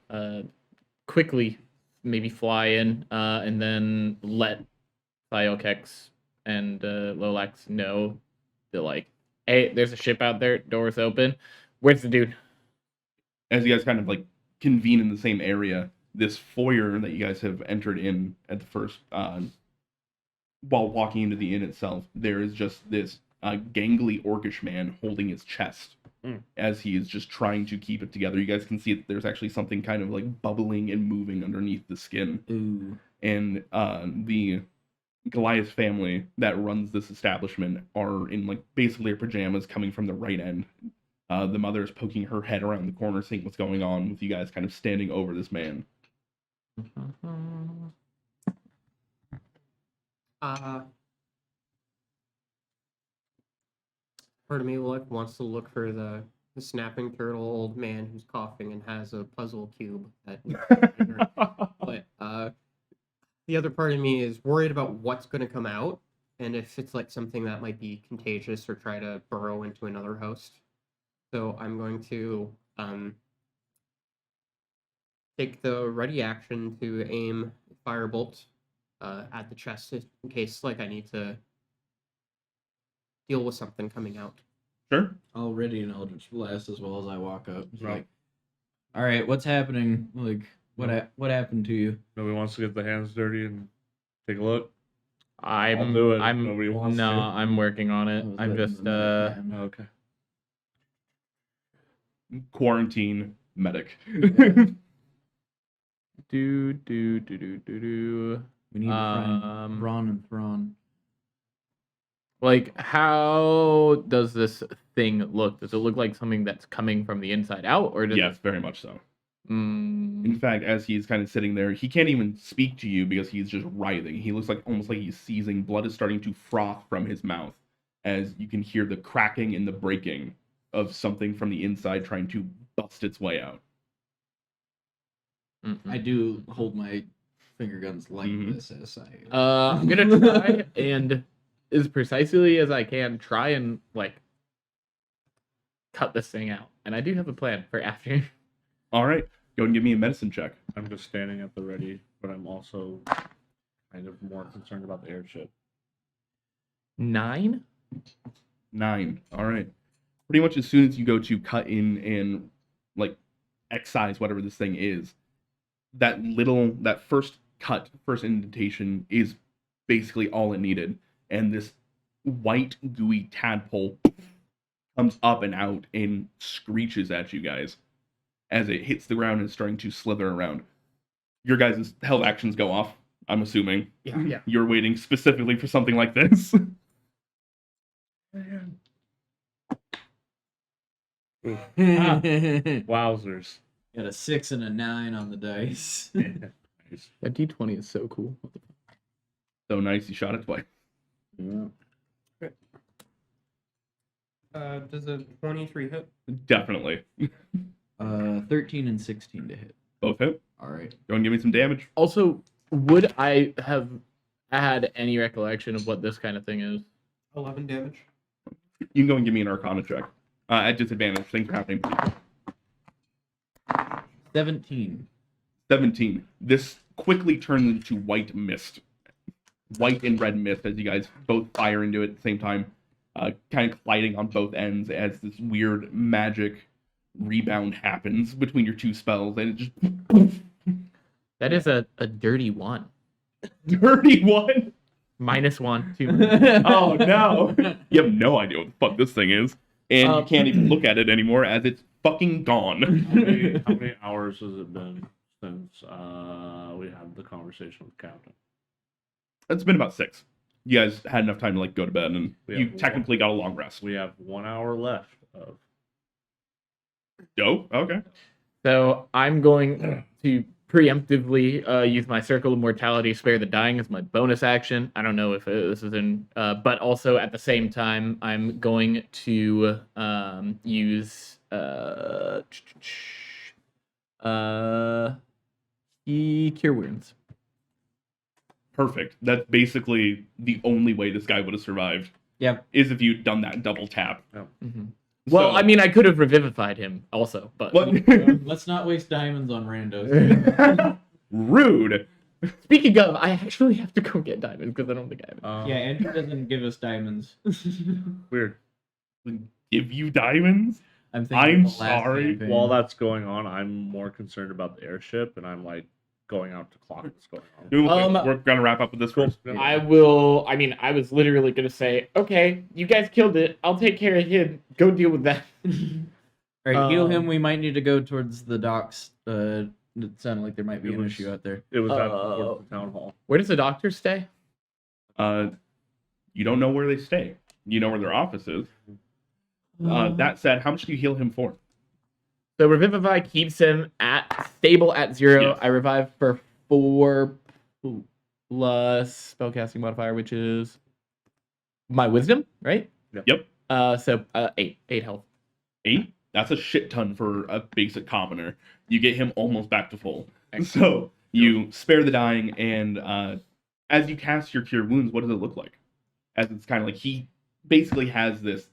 quickly maybe fly in and then let Thiokex and Lolax know that like, hey, there's a ship out there. Door's open. Where's the dude? As you guys kind of like convene in the same area, this foyer that you guys have entered in at the first while walking into the inn itself, there is just this gangly orcish man holding his chest as he is just trying to keep it together. You guys can see that there's actually something kind of like bubbling and moving underneath the skin. Ooh. And the Goliath family that runs this establishment are in like basically their pajamas coming from the right end. The mother is poking her head around the corner, seeing what's going on, with you guys kind of standing over this man. Part of me wants to look for the snapping turtle old man who's coughing and has a puzzle cube. But the other part of me is worried about what's going to come out, and if it's like something that might be contagious or try to burrow into another host. So I'm going to take the ready action to aim firebolt at the chest in case like I need to deal with something coming out. Sure. I'll ready an Eldritch Blast as well as I walk up. It's Right. like, all right, what's happening? Like, what happened to you? Nobody wants to get their hands dirty and take a look. I'm I'll do it. I'm Nobody wants no, to. I'm working on it. I was I'm letting just the medic man. Okay. Quarantine medic. do. We need to find Ron and Thrawn. Like, how does this thing look? Does it look like something that's coming from the inside out, or does Yes, very much so. Mm, In fact, as he's kind of sitting there, he can't even speak to you because he's just writhing. He looks like almost like he's seizing. Blood is starting to froth from his mouth as you can hear the cracking and the breaking of something from the inside trying to bust its way out. I do hold my finger guns like Mhm. this as I. I'm gonna try and as precisely as I can try and like cut this thing out. And I do have a plan for after. All right, go and give me a medicine check. I'm just standing at the ready, but I'm also kind of more concerned about the airship. 9. 9. All right. Pretty much as soon as you go to cut in and like excise whatever this thing is, that first indentation is basically all it needed. And this white gooey tadpole comes up and out and screeches at you guys as it hits the ground and is starting to slither around. Your guys' held actions go off, I'm assuming. Yeah. You're waiting specifically for something like this. Wowzers. Got a 6 and a 9 on the dice. Nice. That D20 is so cool. So nice, you shot it twice. Yeah. Does a 23 hit? Definitely. 13 and 16 to hit. Both hit. All right. Go and give me some damage. Also, would I have had any recollection of what this kind of thing is? 11 damage. You can go and give me an Arcana check. At disadvantage, things are happening. 17. 17. This quickly turns into white mist. White and red mist as you guys both fire into it at the same time. Kind of colliding on both ends as this weird magic rebound happens between your two spells. And it just... That is a dirty 1. Dirty one! -1, 2. Oh no! You have no idea what the fuck this thing is. And you can't even look at it anymore as it's fucking gone. How many hours has it been since we had the conversation with the captain? It's been about 6. You guys had enough time to like go to bed, and We you have technically got a long rest. We have 1 hour left of. Oh, okay. So I'm going to preemptively use my Circle of Mortality, Spare the Dying as my bonus action. I don't know if this is in, but also at the same time, I'm going to use Cure Wounds. Perfect. That's basically the only way this guy would have survived. Yep. Is if you'd done that double tap. Mm-hmm. Well, So- I mean, I could have revivified him also, but What? Let's not waste diamonds on randos. Rude. speaking of, I actually have to go get diamonds because I don't think I have it. Yeah, Andrew doesn't give us diamonds. Weird. Give you diamonds? I'm thinking I'm of the last sorry. campaign. While that's going on, I'm more concerned about the airship, and I'm like going out to clock what's going on. We're gonna wrap up with this first. I will. I mean, I was literally gonna say, okay, you guys killed it. I'll take care of him. Go deal with that. All right, heal Um, him. We might need to go towards the docks. It sounded like there might be It an was- issue out there. It was at Oh. the town hall. Where does the doctor stay? You don't know where they stay. You know where their office is. That said, how much do you heal him for? So Revivify keeps him at stable at 0. Yes. I revive for 4 plus spellcasting modifier, which is my wisdom, right? Yep. So 8 health. 8? That's a shit ton for a basic commoner. You get him almost back to full. So you spare the dying, and as you cast your Cure Wounds, what does it look like? As it's kind of like he basically has this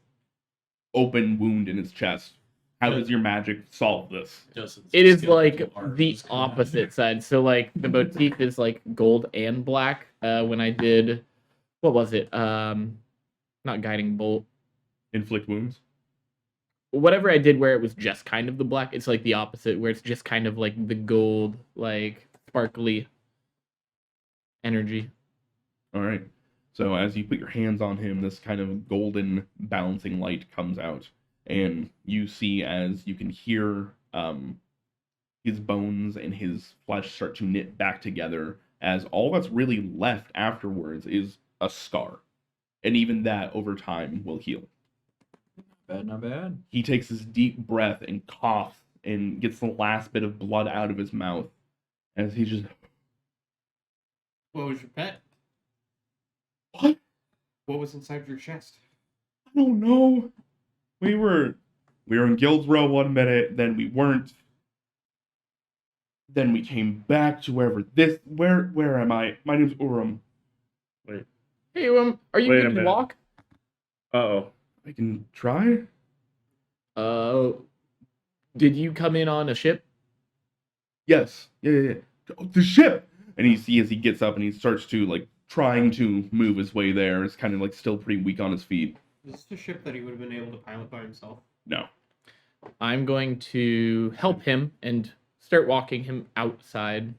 open wound in his chest. How does your magic solve this? It is like the opposite side. So like the motif is like gold and black. When I did, what was it? Not guiding bolt. Inflict wounds? Whatever I did where it was just kind of the black, it's like the opposite where it's just kind of like the gold, like sparkly energy. All right. So as you put your hands on him, this kind of golden bouncing light comes out, and you see as you can hear his bones and his flesh start to knit back together, as all that's really left afterwards is a scar. And even that over time will heal. Not bad. He takes this deep breath and coughs and gets the last bit of blood out of his mouth as he just... What was your pet? What? What was inside your chest? I don't know. We were in Guild's Row one minute, then we weren't. Then we came back to where am I? My name's Urim. Hey, are you Wait a good to minute. walk? Uh-oh. I can try? Did you come in on a ship? Yes. Yeah. Oh, the ship! And you see as he gets up and he starts to like trying to move his way there. It's kind of like still pretty weak on his feet. Is this the ship that he would have been able to pilot by himself? No. I'm going to help him and start walking him outside,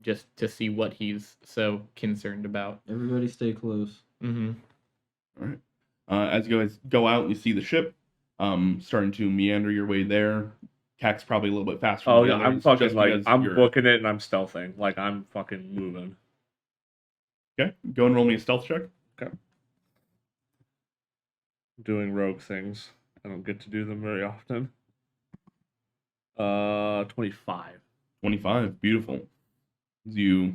just to see what he's so concerned about. Everybody stay close. Mm-hmm. All right. As you guys go out, you see the ship starting to meander your way there. Cac's probably a little bit faster. Oh than yeah, the I'm others, fucking just like because I'm you're- booking it and I'm stealthing. Like I'm fucking moving. Okay, go and roll me a stealth check. Doing rogue things. I don't get to do them very often. 25. 25, beautiful. As you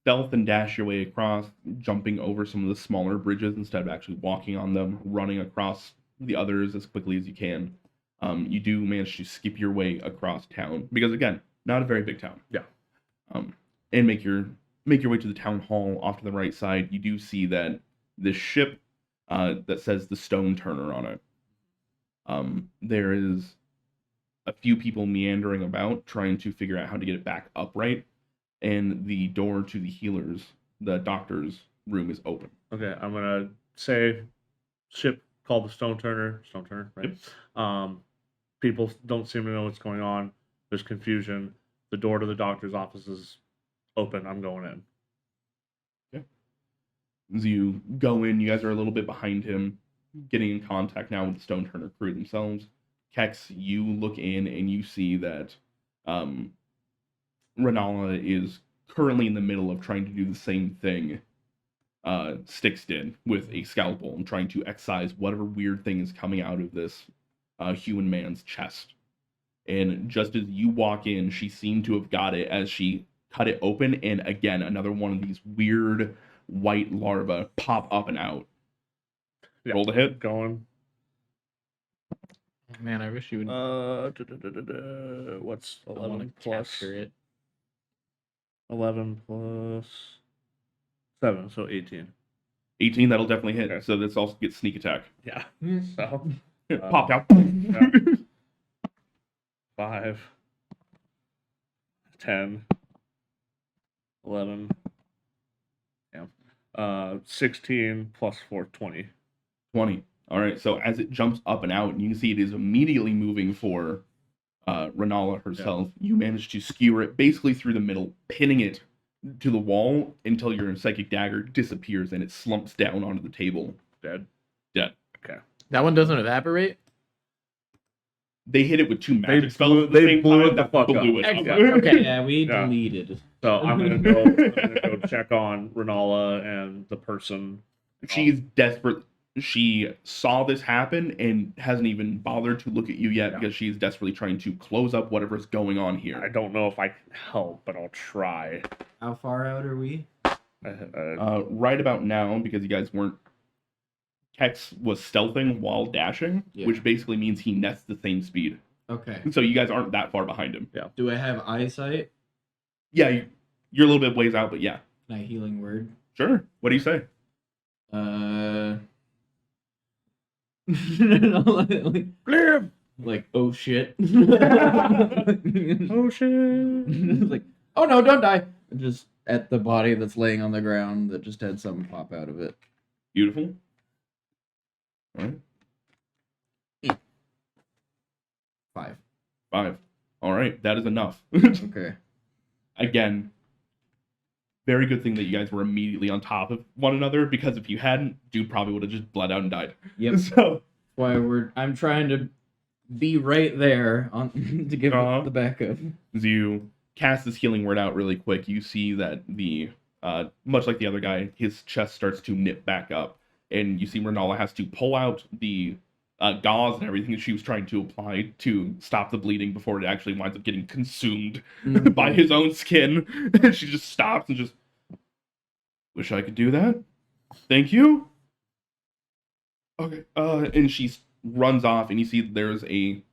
stealth and dash your way across, jumping over some of the smaller bridges instead of actually walking on them, running across the others as quickly as you can. You do manage to skip your way across town because again, not a very big town. Yeah. And make your way to the town hall off to the right side. You do see that this ship that says the Stone Turner on it. There is a few people meandering about trying to figure out how to get it back upright, and the door to the healers, the doctor's room, is open. Okay, I'm gonna say ship called the Stone Turner, right? People don't seem to know what's going on. There's confusion. The door to the doctor's office is open. I'm going in. As you go in, you guys are a little bit behind him, getting in contact now with the Stone Turner crew themselves. Kex, you look in and you see that Renala is currently in the middle of trying to do the same thing Styx did with a scalpel and trying to excise whatever weird thing is coming out of this human man's chest. And just as you walk in, she seemed to have got it as she cut it open, and again, another one of these weird white larvae pop up and out. Yeah. Roll the hit. Going. Man, I wish you would. What's I wanna 11 plus capture it. 11 plus 7, so 18. 18, that'll definitely hit. Okay. So this also gets sneak attack. Yeah. So Popped out. yeah. 5, 10, 11. Yeah. 16 plus 4, 20. 20. All right. So as it jumps up and out, you can see it is immediately moving for Renala herself, you manage to skewer it basically through the middle, pinning it to the wall until your psychic dagger disappears and it slumps down onto the table. Dead. Dead. Okay. That one doesn't evaporate? They hit it with 2 They magic blew- spells at the they same blew time it the that fuck blew up. it up. Excellent. Okay. Yeah, we Yeah. deleted. So I'm gonna go check on Renala and the person. She's desperate. She saw this happen and hasn't even bothered to look at you yet Yeah. because she's desperately trying to close up whatever's going on I here. don't know if I can help, but I'll try. How far out are we? Right about now, because you guys weren't. Kex was stealthing while dashing, Yeah. which basically means he nests the same speed. Okay. So you guys aren't that far behind him. Do I have eyesight? Yeah, you're a little bit ways out, but yeah. Can I healing word? Sure. What do you say? Like, oh shit. Oh shit. Like, oh no, don't die. Just at the body that's laying on the ground that just had something pop out of it. Beautiful. All right. 5. 5. All right. That is enough. Okay. Again, very good thing that you guys were immediately on top of one another, because if you hadn't, dude probably would have just bled out and died. Yep. So Why I'm trying to be right there on to give Uh-huh. the backup. as you cast this healing word out really quick, you see that the much like the other guy, his chest starts to knit back up, and you see Renala has to pull out the gauze and everything that she was trying to apply to stop the bleeding before it actually winds up getting consumed by his own skin. And she just stops and just, wish I could do that. Thank you. Okay. And she runs off, and you see that there's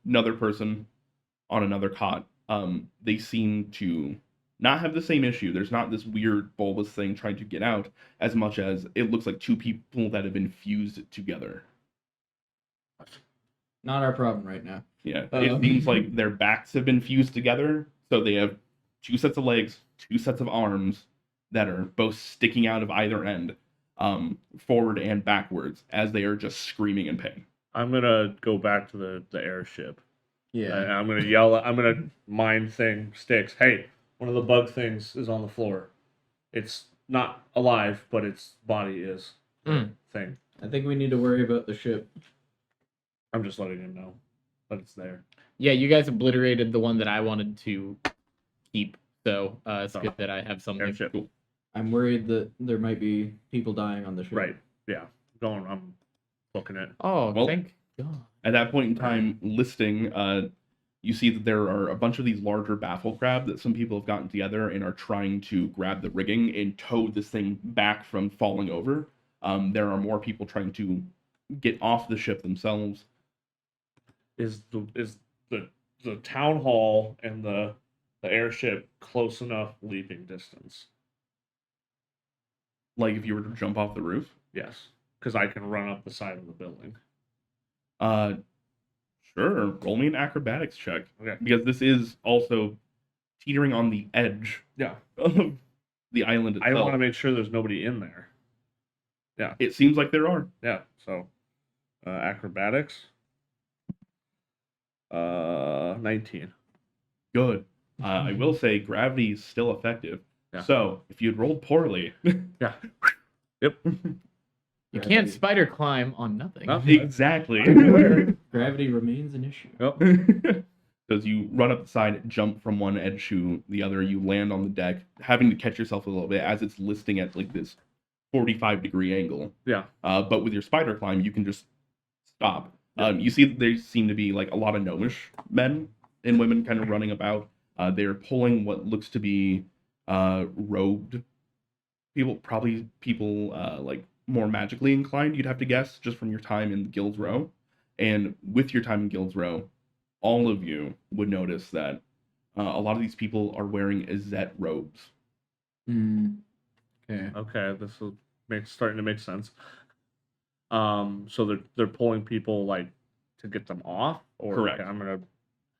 another person on another cot. They seem to not have the same issue. There's not this weird bulbous thing trying to get out, as much as it looks like 2 people that have been fused together. Not our problem right now. Yeah, it seems like their backs have been fused together, so they have 2 sets of legs, 2 sets of arms that are both sticking out of either end, forward and backwards, as they are just screaming in pain. I'm gonna go back to the airship. Yeah. I'm gonna yell. I'm gonna mind thing sticks. Hey, one of the bug things is on the floor. It's not alive, but its body is. Thing. I think we need to worry about the ship. I'm just letting him know, but it's there. Yeah, you guys obliterated the one that I wanted to keep, so it's good that I have something. Airship. Cool. I'm worried that there might be people dying on the ship. Right. Yeah. Going. I'm looking at. Oh, Well- thank God. At that point in time, listing, you see that there are a bunch of these larger baffle crab that some people have gotten together and are trying to grab the rigging and tow this thing back from falling over. There are more people trying to get off the ship themselves. Is the town hall and the airship close enough leaping distance? Like if you were to jump off the roof. Yes, because I can run up the side of the building. Sure. Roll me an acrobatics check. Okay. Because this is also teetering on the edge Yeah. of the island I itself. want to make sure there's nobody in there. Yeah. It seems like there are. Yeah. So, acrobatics. 19. Good. I will say gravity is still effective. Yeah. So if you'd rolled poorly, Yeah. Yep. You can't spider climb on nothing. No. exactly. Gravity remains an issue. Yep. As you run up the side, jump from one edge to the other, you land on the deck, having to catch yourself a little bit as it's listing at like this 45-degree angle. Yeah. But with your spider climb, you can just stop. You see that there seem to be like a lot of gnomish men and women kind of running about. They're pulling what looks to be robed people, probably people like more magically inclined, you'd have to guess, just from your time in Guild's Row. And with your time in Guild's Row, all of you would notice that a lot of these people are wearing Izzet robes. Okay. Okay. This will starting to make sense. So they're pulling people like to get them off, or Correct. okay, I'm gonna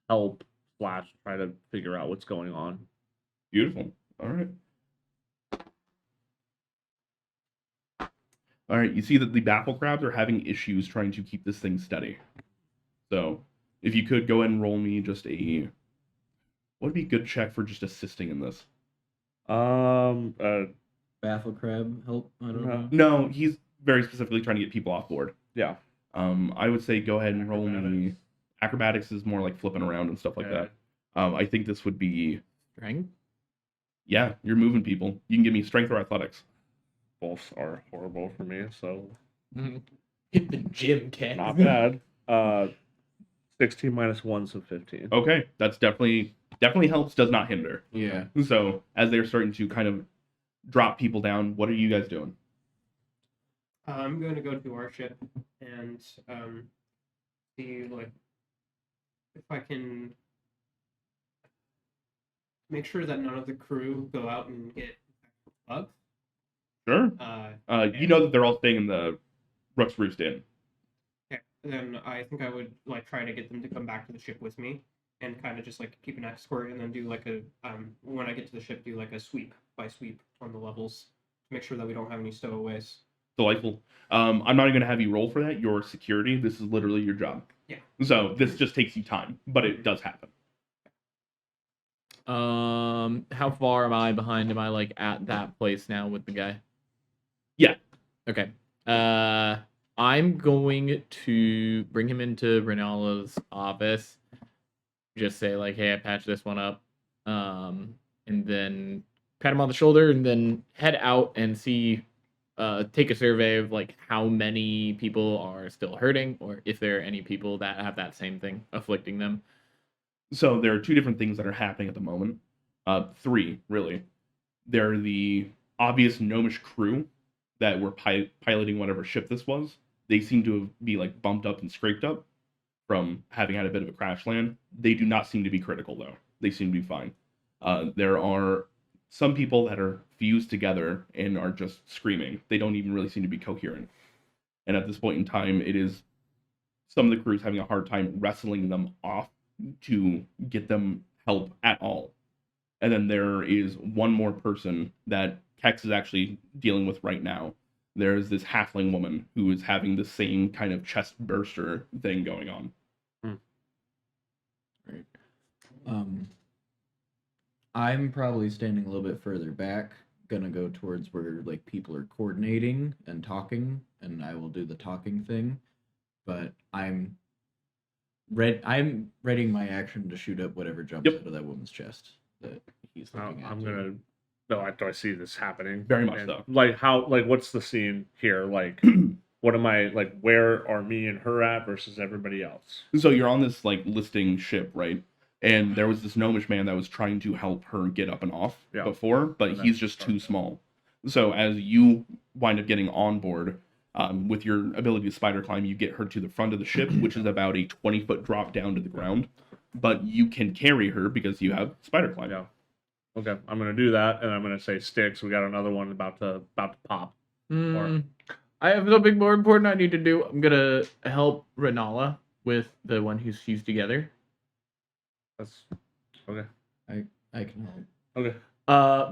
help Flash try to figure out what's going on. Beautiful. All right. All right, you see that the baffle crabs are having issues trying to keep this thing steady. So if you could go ahead and roll me just a, what would be a good check for just assisting in this? Baffle crab help. I don't No. know. No, he's very specifically trying to get people off board. Yeah. I would say go ahead and roll me. Acrobatics. Acrobatics is more like flipping around and stuff like Okay. that. I think this would be, Strength? yeah, you're moving people. You can give me strength or athletics. Both are horrible for me, so Hit the gym, Ken. not bad. 16 minus 1, so 15. Okay, that's definitely helps, does not hinder. Yeah. So as they're starting to kind of drop people down, what are you guys doing? I'm going to go to our ship and see like if I can make sure that none of the crew go out and get bugs. Sure. You know that they're all staying in the Rooks Roost Inn. Okay, then I think I would like try to get them to come back to the ship with me and kind of just like keep an escort and then do like a when I get to the ship do like a sweep by sweep on the levels to make sure that we don't have any stowaways. Delightful. I'm not even going to have you roll for that. Your security, this is literally your job. Yeah. So this just takes you time, but it does happen. How far am I behind? Am I like at that place now with the guy? Yeah. Okay. I'm going to bring him into Renala's office. Just say like, "Hey, I patched this one up," and then pat him on the shoulder, and then head out and see, take a survey of like how many people are still hurting, or if there are any people that have that same thing afflicting them. So there are two different things that are happening at the moment. Three, really. There are the obvious gnomish crew that were piloting whatever ship this was. They seem to be like bumped up and scraped up from having had a bit of a crash land. They do not seem to be critical though. They seem to be fine. There are some people that are fused together and are just screaming. They don't even really seem to be coherent. And at this point in time, it is some of the crews having a hard time wrestling them off to get them help at all. And then there is one more person that Kex is actually dealing with right now. There's this halfling woman who is having the same kind of chest burster thing going on. Right. I'm probably standing a little bit further back, gonna go towards where like people are coordinating and talking, and I will do the talking thing. But I'm readying my action to shoot up whatever jumps Yep. out of that woman's chest that he's looking at. I'm gonna. No, do I see this happening? Very much And, so. Like how? Like what's the scene here? Like, what am I like? Where are me and her at versus everybody else? So you're on this like listing ship, right? And there was this gnomish man that was trying to help her get up and off Yeah. before, but And he's then just too small. So as you wind up getting on board, with your ability to spider climb, you get her to the front of the ship, which is about a 20-foot drop down to the ground. But you can carry her because you have spider climb. Yeah. Okay, I'm gonna do that, and I'm gonna say sticks. We got another one about to pop. I have something more important I need to do. I'm gonna help Renala with the one who's fused together. That's okay. I can help. Okay.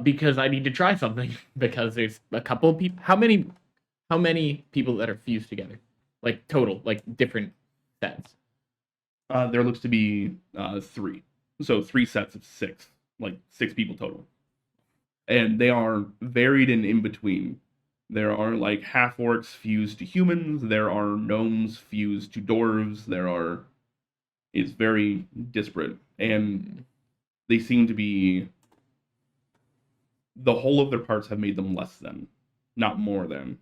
Because I need to try something. Because there's a couple people. How many people that are fused together? Like total, like different sets. There looks to be 3. So 3 sets of 6. Like 6 people total. And they are varied and in between. There are like half orcs fused to humans. There are gnomes fused to dwarves. It's very disparate. And they seem to be, the whole of their parts have made them less than, not more than.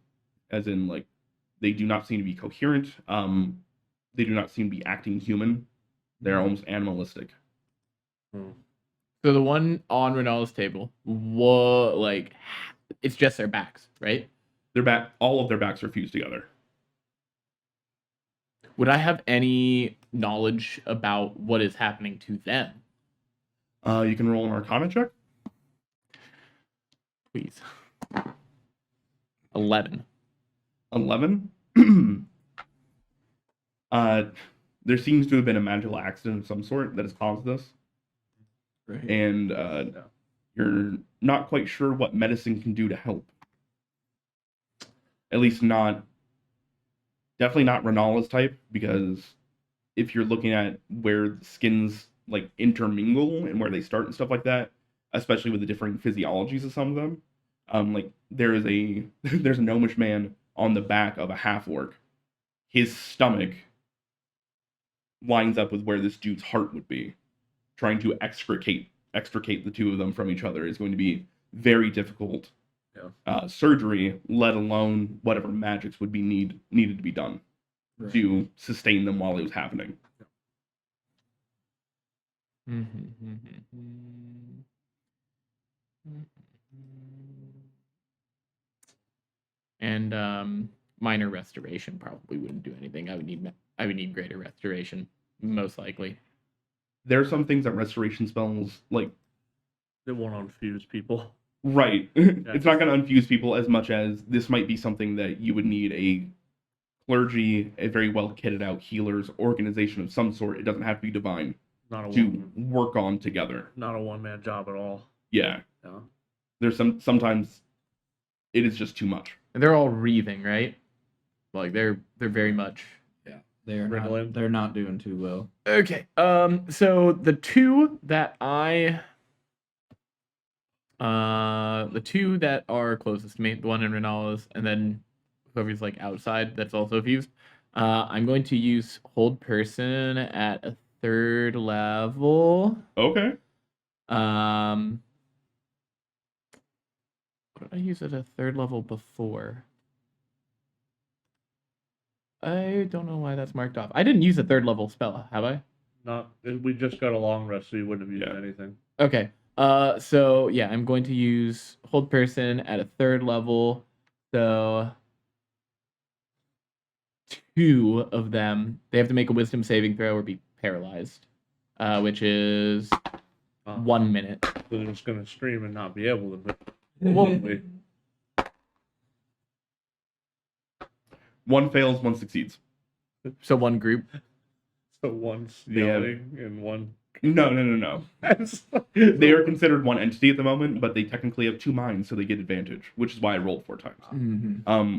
As in, like, they do not seem to be coherent. They do not seem to be acting human. They're almost animalistic. So the one on Renala's table, like, it's just their backs, right? All of their backs are fused together. Would I have any knowledge about what is happening to them? You can roll an Arcana check. Please. 11. 11. There seems to have been a magical accident of some sort that has caused this. Right. And you're not quite sure what medicine can do to help. At least definitely not Renala's type, because if you're looking at where the skins like intermingle and where they start and stuff like that, especially with the different physiologies of some of them, like there is a there's a gnomish man on the back of a half orc. His stomach lines up with where this dude's heart would be. Trying to extricate the two of them from each other is going to be very difficult. Surgery, let alone whatever magics would be needed to be done to sustain them while it was happening. And minor restoration probably wouldn't do anything. I would need greater restoration, most likely. There are some things that restoration spells like It won't unfuse people. right. It's not going to unfuse people as much as this might be something that you would need a clergy, a very well kitted out healers organization of some sort. It doesn't have to be divine Not a to work on together. not a one-man job at all. Yeah. Yeah. There's sometimes it is just too much. And they're all wreathing, right? Like they're very much. They're not doing too well. Okay. So the two that are closest to me, the one in Renala's, and then whoever's like outside that's also fused. I'm going to use hold person at a 3rd level. Okay. What did I use at a 3rd level before? I don't know why that's marked off. I didn't use a 3rd level spell, have I? Not. We just got a long rest, so you wouldn't have used anything. Okay. So yeah, I'm going to use hold person at a 3rd level. So 2 of them, they have to make a wisdom saving throw or be paralyzed, which is 1 minute. So they're just gonna stream and not be able to. Well, One fails, one succeeds. so one group. So one's They have- yelling and one. No. They are considered one entity at the moment, but they technically have 2 minds, so they get advantage, which is why I rolled 4 times.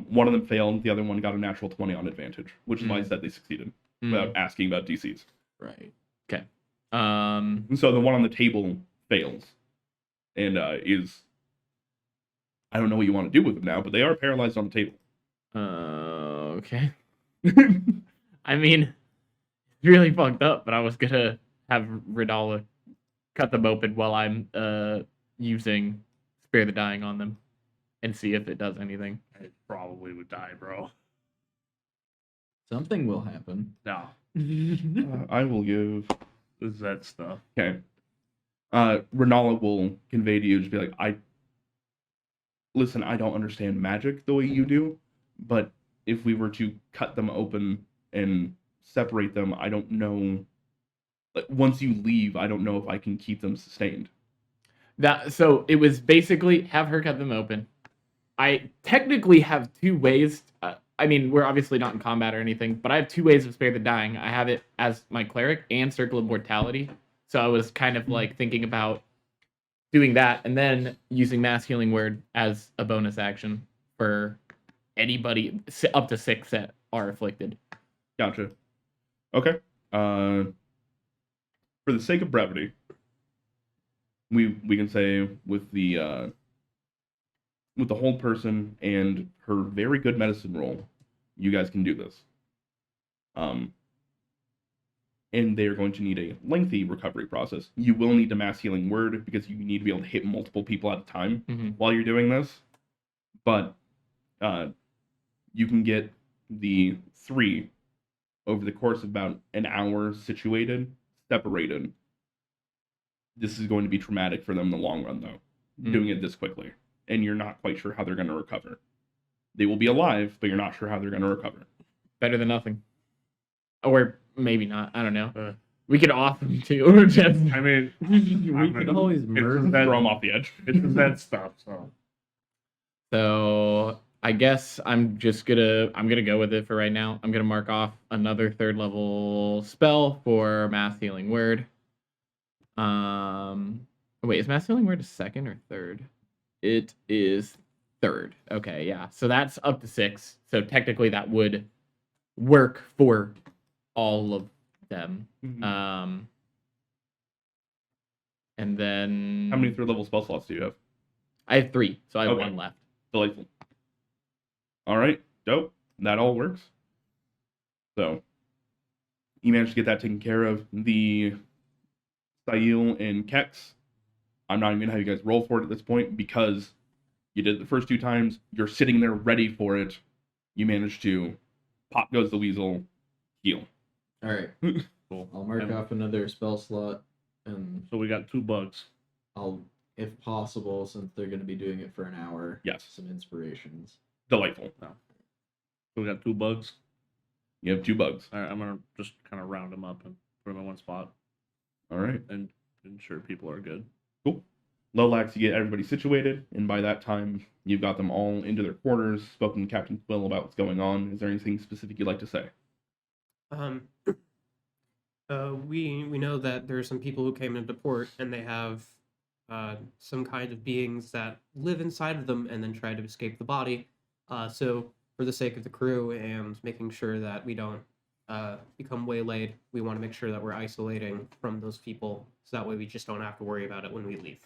One of them failed, the other one got a natural 20 on advantage, which is why I said they succeeded without asking about DCs. Right. Okay. And so the one on the table fails, and is I don't know what you want to do with them now, but they are paralyzed on the table. Okay. I mean, it's really fucked up, but I was gonna have Ridala cut them open while I'm using Spare the Dying on them and see if it does anything. It probably would die, bro. Something will happen. No, I will give. is that stuff. Okay. Renala will convey to you, just be like, listen, I don't understand magic the way you do, but if we were to cut them open and separate them, I don't know. Like, once you leave, I don't know if I can keep them sustained. So it was basically have her cut them open. I technically have 2 ways. I mean, we're obviously not in combat or anything, but I have 2 ways of Spare the Dying. I have it as my cleric and Circle of Mortality. So I was kind of like thinking about doing that and then using Mass Healing Word as a bonus action for anybody up to 6 that are afflicted. Gotcha. Okay. For the sake of brevity, we can say with the hold person and her very good medicine roll, you guys can do this. And they are going to need a lengthy recovery process. You will need a Mass Healing Word because you need to be able to hit multiple people at a time while you're doing this. But you can get the 3 over the course of about an hour separated. This is going to be traumatic for them in the long run, though, doing it this quickly. And you're not quite sure how they're going to recover. They will be alive, but you're not sure how they're going to recover. Better than nothing. Or maybe not. I don't know. We could off them too. Or just, I mean, We could always murder. Throw them off the edge. It's that stuff. So I guess I'm gonna go with it for right now. I'm gonna mark off another 3rd level spell for Mass Healing Word. Wait, is Mass Healing Word a 2nd or 3rd? It is 3rd. Okay, yeah. So that's up to 6. So technically that would work for all of them. Mhm. And then How many third level spell slots do you have? I have 3, so I have Okay. 1 left. Delightful. All right, dope. That all works. So, you managed to get that taken care of. The Sail and Kex, I'm not even going to have you guys roll for it at this point because you did it the first 2 times. You're sitting there ready for it. You managed to pop goes the weasel, heal. All right. Cool. I'll mark And off another spell slot, and so we got 2 bugs. I'll, if possible, since they're going to be doing it for an hour, Yes. some inspirations. Delightful. So we got 2 bugs. You have 2 bugs. All right, I'm gonna just kind of round them up and put them in one spot All right. and ensure people are good. Cool. Lolax, you get everybody situated, and by that time, you've got them all into their quarters, spoken to Captain Quill about what's going on. Is there anything specific you'd like to say? We know that there are some people who came into port and they have some kind of beings that live inside of them and then try to escape the body. So for the sake of the crew and making sure that we don't become waylaid, we want to make sure that we're isolating from those people, so that way we just don't have to worry about it when we leave.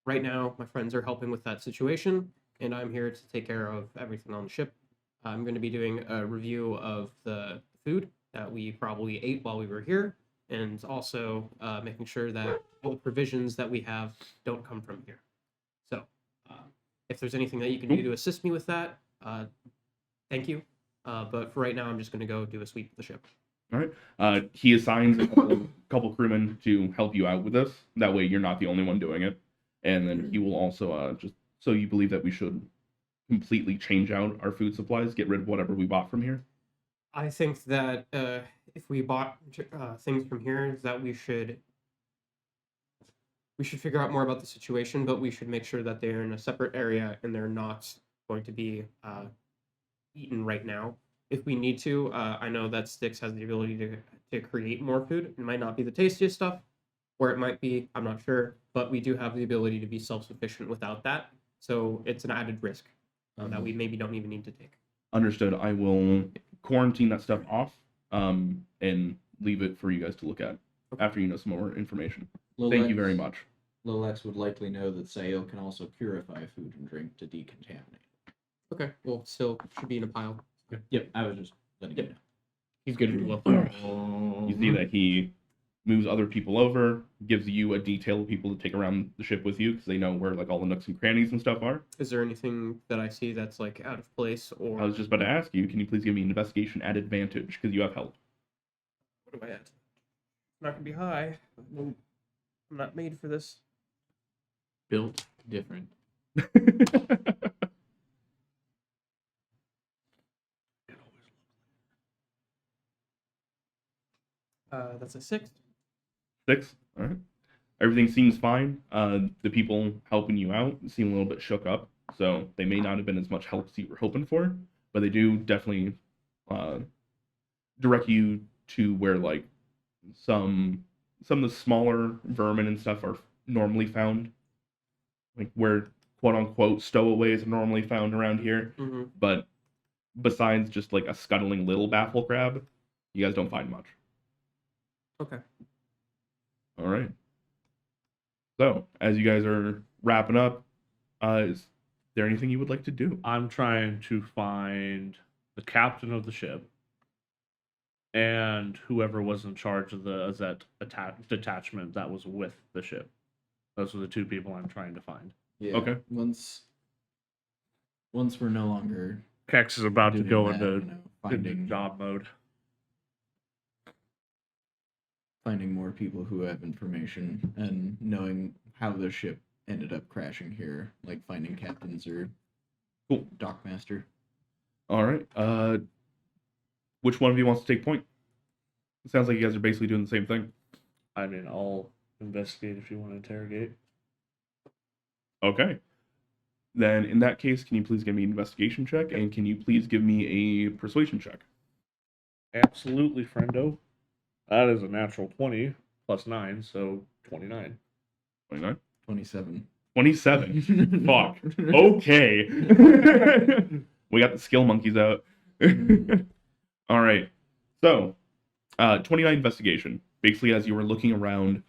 Right now, my friends are helping with that situation, and I'm here to take care of everything on the ship. I'm going to be doing a review of the food that we probably ate while we were here, and also making sure that all the provisions that we have don't come from here. So, if there's anything that you can do to assist me with that, thank you. But for right now, I'm just going to go do a sweep of the ship. All right. He assigns a couple crewmen to help you out with this. That way, you're not the only one doing it. And then he will also just so you believe that we should completely change out our food supplies, get rid of whatever we bought from here. I think that if we bought things from here, that we should figure out more about the situation, but we should make sure that they're in a separate area and they're not going to be eaten right now. If we need to, I know that Styx has the ability to create more food. It might not be the tastiest stuff, or it might be, I'm not sure, but we do have the ability to be self-sufficient without that. So it's an added risk that we maybe don't even need to take. Understood. I will quarantine that stuff off and leave it for you guys to look at after you know some more information. Thank you very much. Lolex would likely know that Sail can also purify food and drink to decontaminate. Okay, well, still should be in a pile. Yep, I was just letting you know. He's good at You see that he moves other people over, gives you a detail of people to take around the ship with you because they know where like all the nooks and crannies and stuff are. Is there anything that I see that's like out of place, or I was just about to ask you, can you please give me an investigation at advantage because you have help? what do I add? Not gonna be high. I'm not made for this. Built different. That's a 6. 6. All right. Everything seems fine. The people helping you out seem a little bit shook up, so they may not have been as much help as you were hoping for, but they do definitely direct you to where like some of the smaller vermin and stuff are normally found, like where quote unquote stowaways are normally found around here. Mm-hmm. But besides just like a scuttling little baffle crab, you guys don't find much. Okay. All right. So, as you guys are wrapping up, is there anything you would like to do? I'm trying to find the captain of the ship and whoever was in charge of the Azet detachment that was with the ship. Those are the 2 people I'm trying to find. Yeah. Okay. Once we're no longer Kex is about to doing go that, into, you know, finding job mode. finding more people who have information and knowing how the ship ended up crashing here, like finding captains or Cool. dockmaster. All right. Which one of you wants to take point? It sounds like you guys are basically doing the same thing. I mean, I'll investigate if you want to interrogate. Okay. Then, in that case, can you please give me an investigation check, and can you please give me a persuasion check? Absolutely, friendo. That is a natural 20 plus 9, so 29. 29? 27. 27. Fuck. Okay. We got the skill monkeys out. All right. So, 29 investigation. Basically, as you were looking around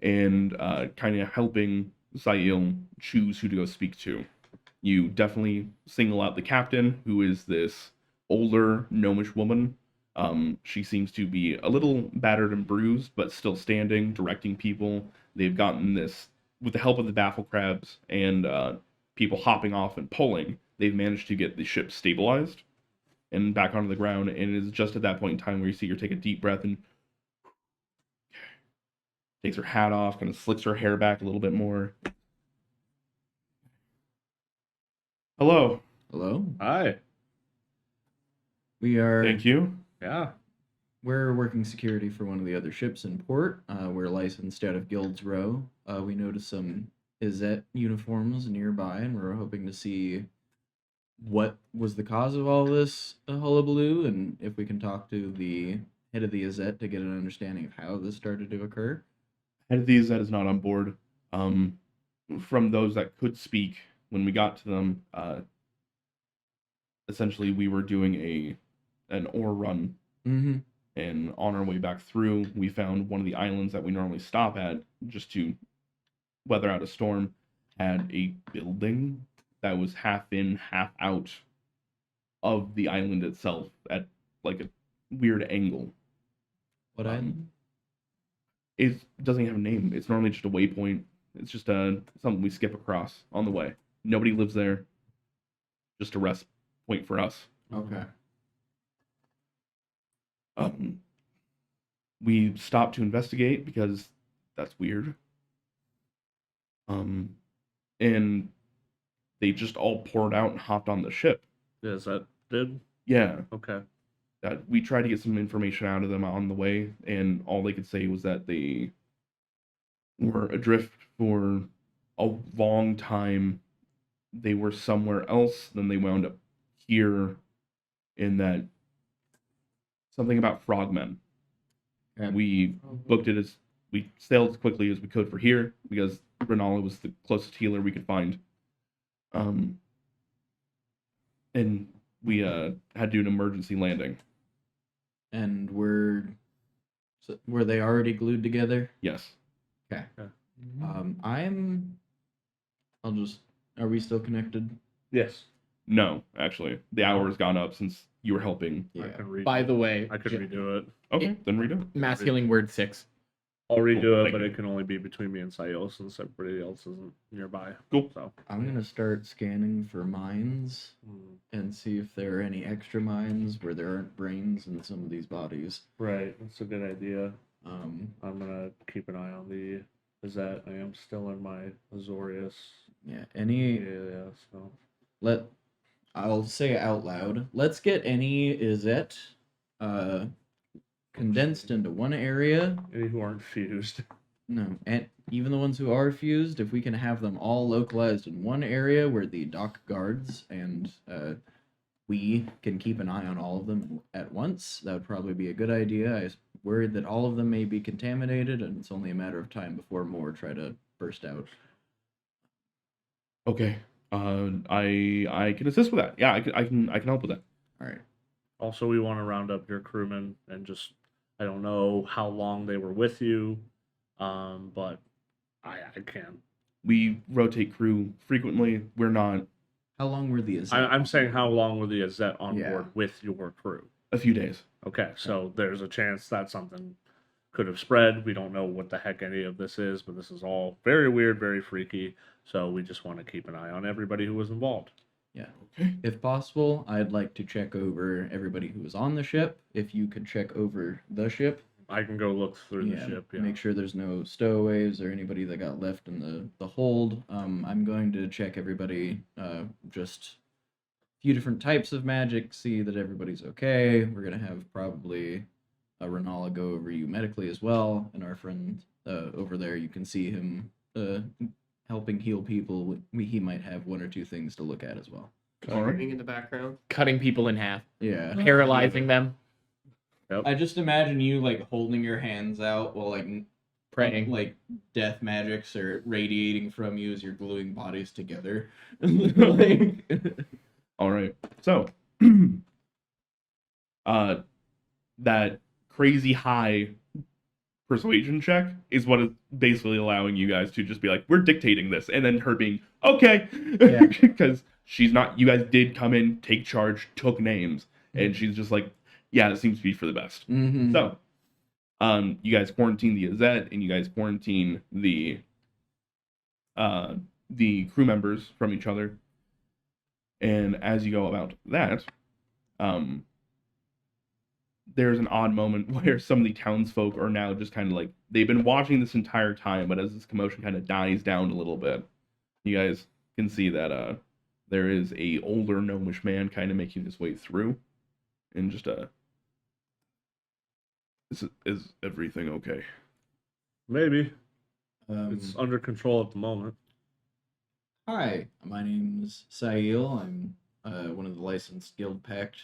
and kind of helping Sail choose who to go speak to, you definitely single out the captain, who is this older gnomish woman. She seems to be a little battered and bruised, but still standing, directing people. They've gotten this, with the help of the baffle crabs and people hopping off and pulling, they've managed to get the ship stabilized and back onto the ground. And it is just at that point in time where you see her take a deep breath and takes her hat off, kind of slicks her hair back a little bit more. Hello. Hello. Hi. We are. Thank you. Yeah. We're working security for one of the other ships in port. We're licensed out of Guild's Row. We noticed some Izzet uniforms nearby, and we're hoping to see what was the cause of all this hullabaloo, and if we can talk to the head of the Izzet to get an understanding of how this started to occur. Head of the Izzet is not on board. From those that could speak, when we got to them, essentially we were doing an ore run. Mm-hmm. And on our way back through, we found one of the islands that we normally stop at just to weather out a storm had a building that was half in, half out of the island itself at like a weird angle. What island? It doesn't have a name. It's normally just a waypoint. It's just something we skip across on the way. Nobody lives there. Just a rest point for us. Okay. We stopped to investigate because that's weird. And they just all poured out and hopped on the ship. Yeah, is that did? Yeah. Okay. We tried to get some information out of them on the way, and all they could say was that they were adrift for a long time. They were somewhere else, then they wound up here, in that something about frogmen. Okay. We booked it as we sailed as quickly as we could for here because Renala was the closest healer we could find. And we had to do an emergency landing. And were they already glued together? Yes. Okay. Are we still connected? Yes. No, actually. The hour has gone up since you were helping. I can read. By the way, I could redo it. Okay, then redo it. mass healing word 6. I'll redo Cool, it, thank but you. it can only be between me and Sayo since everybody else isn't nearby. Cool. So. I'm gonna start scanning for mines and see if there are any extra mines where there aren't brains in some of these bodies. Right. That's a good idea. Um, I'm gonna keep an eye on the. Is that I am still in my Azorius. yeah. So. I'll say it out loud. Let's get any Izzet condensed into one area. Any who aren't fused. No, and even the ones who are fused, if we can have them all localized in one area where the dock guards and we can keep an eye on all of them at once, that would probably be a good idea. I'm worried that all of them may be contaminated, and it's only a matter of time before more try to burst out. Okay. I can assist with that. Yeah, I can help with that. All right. Also, we want to round up your crewmen and just. I don't know how long they were with you, but I can. We rotate crew frequently. We're not How long were the Izzet? I'm saying how long were the Azet on Yeah. board with your crew? a few days. Okay, so there's a chance that something could have spread. We don't know what the heck any of this is, but this is all very weird, very freaky. So we just want to keep an eye on everybody who was involved. Yeah. If possible, I'd like to check over everybody who was on the ship. If you could check over the ship. I can go look through the ship. Yeah. Make sure there's no stowaways or anybody that got left in the hold. I'm going to check everybody, just a few different types of magic, see that everybody's okay. We're going to have probably a Renala go over you medically as well. And our friend over there, you can see him helping heal people. He might have one or two things to look at as well. Screaming in the background. Cutting people in half, Yeah. paralyzing them, I just imagine you like holding your hands out while praying. like death magics are radiating from you as you're gluing bodies together. Like, All right. So, that crazy high persuasion check is what is basically allowing you guys to just be like, we're dictating this, and then her being okay, Yeah. because she's not. You guys did come in, take charge, took names, and she's just like, yeah, it seems to be for the best. Mm-hmm. So, you guys quarantine the Azette, and you guys quarantine the crew members from each other. And as you go about that, there's an odd moment where some of the townsfolk are now just kind of like, they've been watching this entire time, but as this commotion kind of dies down a little bit, you guys can see that there is a older gnomish man kind of making his way through, and just is everything okay? Maybe. It's under control at the moment. Hi, my name's Sail. I'm one of the licensed Guild Pact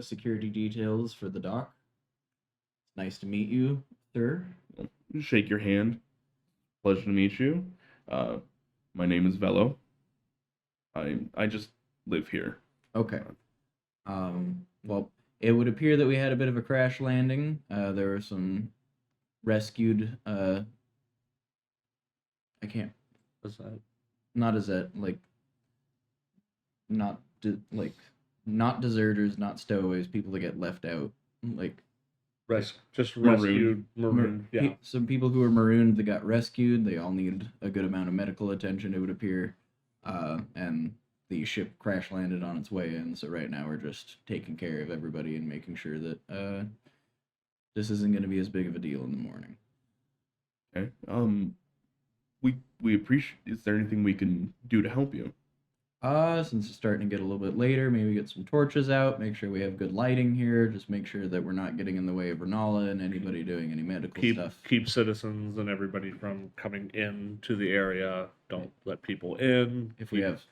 security details for the dock. Nice to meet you, sir. Shake your hand. Pleasure to meet you. My name is Velo. I just live here. Okay. Well, it would appear that we had a bit of a crash landing. There were some rescued. I can't. What's that? Not as that like. Not not deserters, not stowaways. People that get left out. Like Just Marooned. rescued. Marooned. Yeah. Some people who were marooned that got rescued. They all need a good amount of medical attention, it would appear. And the ship crash landed on its way in. So right now we're just taking care of everybody and making sure that this isn't going to be as big of a deal in the morning. Okay. We appreciate. Is there anything we can do to help you? Since it's starting to get a little bit later, maybe get some torches out, make sure we have good lighting here, just make sure that we're not getting in the way of Renala and anybody doing any medical stuff. Keep citizens and everybody from coming in to the area. Don't let people in. If we have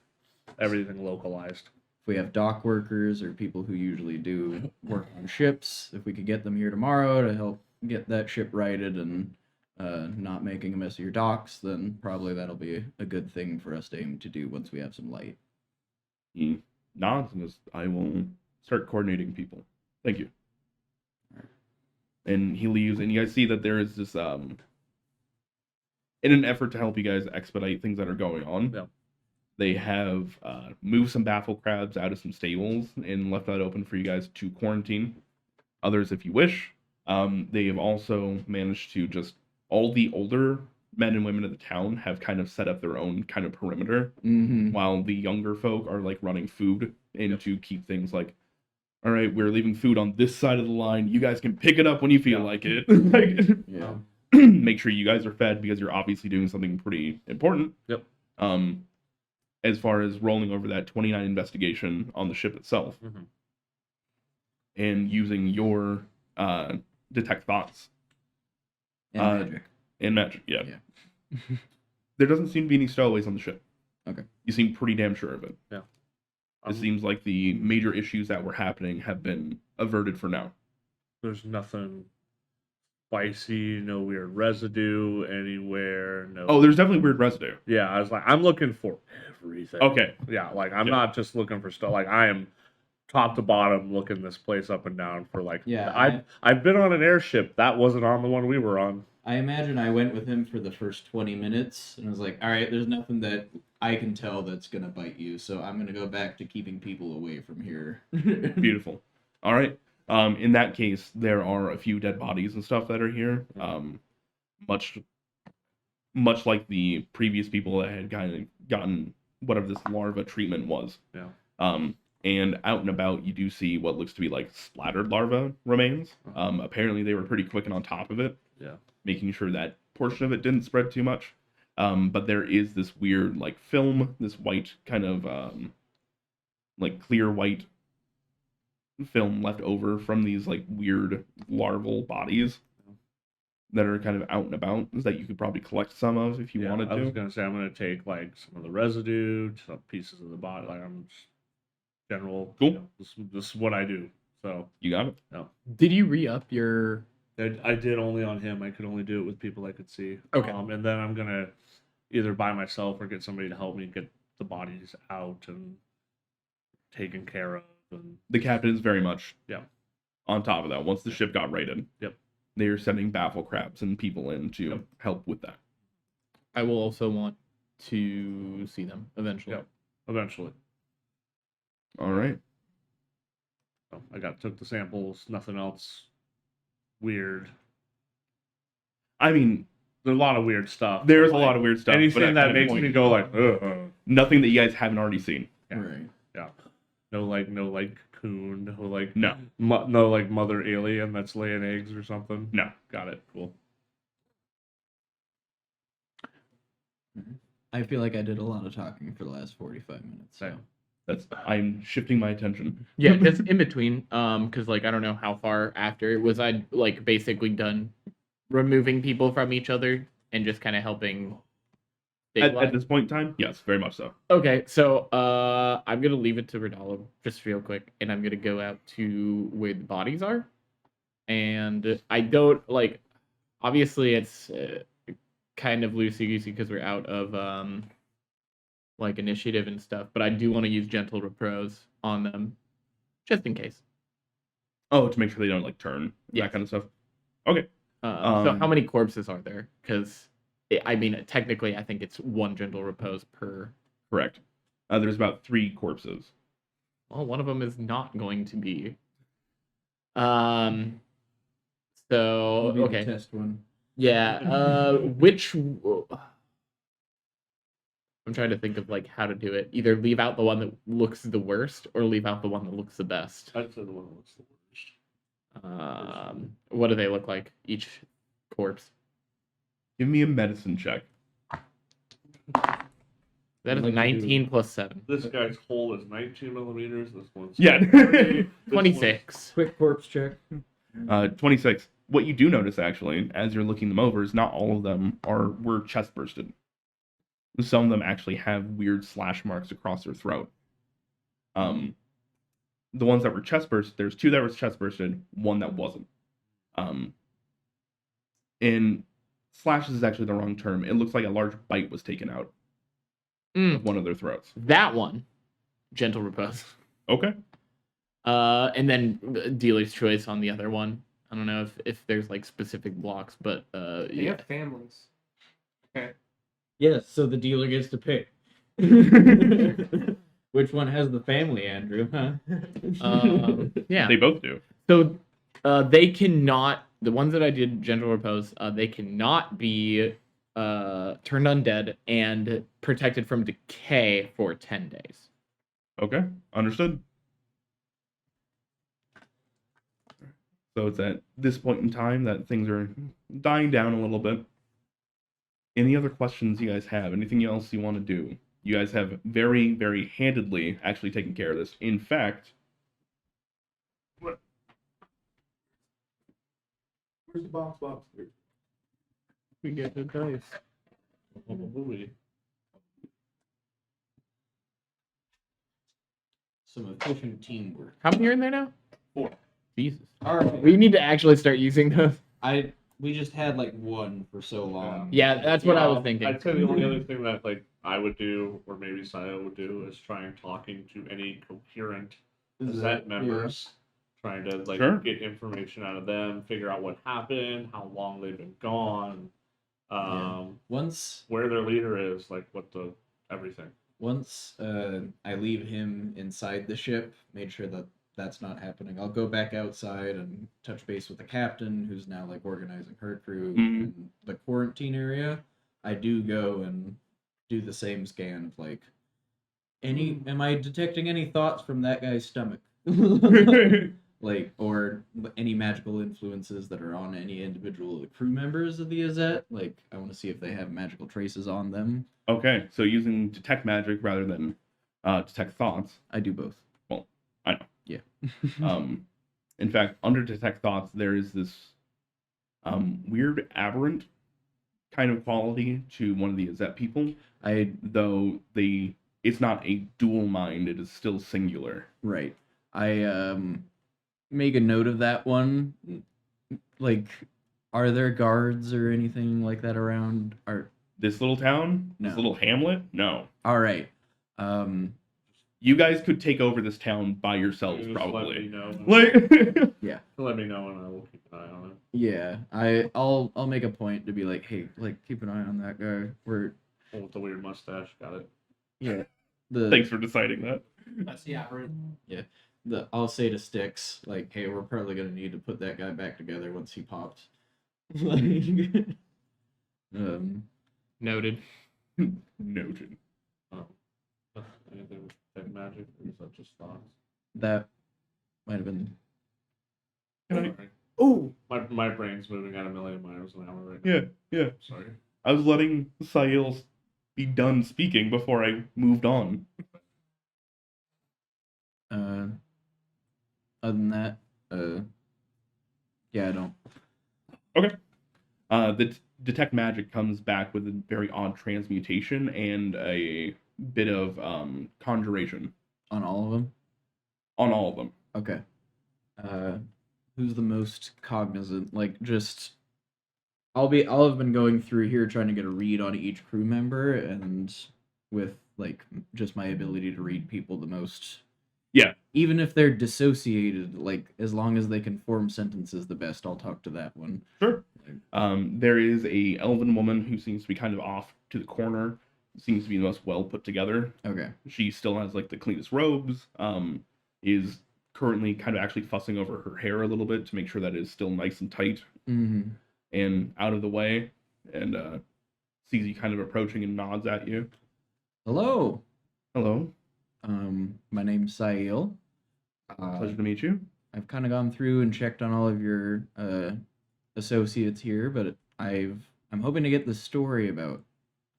everything localized. If we have dock workers or people who usually do work on ships, if we could get them here tomorrow to help get that ship righted and not making a mess of your docks, then probably that'll be a good thing for us to aim to do once we have some light. He nods and goes, I will start coordinating people. Thank you. And he leaves, and you guys see that there is this, in an effort to help you guys expedite things that are going on, Yeah. they have moved some baffle crabs out of some stables and left that open for you guys to quarantine. Others, if you wish. They have also managed to just, all the older men and women of the town have kind of set up their own kind of perimeter, while the younger folk are like running food in to keep things like, all right, we're leaving food on this side of the line. You guys can pick it up when you feel like it. Yeah. Make sure you guys are fed because you're obviously doing something pretty important. Yep. As far as rolling over that 29 investigation on the ship itself, and using your detect thoughts. And magic. And magic, yeah. There doesn't seem to be any stowaways on the ship. Okay. You seem pretty damn sure of it. Yeah. It seems like the major issues that were happening have been averted for now. There's nothing spicy, no weird residue anywhere. No. Oh, there's definitely weird residue. Yeah, I was like, I'm looking for everything. Okay. Yeah, like I'm not just looking for stuff. Like I am top to bottom looking this place up and down for like. Yeah, I've been on an airship that wasn't on the one we were on. I imagine I went with him for the first 20 minutes and was like, all right, there's nothing that I can tell that's going to bite you, so I'm going to go back to keeping people away from here. Beautiful. All right. In that case, there are a few dead bodies and stuff that are here. Much like the previous people that had kind of gotten whatever this larva treatment was. Yeah. And out and about, you do see what looks to be like splattered larva remains. Apparently, they were pretty quick and on top of it. Yeah. Making sure that portion of it didn't spread too much. But there is this weird like film, this white kind of like clear white film left over from these like weird larval bodies that are kind of out and about that you could probably collect some of if you wanted to. I was gonna say I'm gonna take like some of the residue, some pieces of the body. Like I'm just general. Cool. You know, this is what I do. So You got it. no. Did you re-up your... I did only on him. I could only do it with people I could see. Okay. And then I'm gonna either by myself or get somebody to help me get the bodies out and taken care of. And The captain is very much On top of that, once the ship got raided, Yep. they are sending baffle crabs and people in to Yep. help with that. I will also want to see them eventually. Yep. Eventually. All right. So I took the samples. Nothing else weird. I mean, There's a lot of weird stuff. there's a but, lot of weird stuff. but Anything at that that makes point, me go like, nothing that you guys haven't already seen. Yeah. Right. no like coon, no like No. no like mother alien that's laying eggs or something. No. Got it. Cool. I feel like I did a lot of talking for the last 45 minutes. So. Same. I'm shifting my attention. Yeah, just in between. Because like I don't know how far after was I like basically done removing people from each other and just kind of helping. At this point in time, yes, very much so. Okay, so I'm gonna leave it to Ronaldo just real quick, and I'm gonna go out to where the bodies are, and I don't like. Obviously, it's kind of loosey goosey because we're out of like initiative and stuff, but I do want to use gentle repose on them, just in case. Oh, to make sure they don't like turn, Yeah. that kind of stuff. Okay. So how many corpses are there? Because I mean, technically, I think it's one gentle repose per. Correct. There's about 3 corpses. Well, one of them is not going to be. So Maybe the okay. test one. Yeah. Which? I'm trying to think of like how to do it. Either leave out the one that looks the worst, or leave out the one that looks the best. I'd say the one that looks the worst. What do they look like? Each corpse. Give me a medicine check. That is Like to 19 plus 7. This guy's hole is 19 millimeters. This one's Yeah. 26. Quick corpse check. 26. What you do notice, actually, as you're looking them over, is not all of them were chest bursted. Some of them actually have weird slash marks across their throat. The ones that were chest bursted, there's 2 that were chest bursted, 1 that wasn't. And slashes is actually the wrong term. It looks like a large bite was taken out of one of their throats. That one, gentle repose. Okay. And then dealer's choice on the other one. I don't know if there's like specific blocks, but They yeah. have families. Yes, so the dealer gets to pick. Which one has the family, Andrew? Huh? Yeah. They both do. So they cannot. The ones that I did gentle repose, they cannot be turned undead and protected from decay for 10 days. Okay. Understood. So it's at this point in time that things are dying down a little bit. Any other questions you guys have? Anything else you want to do? You guys have very, very handedly actually taken care of this. In fact, Where's the box? We get the dice. Some efficient teamwork. How many are in there now? 4. Jesus. All right. We need to actually start using those. We just had like one for so long. Yeah, that's what I was thinking. I'd say the only other thing that like I would do, or maybe Sayo would do, is trying talking to any coherent set members, trying to like Sure. get information out of them, figure out what happened, how long they've been gone, Once where their leader is, like what the everything. Once I leave him inside the ship, made sure that that's not happening. I'll go back outside and touch base with the captain, who's now like organizing her crew in the quarantine area. I do go and do the same scan of like, am I detecting any thoughts from that guy's stomach? Like, or any magical influences that are on any individual of the crew members of the Azette. Like, I want to see if they have magical traces on them. okay, so using detect magic rather than detect thoughts. I do both. Well, I know. Yeah. In fact, under detect thoughts, there is this weird aberrant kind of quality to one of the Azette people. Though it's not a dual mind, it is still singular. Right. I make a note of that one. Like, are there guards or anything like that around? This little town, No. this little hamlet, no. All right. You guys could take over this town by yourselves, Just let me probably. know. Like, Yeah. Let me know and I will keep an eye on it. Yeah, I'll make a point to be like, hey, like keep an eye on that guy. We're Oh, with the weird mustache, got it. yeah. The Thanks for deciding that. That's the aberrant. I'll say to Sticks, like, hey, we're probably gonna need to put that guy back together once he popped. Like, Noted. Noted. Anything with detect magic, or is that just thoughts? that might have been. Can Oh, My brain's moving at a million miles an hour right now. Yeah. Sorry. I was letting Sail be done speaking before I moved on. other than that, yeah, I don't. Okay. The detect magic comes back with a very odd transmutation and a bit of conjuration On all of them. on all of them. Okay. Who's the most cognizant? Like, just I'll have been going through here trying to get a read on each crew member, and with like just my ability to read people the most. Yeah. Even if they're dissociated, like as long as they can form sentences the best, I'll talk to that one. Sure. There is a elven woman who seems to be kind of off to the corner. Seems to be the most well put together. Okay. She still has like the cleanest robes. Is currently kind of actually fussing over her hair a little bit to make sure that it is still nice and tight Mm-hmm. and out of the way, and sees you kind of approaching and nods at you. Hello. Hello. My name's Sail. Pleasure to meet you. I've kind of gone through and checked on all of your associates here, but I'm hoping to get the story about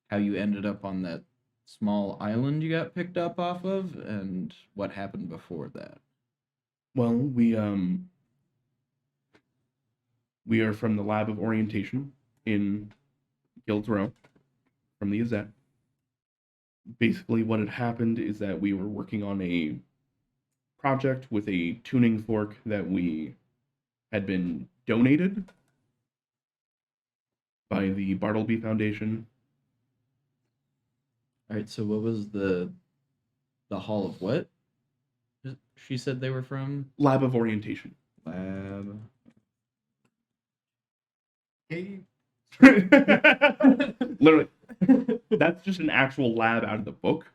how you ended up on that small island you got picked up off of and what happened before that. Well, we are from the Lab of Orientation in Guild's Row, from the Azette. Basically, what had happened is that we were working on a project with a tuning fork that we had been donated by the Bartleby Foundation. All right, so what was the Hall of what? She said they were from Lab of Orientation. Lab. Literally, that's just an actual lab out of the book,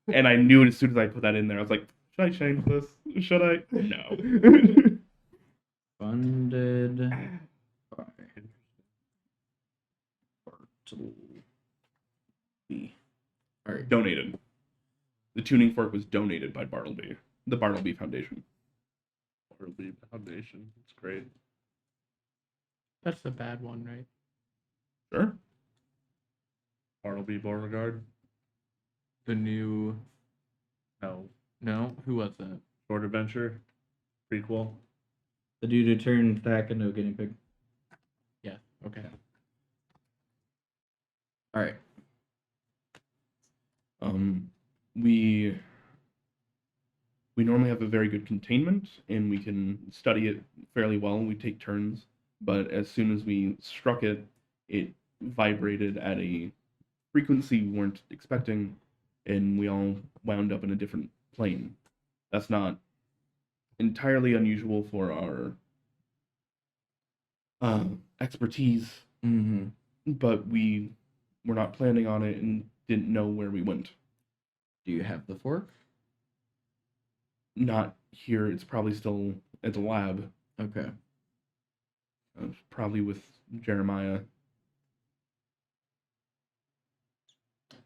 and I knew it as soon as I put that in there. I was like, should I change this? Should I? No. Funded by Bartleby. All right. Donated. The tuning fork was donated by Bartleby, the Bartleby Foundation. Bartleby Foundation. It's great. That's the bad one, right? Sure. Bartleby Beauregard. The new. No. No, who was that? Short Adventure. Prequel. The dude who turned Thack into a guinea pig. Yeah. Okay. All right. We normally have a very good containment, and we can study it fairly well. We take turns, but as soon as we struck it, it vibrated at a frequency we weren't expecting, and we all wound up in a different plane. That's not entirely unusual for our expertise, Mm-hmm. but we were not planning on it and didn't know where we went. Do you have the fork? Not here. It's probably still at the lab. Okay. Probably with Jeremiah.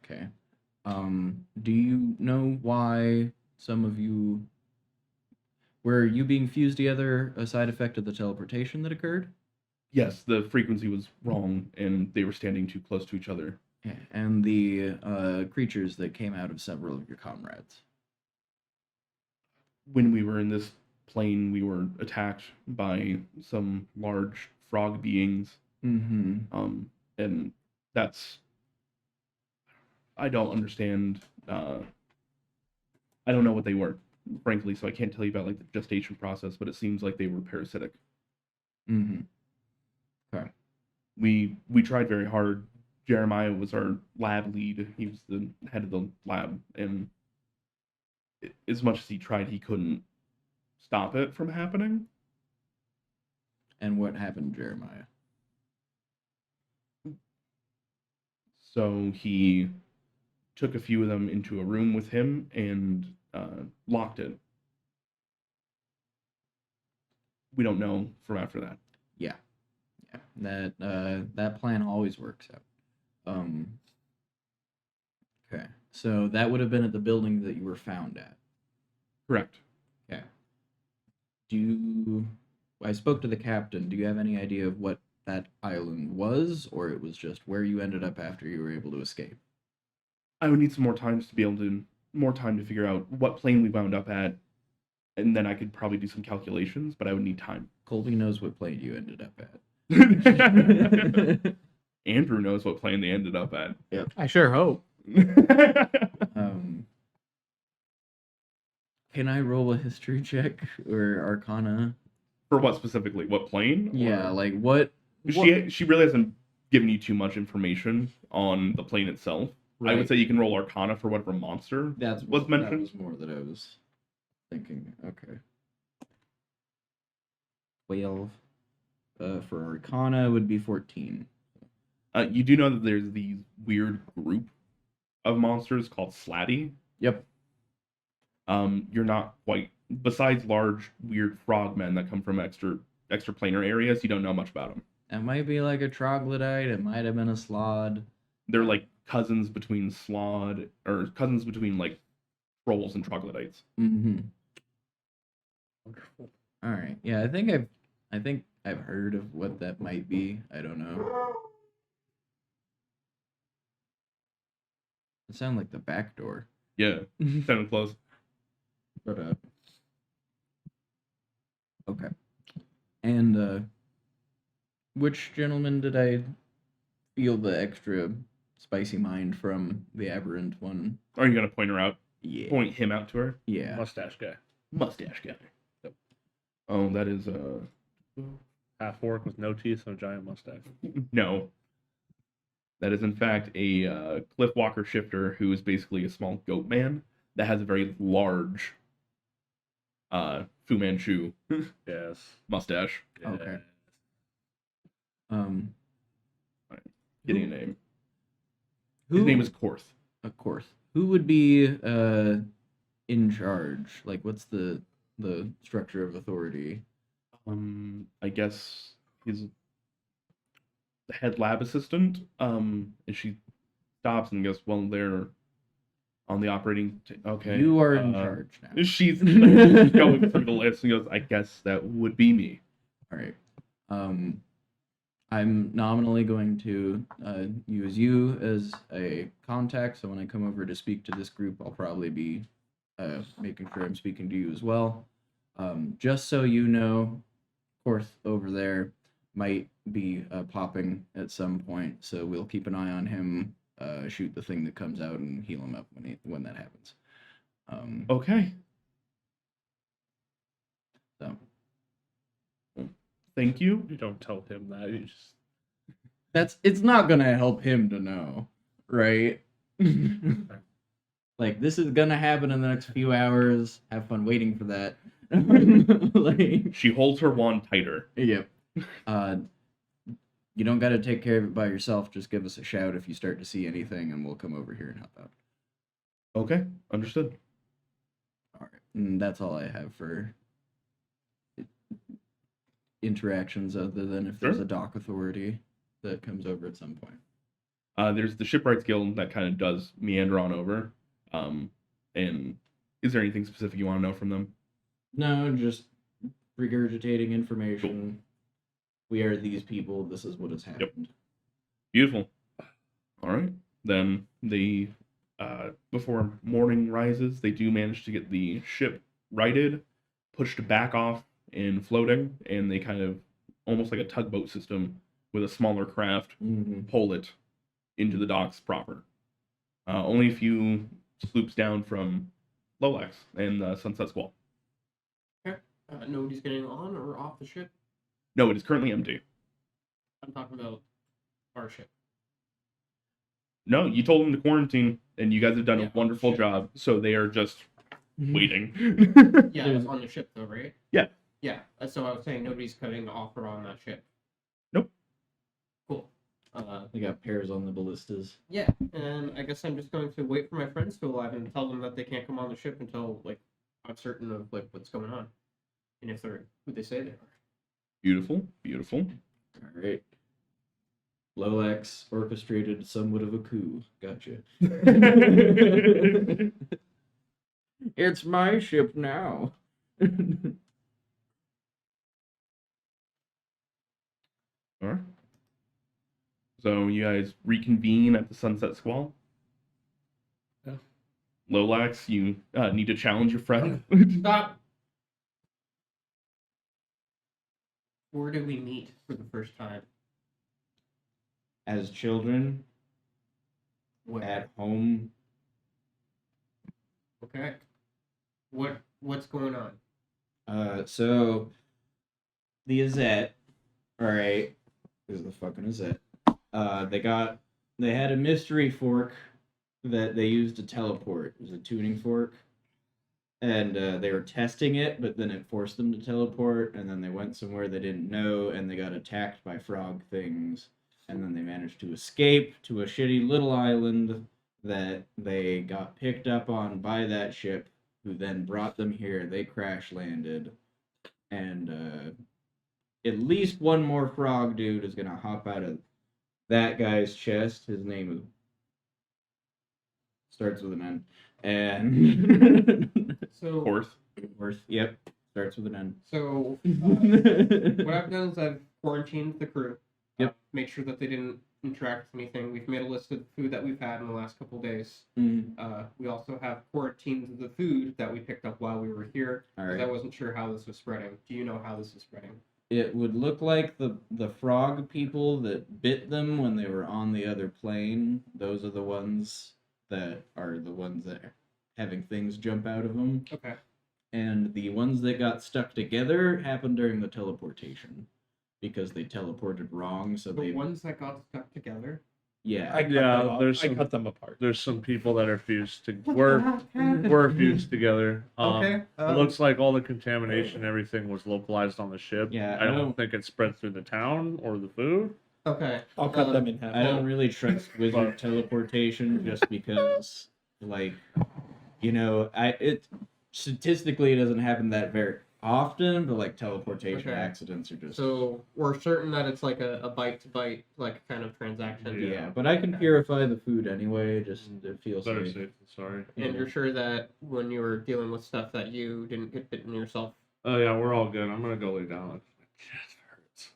Okay. Do you know why some of you were you being fused together a side effect of the teleportation that occurred? Yes, the frequency was wrong, and they were standing too close to each other. Yeah, and the creatures that came out of several of your comrades. When we were in this plane, we were attacked by some large frog beings. Mm-hmm. And that's I don't understand. I don't know what they were, frankly, so I can't tell you about like the gestation process. But it seems like they were parasitic. Mm-hmm. Okay. We tried very hard. Jeremiah was our lab lead. He was the head of the lab, and as much as he tried, he couldn't stop it from happening. And what happened, Jeremiah? So he took a few of them into a room with him and locked it. We don't know from after that. Yeah. That plan always works out. Okay. So that would have been at the building that you were found at. Correct. Okay. I spoke to the captain. Do you have any idea of what that island was, or it was just where you ended up after you were able to escape? I would need some more time to figure out what plane we wound up at, and then I could probably do some calculations, but I would need time. Colby knows what plane you ended up at. Andrew knows what plane they ended up at. I sure hope. Can I roll a history check or Arcana? For what specifically? What plane? Yeah, Or- like what? She really hasn't given you too much information on the plane itself. I would Right. say you can roll Arcana for whatever monster was mentioned. That was more that I was thinking. Okay. 12. For Arcana would be 14. You do know that there's these weird group of monsters called Slatty. Yep. You're not quite. Besides large weird frogmen that come from extraplanar areas, you don't know much about them. It might be like a troglodyte. It might have been a slod. They're like cousins between like trolls and troglodytes. Mm-hmm. Wonderful. All right. Yeah, I think I've heard of what that might be. I don't know. It sounded like the back door. Yeah, sounded close. But okay. And which gentleman did I feel the extra spicy mind from? The aberrant one. Are you gonna point her out? Yeah. Point him out to her? Yeah. Mustache guy. Mustache guy. Oh, that is Half orc with no teeth and a giant mustache. no. That is in fact a cliff walker shifter who is basically a small goat man that has a very large Fu Manchu Yes. mustache. Yeah. Okay. Getting a name. Who, His name is Korth. of course. Who would be in charge? Like, what's the structure of authority? I guess he's the head lab assistant. And she stops and goes, "Well, they're on the operating. Okay, You are in charge now. She's like, going through the list and goes, "I guess that would be me." All right. I'm nominally going to use you as a contact. So when I come over to speak to this group, I'll probably be making sure I'm speaking to you as well. Just so you know, Korth over there might be popping at some point, so we'll keep an eye on him. Shoot the thing that comes out and heal him up when that happens. Okay, So thank you. You don't tell him that. You just it's not gonna help him to know, right? Like, this is gonna happen in the next few hours. Have fun waiting for that. Like, She holds her wand tighter. yep. You don't gotta take care of it by yourself. Just give us a shout if you start to see anything, and we'll come over here and help out. Okay, understood. All right, and that's all I have for interactions, other than if there's Sure. a dock authority that comes over at some point. There's the Shipwrights Guild that kind of does meander on over. And is there anything specific you want to know from them? No, just regurgitating information. We are these people. This is what has happened. Beautiful. All right. Then they, before morning rises, they do manage to get the ship righted, pushed back off and floating, and they kind of, almost like a tugboat system with a smaller craft, Mm-hmm. pull it into the docks proper. Only a few sloops down from Lolax and Sunset Squall. Nobody's getting on or off the ship. No, it is currently empty. I'm talking about our ship. No, you told them to quarantine, and you guys have done Yeah, a wonderful shit. job, so they are just Mm-hmm. waiting. Yeah, it was on the ship though, right? Yeah. Yeah. So I was saying nobody's cutting off or on that ship. Nope. Cool. They got pairs on the ballistas. Yeah, and I guess I'm just going to wait for my friends to arrive and tell them that they can't come on the ship until like I'm certain of like what's going on, and if they're who they say they are. Beautiful, beautiful. All right. Loax orchestrated somewhat of a coup. Gotcha. It's my ship now. All right. So you guys reconvene at the Sunset Squall. Yeah. Lolax, you need to challenge your friend. Stop. Where did we meet for the first time? As children, Where? at home. Okay. What's going on? So the Azette, all right, this is the fucking Azette. They had a mystery fork that they used to teleport. It was a tuning fork, and they were testing it, but then it forced them to teleport, and then they went somewhere they didn't know, and they got attacked by frog things, and then they managed to escape to a shitty little island that they got picked up on by that ship, who then brought them here. They crash landed, and at least one more frog dude is gonna hop out of that guy's chest. His name is starts with an N, and So Fourth. Worth. Yep, starts with an N. So what I've done is I've quarantined the crew. Yep. Make sure that they didn't interact with anything. We've made a list of the food that we've had in the last couple of days. We also have quarantined the food that we picked up while we were here. All 'Cause right. I wasn't sure how this was spreading. Do you know how this is spreading? It would look like the frog people that bit them when they were on the other plane. Those are the ones that are having things jump out of them. Okay. And the ones that got stuck together happened during the teleportation because they teleported wrong. So The they ones that got stuck together. yeah. I cut them apart. There's some people that are fused to we're fused together. Okay. It looks like all the contamination, and everything was localized on the ship. Yeah, I don't think it spread through the town or the food. Okay. I'll cut them in half. I don't really trust wizard teleportation just because, like, it statistically it doesn't happen that very often, but like teleportation Okay. accidents are just So we're certain that it's like a bite to bite like kind of transaction. yeah. But I can purify the food anyway, just to feel Better safe. safe than sorry. And you're sure that when you were dealing with stuff that you didn't get bitten yourself? Oh yeah, we're all good. I'm gonna go lay down. My chest hurts.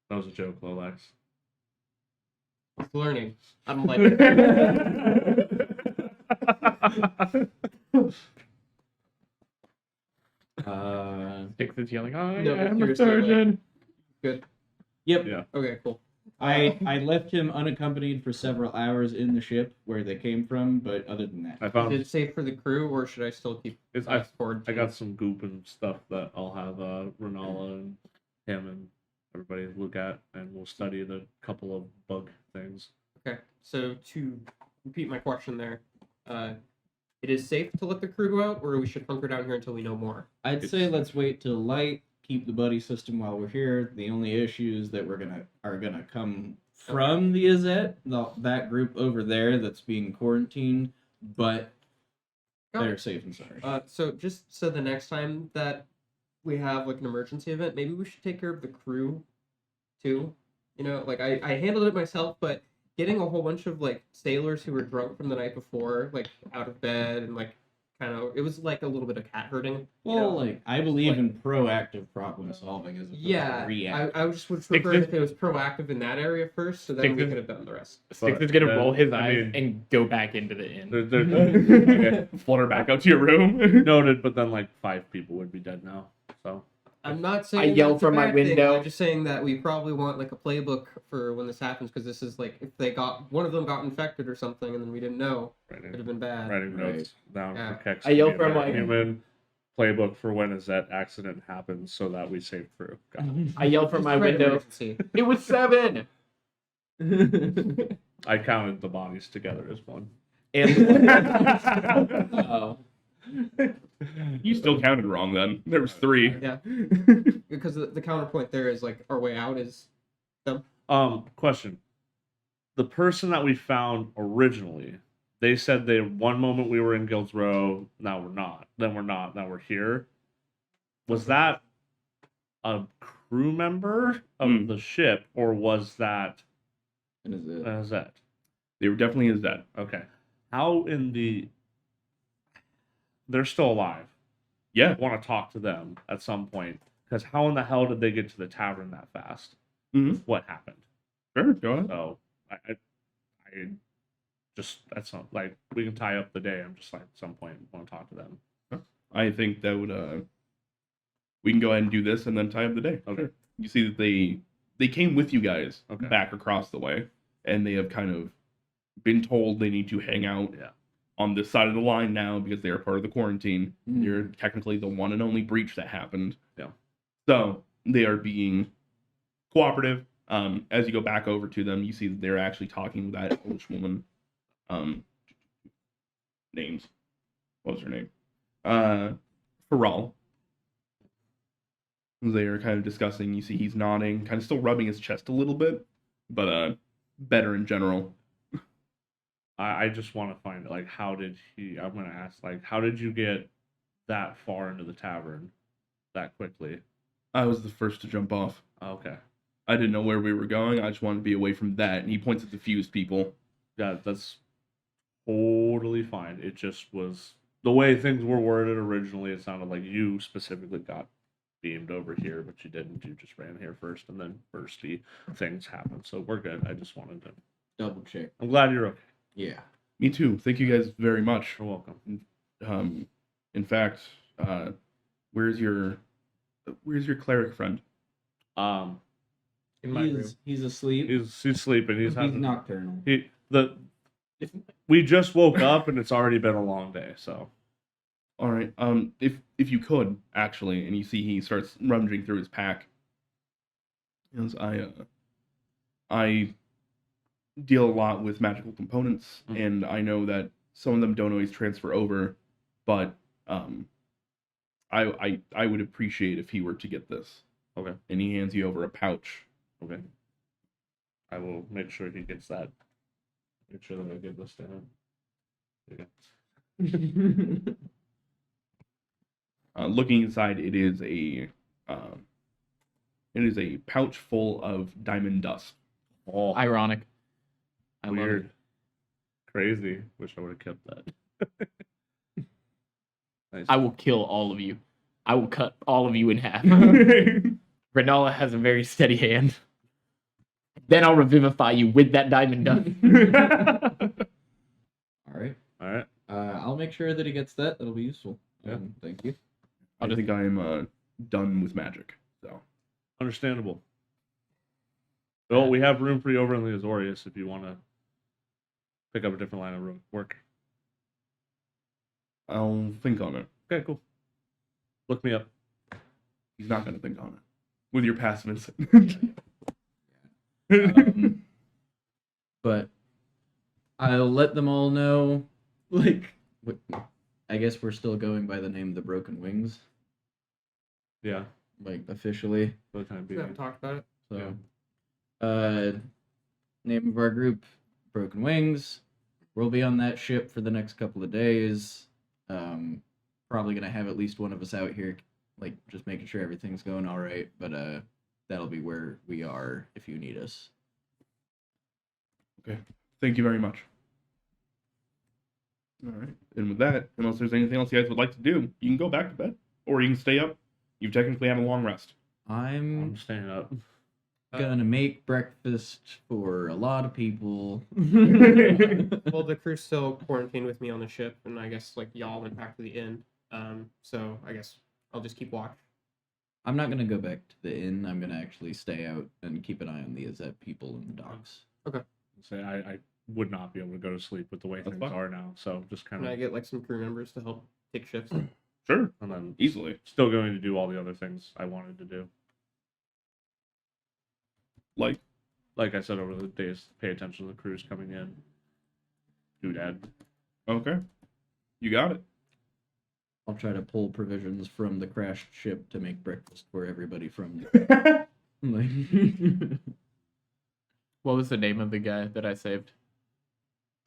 That was a joke, Lolex. It's learning. I'm like, Six is yelling, I No, am a seriously, like- surgeon. good. Yep. Yeah. Okay, cool. I left him unaccompanied for several hours in the ship where they came from, but other than that, I Is found it safe for the crew, or should I still keep I forward? I got some goop and stuff that I'll have Renala and him and everybody look at, and we'll study the couple of bug things. Okay, so to repeat my question there, it is safe to let the crew go out, or we should hunker down here until we know more? I'd say let's wait till light, keep the buddy system while we're here. The only issues that are gonna come from the Azette, that group over there that's being quarantined, but Got they're it. safe and sorry. So just so the next time that we have like an emergency event, maybe we should take care of the crew too. You know, like I handled it myself, but getting a whole bunch of like sailors who were drunk from the night before, like out of bed and like kind of, it was like a little bit of cat herding. Well, like I believe in proactive problem solving as opposed Yeah, to reactive. I just would Stick prefer this- if it was proactive in that area first, so then Stick we this- could have done the rest. Six But is gonna then, roll his I eyes mean- and go back into the inn. Okay. Flutter back out to your room. Noted, but then like 5 people would be dead now. So I'm not saying yell that's a from my bad thing, window. I'm just saying that we probably want like a playbook for when this happens, because this is like if one of them got infected or something and then we didn't know, it would writing, have been bad. writing Right. notes down Yeah. for Kex. I yell to be from a my- human playbook for when is that accident happens so that we save crew. Got it. I yell from Just my right window. emergency. It was 7. I counted the bodies together as one. And oh. You still counted wrong then. There was 3. Yeah, because the counterpoint there is like our way out is them. Question. The person that we found originally, they said they one moment we were in Guild's Row, now we're not. Then we're not, now we're here. Was that a crew member of the ship, or was that And is it? Zed? They were definitely his dad. Okay. How in the... They're still alive. Yeah. I want to talk to them at some point. Because how in the hell did they get to the tavern that fast? Mhm. What happened? Sure, go ahead. So, I just, that's not, like, we can tie up the day. I'm just like, at some point, want to talk to them. I think that would we can go ahead and do this and then tie up the day. Okay. Sure. You see that they came with you guys Okay. back across the way, and they have kind of been told they need to hang out Yeah. on this side of the line now because they are part of the quarantine. Mm. They're technically the one and only breach that happened. Yeah. So they are being cooperative. As you go back over to them, you see that they're actually talking with that Polish woman. Names. What was her name? Faral. They are kind of discussing. You see he's nodding, kind of still rubbing his chest a little bit, but better in general. I just want to find, like, how did he... I'm going to ask, like, how did you get that far into the tavern that quickly? I was the first to jump off. Okay. I didn't know where we were going. I just wanted to be away from that. And he points at the fused people. Yeah, that's totally fine. It just was... The way things were worded originally, it sounded like you specifically got beamed over here, but you didn't. You just ran here first, and then bursty things happened. So we're good. I just wanted to... Double check. I'm glad you're okay. Yeah. Me too. Thank you guys very much. You're welcome. In fact, where's your cleric friend? In my room. He's asleep. He's sleeping. He's having... nocturnal. We just woke up, and it's already been a long day, so... All right. If you could actually, and you see he starts rummaging through his pack. Because I deal a lot with magical components, and I know that some of them don't always transfer over, but I would appreciate if he were to get this. Okay. And he hands you over a pouch. Okay. I will make sure he gets that. Make sure that I give this to him. There you go. Looking inside, it is a pouch full of diamond dust. Oh, Ironic. I love weird. it. Crazy. Wish I would have kept that. Nice. I will kill all of you. I will cut all of you in half. Renala has a very steady hand. Then I'll revivify you with that diamond dust. All right. All right. I'll make sure that he gets that. That'll be useful. Yeah. Thank you. I think I am done with magic. So Understandable. Well, we have room for you over in the Azorius if you want to pick up a different line of work. I'll think on it. Okay, cool. Look me up. He's not going to think on it. With your passive insight. But I'll let them all know. Like, I guess we're still going by the name the Broken Wings, Yeah. like officially. For the time We haven't being. talked about it. So, name of our group, Broken Wings. We'll be on that ship for the next couple of days. Probably gonna have at least one of us out here, like just making sure everything's going all right. But that'll be where we are if you need us. Okay. Thank you very much. All right. And with that, unless there's anything else you guys would like to do, you can go back to bed. Or you can stay up. You've technically had a long rest. I'm I'm staying up. gonna make breakfast for a lot of people. Well, the crew's still quarantined with me on the ship, and I guess like y'all went back to the inn. So I guess I'll just keep watch. I'm not gonna go back to the inn. I'm gonna actually stay out and keep an eye on the Azet people in the docks. Say I would not be able to go to sleep with the way That's things fine. are now. So just kind Can I of, get like some crew members to help take shifts? Sure. and then Easily. still going to do all the other things I wanted to do. Like, I said over the days, pay attention to the crews coming in. Doodad. okay. You got it. I'll try to pull provisions from the crashed ship to make breakfast for everybody from like What was the name of the guy that I saved?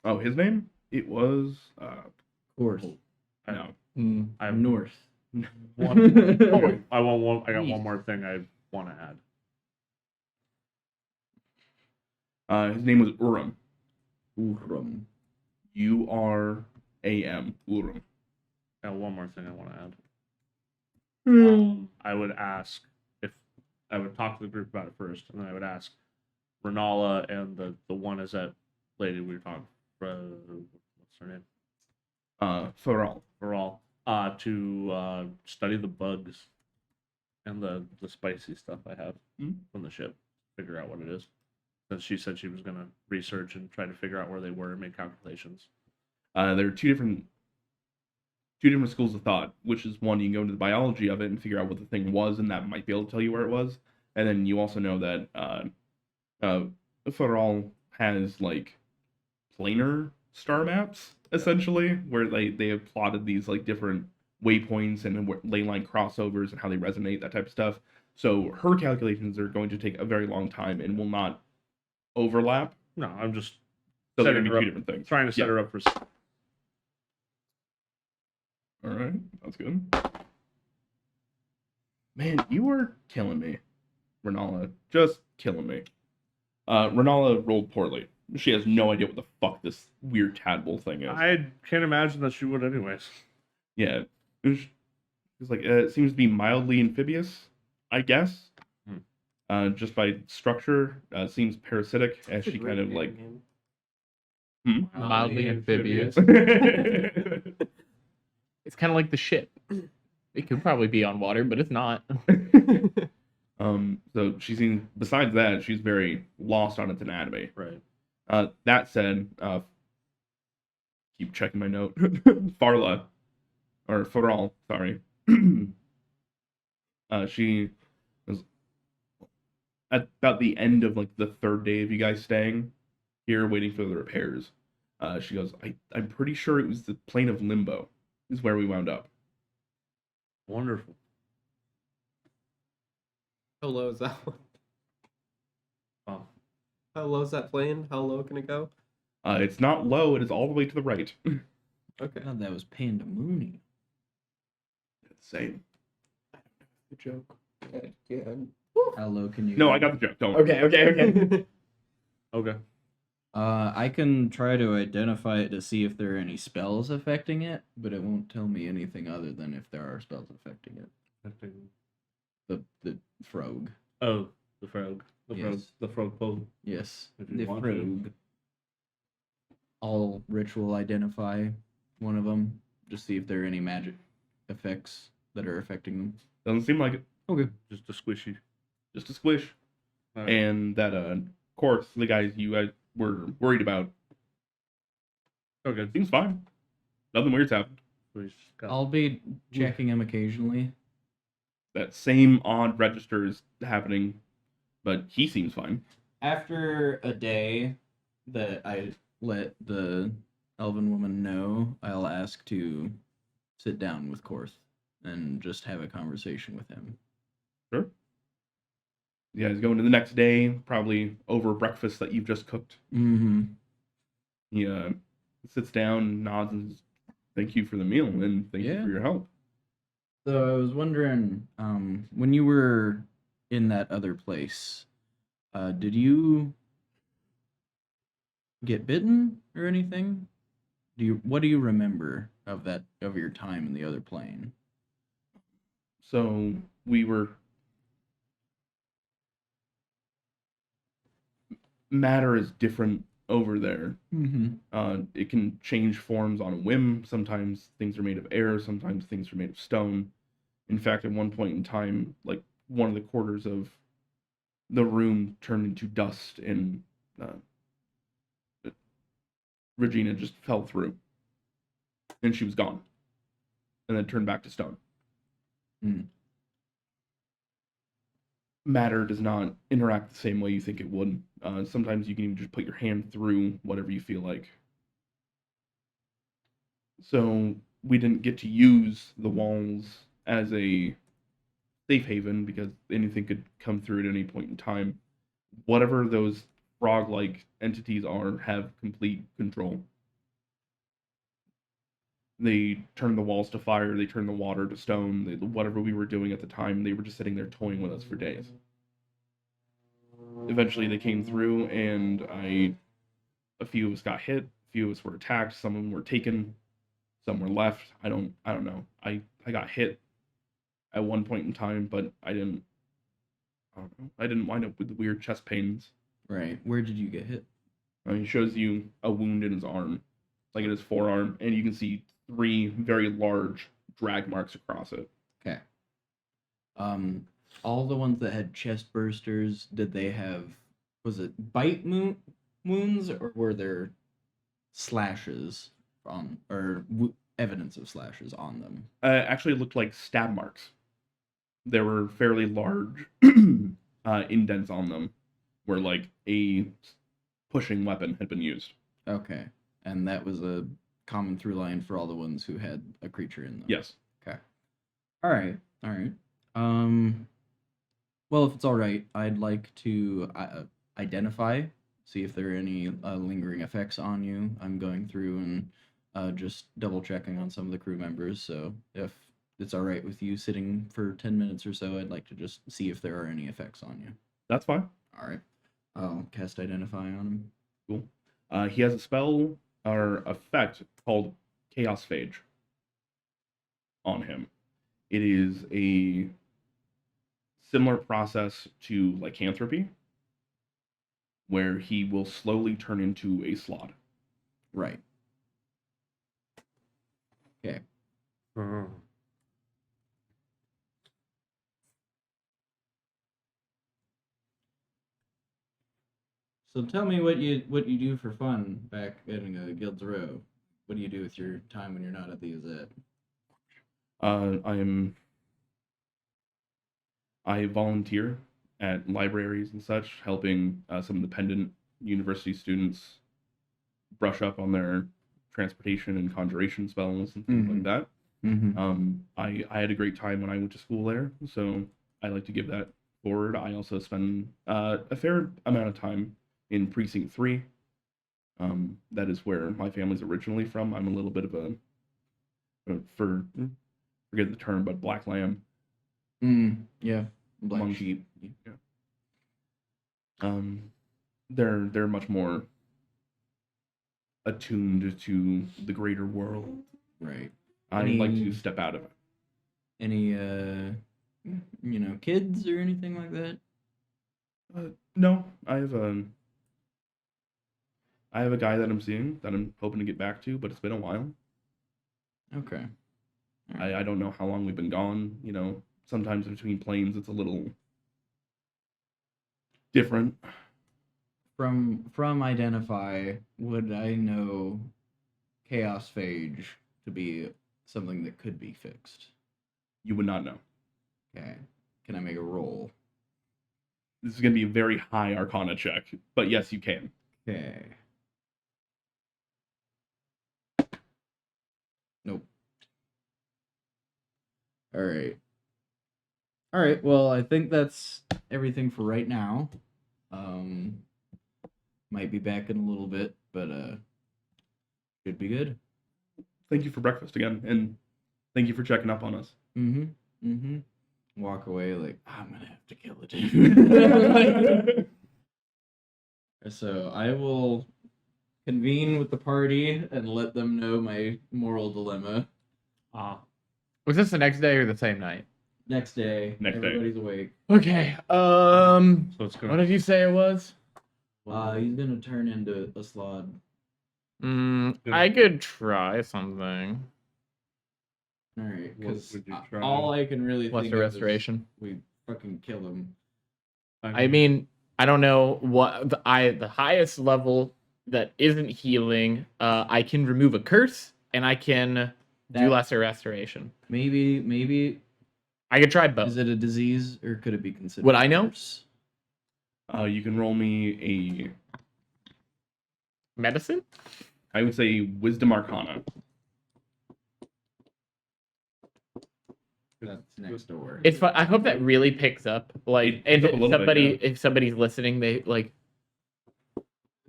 Oh, his name? It was course no. I have north. one. I got one more thing I want to add. His name was Urim. Uhrum. Uram. Urim. I got one more thing I want to add. Hmm. I would ask if I would talk to the group about it first, and then I would ask Renala and the one is that lady we were talking. What's her name? Faral. To study the bugs and the spicy stuff I have from the ship. Figure out what it is. Since she said she was gonna research and try to figure out where they were and make calculations. There are two different schools of thought, which is one, you can go into the biology of it and figure out what the thing was, and that might be able to tell you where it was. And then you also know that Faral has like planar star maps, essentially, where they have plotted these like different waypoints and ley line crossovers and how they resonate, that type of stuff. So her calculations are going to take a very long time and will not overlap. No, I'm just So they're setting going to her be two up, different things. trying to set her up for. All right, that's good. Man, you are killing me, Renala. Just killing me. Renala rolled poorly. She has no idea what the fuck this weird tadpole thing is. I can't imagine that she would, anyways. Yeah. It's like, it seems to be mildly amphibious, I guess. Just by structure. Seems parasitic, as she kind of like... Mildly amphibious. It's kind of like the ship. It could probably be on water, but it's not. So she seems, besides that, she's very lost on its anatomy. Right. That said, keep checking my note. Faral, sorry. She was at about the end of like the third day of you guys staying here, waiting for the repairs. She goes, I'm pretty sure it was the plane of limbo is where we wound up. Wonderful. How low is that one? Oh. How low is that plane? How low can it go? It's not low, it is all the way to the right. Okay. God, that was Pandemonium. Same. Good joke. Yeah. How low can you No, go? I got the joke. Don't worry. Okay. Okay. I can try to identify it to see if there are any spells affecting it, but it won't tell me anything other than if there are spells affecting it. The frog. Oh, the frog. Yes. The frog pole. Yes, If you the want to. frog. I'll ritual identify one of them, just see if there are any magic effects that are affecting them. Doesn't seem like it. Okay. Just a squishy. Just a squish. All right. And that, of course, the guys you guys were worried about Okay. seems fine. Nothing weird's happened. I'll be checking him occasionally. That same odd register is happening, but he seems fine. After a day that I let the elven woman know, I'll ask to sit down with Korth and just have a conversation with him. Sure. You guys go into the next day, probably over breakfast that you've just cooked. Mm-hmm. He sits down, nods, and says, thank you for the meal, and thank you Yeah. for your help. So I was wondering, when you were in that other place, did you get bitten or anything? What do you remember of your time in the other plane? So we were... Matter is different over there. Mm-hmm. It can change forms on a whim. Sometimes things are made of air, sometimes things are made of stone. In fact, at one point in time, like one of the quarters of the room turned into dust, and Regina just fell through. And she was gone. And then turned back to stone. Mm. Matter does not interact the same way you think it would. Sometimes you can even just put your hand through whatever you feel like. So we didn't get to use the walls as a safe haven because anything could come through at any point in time. Whatever those frog-like entities are have complete control. They turned the walls to fire, they turned the water to stone, whatever we were doing at the time, they were just sitting there toying with us for days. Eventually they came through and a few of us got hit, a few of us were attacked, some of them were taken, some were left. I don't know. I got hit at one point in time, but I don't know. I didn't wind up with the weird chest pains. Right. Where did you get hit? He shows you a wound in his arm, like in his forearm, and you can see 3 very large drag marks across it. Okay. All the ones that had chest bursters, did they have, was it bite wounds, or were there slashes on, or evidence of slashes on them? Actually, it looked like stab marks. There were fairly large indents on them, where like a pushing weapon had been used. Okay. And that was a common through line for all the ones who had a creature in them. Yes. Okay. All right. Well, if it's all right, I'd like to identify, see if there are any lingering effects on you. I'm going through and just double checking on some of the crew members. So if it's all right with you sitting for 10 minutes or so, I'd like to just see if there are any effects on you. That's fine. All right. I'll cast identify on him. Cool. He has a spell or effect called Chaos Phage on him. It is a similar process to lycanthropy, where he will slowly turn into a slot. Right. Okay. So tell me what you do for fun back in Guild's Row. What do you do with your time when you're not at the Gazette? I volunteer at libraries and such, helping some independent university students brush up on their transportation and conjuration spells and things like that. Mm-hmm. I had a great time when I went to school there, so I like to give that forward. I also spend a fair amount of time in Precinct 3. That is where my family's originally from. I'm a little bit of forget the term, but black lamb. Yeah. Black Amongst- sheep. Yeah. They're much more attuned to the greater world. Right. I like to step out of it. Any kids or anything like that? No, I have a guy that I'm seeing that I'm hoping to get back to, but it's been a while. Okay. I don't know how long we've been gone. Sometimes between planes it's a little different. From identify, would I know Chaos Phage to be something that could be fixed? You would not know. Okay. Can I make a roll? This is going to be a very high Arcana check, but yes, you can. Okay. Nope. All right. Well, I think that's everything for right now. Might be back in a little bit, but should be good. Thank you for breakfast again, and thank you for checking up on us. Walk away like, I'm gonna have to kill it. So I will convene with the party and let them know my moral dilemma. Was this the next day or the same night? Next day, everybody's awake. Okay. So it's What did you say it was? He's gonna turn into a slod. I could try something. All right, What because would you try? all I can really What's think the of is restoration? we fucking kill him. I mean, I don't know what the highest level that isn't healing. I can remove a curse and I can do lesser restoration. Maybe I could try both. is it a disease or could it be considered? Would I know? worse? You can roll me Medicine? I would say Wisdom Arcana. That's next door. It's fun. I hope that really picks up. Like, It and picks up a little bit, if somebody's listening, they like.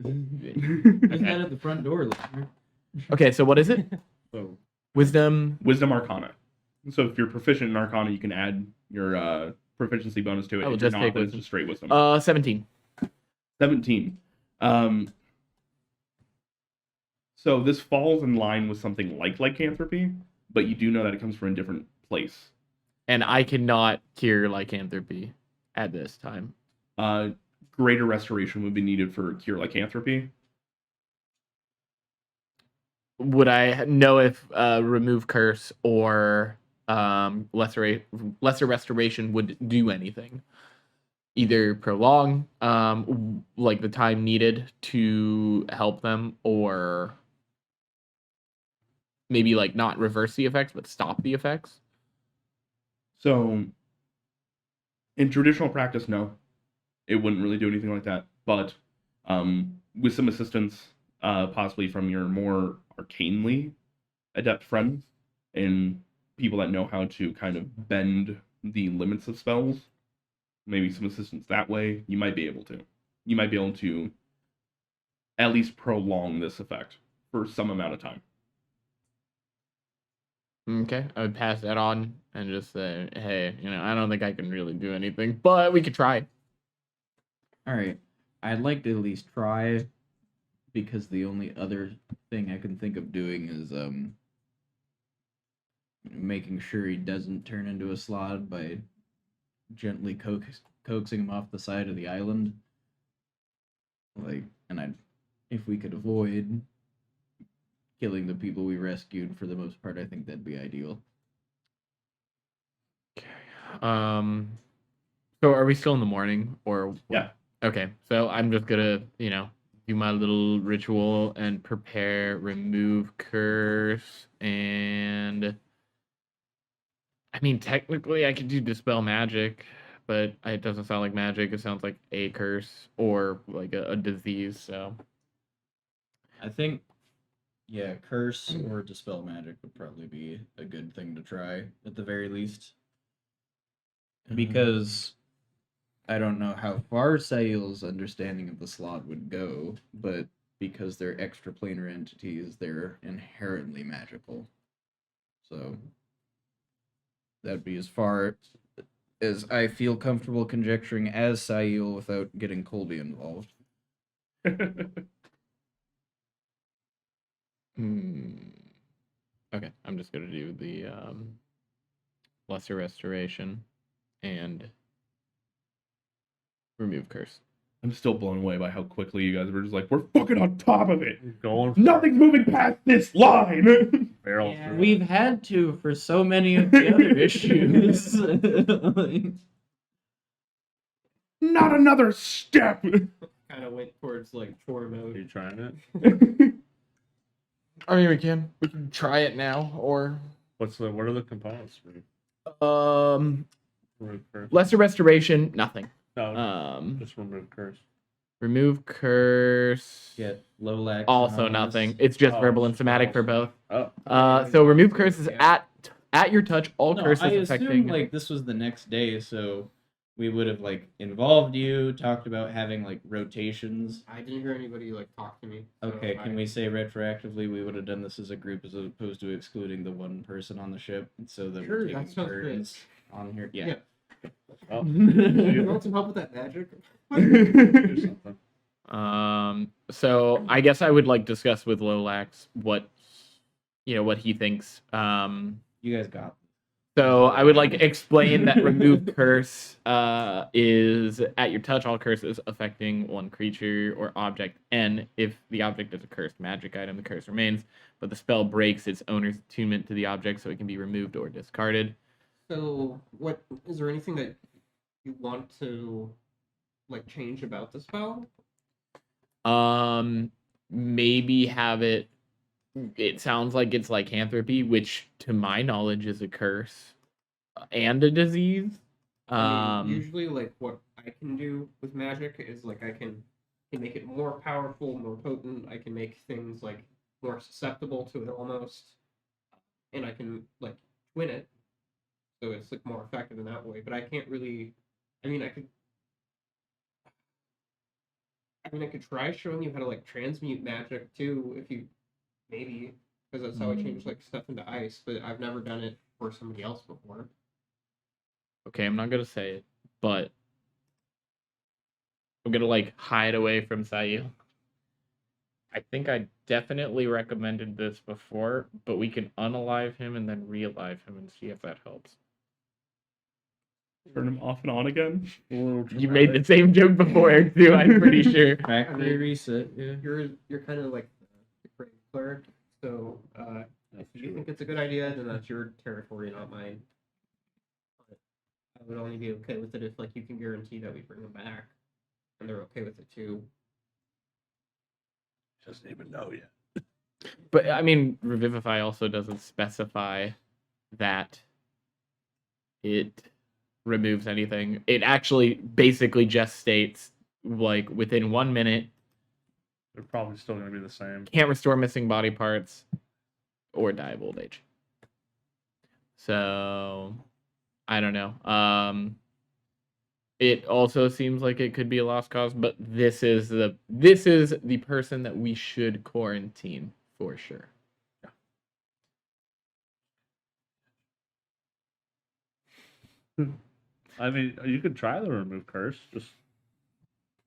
Who's that at the front door, listener? Okay, so what is it? So Wisdom. Wisdom Arcana. So if you're proficient in Arcana, you can add your proficiency bonus to it. I will If you're just not, take then it's wisdom. just straight wisdom. 17. 17. So this falls in line with something like lycanthropy, but you do know that it comes from a different place. And I cannot cure lycanthropy at this time. Greater restoration would be needed for cure lycanthropy. Would I know if remove curse or lesser restoration would do anything? Either prolong like the time needed to help them, or maybe like not reverse the effects but stop the effects. So in traditional practice, no, it wouldn't really do anything like that. But with some assistance, possibly from your more arcanely adept friends and people that know how to kind of bend the limits of spells, maybe some assistance that way, you might be able to. You might be able to at least prolong this effect for some amount of time. Okay, I would pass that on and just say, hey, I don't think I can really do anything, but we could try. All right. I'd like to at least try, because the only other thing I can think of doing is making sure he doesn't turn into a slod by gently coaxing him off the side of the island. Like, and if we could avoid killing the people we rescued, for the most part, I think that'd be ideal. So are we still in the morning or? Yeah. Okay, so I'm just gonna, do my little ritual and prepare, remove curse, and I mean, technically I could do dispel magic, but it doesn't sound like magic. It sounds like a curse or like a disease. So I think, yeah, curse or dispel magic would probably be a good thing to try, at the very least. Because I don't know how far Sail's understanding of the slot would go, but because they're extraplanar entities, they're inherently magical. So that'd be as far as I feel comfortable conjecturing as Sail without getting Colby involved. Okay, I'm just gonna do the lesser restoration and remove curse. I'm still blown away by how quickly you guys were just like, we're fucking on top of it. going for Nothing's moving past this line. barrel Yeah, through. we've had to for so many of the other issues. Like, Not another step. Kind of went towards like chore Are mode. you trying it? I mean, we can try it now, or What are the components for remove curse? lesser restoration, nothing. No, just remove curse. Remove curse. get Lolax. Also Anonymous. nothing. It's just Oh, verbal and somatic for both. Oh, So remove curse is at your touch. All No, curses I affecting. assumed like this was the next day, so we would have like involved you, talked about having like rotations. I didn't hear anybody like talk to me. so Okay, can we say retroactively we would have done this as a group as opposed to excluding the one person on the ship, so that Sure, we're that taking sounds turns on here? Yeah. Yeah. oh. You want some help with that magic? Do something. So I guess I would like discuss with Lolax what he thinks. You guys got So I would like explain that remove curse is at your touch. All curses affecting one creature or object, and if the object is a cursed magic item, the curse remains, but the spell breaks its owner's attunement to the object, so it can be removed or discarded. So, what is there anything that you want to like change about the spell? Maybe have it. It sounds like it's lycanthropy, which to my knowledge is a curse and a disease. I mean, usually, like what I can do with magic is like I can make it more powerful, more potent. I can make things like more susceptible to it almost, and I can like twin it. so it's like more effective in that way. But I can't really. I mean, I could try showing you how to like transmute magic too, if you maybe, because that's how I change like stuff into ice. But I've never done it for somebody else before. Okay, I'm not gonna say it, but I'm gonna like hide away from Sayu. I think I definitely recommended this before, but we can unalive him and then realive him and see if that helps. Turn him off and on again. You made the same joke before too, I'm pretty sure. Factory reset. Yeah. You're kind of like the great cleric, so if you think it's a good idea, then that's your territory, not mine. But I would only be okay with it if like you can guarantee that we bring them back, and they're okay with it too. Doesn't even know yet. But I mean, Revivify also doesn't specify that it removes anything. It actually basically just states like within 1 minute, They're probably still going to be the same. can't restore missing body parts or die of old age. So I don't know. It also seems like it could be a lost cause, but this is the person that we should quarantine for sure. I mean, you could try the remove curse. Just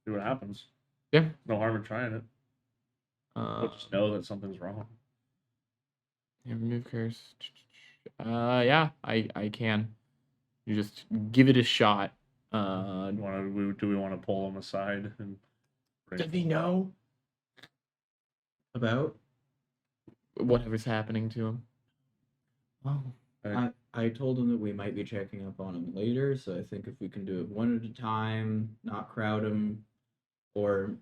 see what happens. Yeah. No harm in trying it. But just know that something's wrong. Remove curse. Yeah, I can. You just give it a shot. Do we want to pull him aside and? Does he know About? whatever's happening to him? Oh. I told him that we might be checking up on him later, so I think if we can do it one at a time, not crowd him, or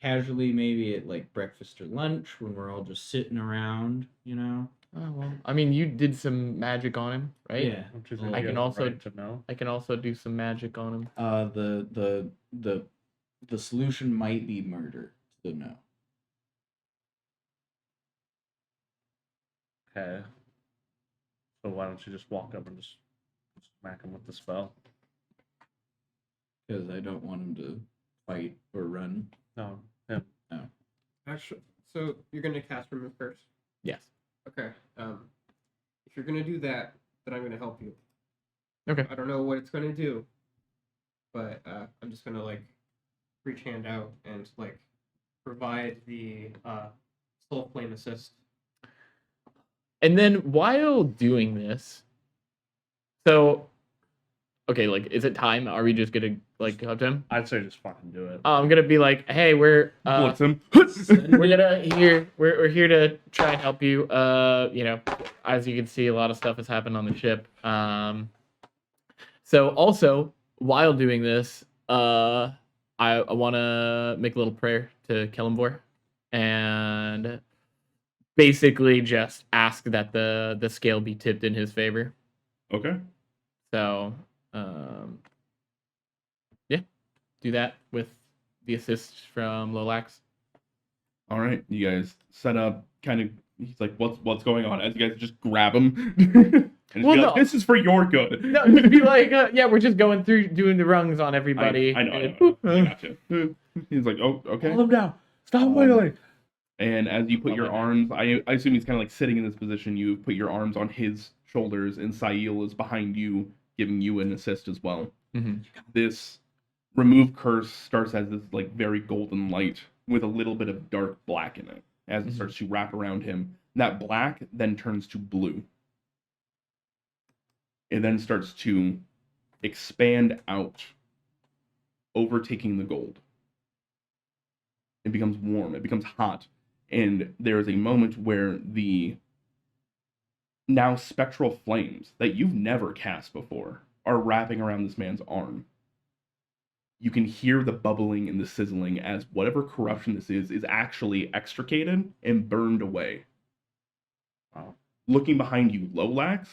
casually maybe at like breakfast or lunch when we're all just sitting around, you know? Oh well. I mean, you did some magic on him, right? Yeah. Don't you think I he can has the also- right to know? I can also do some magic on him. The solution might be murder. So no. Okay. So why don't you just walk up and just smack him with the spell? Because I don't want him to fight or run. No, him. Actually, so you're gonna cast remove curse. Yes. Okay. If you're gonna do that, then I'm gonna help you. Okay. I don't know what it's gonna do, but I'm just gonna like reach hand out and like provide the soul flame assist. And then while doing this, so okay, like, is it time? Are we just gonna like go up to him? I'd say just fucking do it. I'm gonna be like, hey, we're Blitz him. we're here to try and help you. You know, as you can see, a lot of stuff has happened on the ship. So also while doing this, I want to make a little prayer to Kellenvor, and basically just ask that the scale be tipped in his favor. Okay. So, yeah, do that with the assist from Lolax. All right. You guys set up. Kind of. He's like, "What's going on?" As you guys just grab him, and just Well, be like, no. "This is for your good." No, just be like, yeah, we're just going through doing the rungs on everybody. I know. I gotcha. He's like, "Oh, okay." Hold him down. Stop wiggling. And as you put your arms, I assume he's kind of like sitting in this position. You put your arms on his shoulders, and Sail is behind you, giving you an assist as well. Mhm. This remove curse starts as this like very golden light with a little bit of dark black in it. As it starts to wrap around him, that black then turns to blue. It then starts to expand out, overtaking the gold. It becomes warm. It becomes hot. And there is a moment where the now spectral flames that you've never cast before are wrapping around this man's arm. You can hear the bubbling and the sizzling as whatever corruption this is actually extricated and burned away. Looking behind you, Lolax,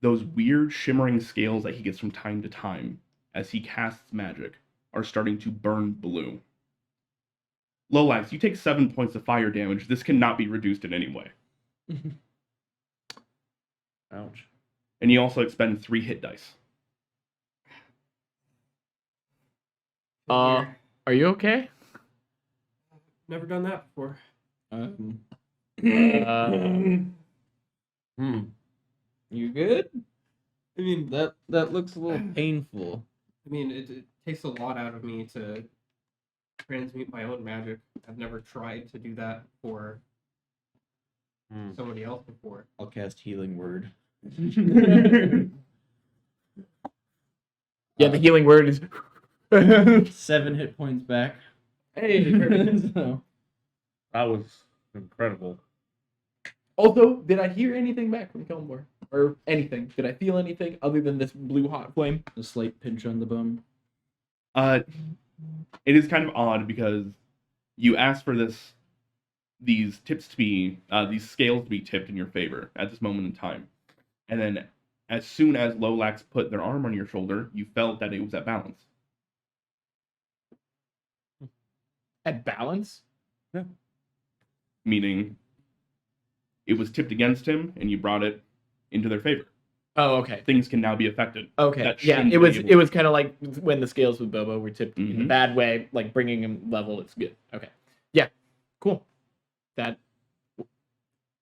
those weird shimmering scales that he gets from time to time as he casts magic are starting to burn blue. Lolax, you take 7 points of fire damage. This cannot be reduced in any way. Ouch. And you also expend 3 hit dice. Are you okay? Never done that before. You good? I mean, that looks a little painful. I mean, it takes a lot out of me to transmute my own magic. I've never tried to do that for somebody else before. I'll cast Healing Word. Yeah, the healing word is. 7 hit points back. Hey. So, That was incredible. Also, did I hear anything back from Kilmore? Or anything? Did I feel anything other than this blue hot flame? a slight pinch on the bum. It is kind of odd because you asked for these tips to be, these scales to be tipped in your favor at this moment in time. And then as soon as Lolax put their arm on your shoulder, you felt that it was at balance. At balance? Meaning it was tipped against him and you brought it into their favor. Oh, okay. Things can now be affected. Okay. That Yeah, shouldn't it was be able- kind of like when the scales with Bobo were tipped in a Mhm. bad way, like bringing him level. It's good. Okay. Yeah. Cool. That.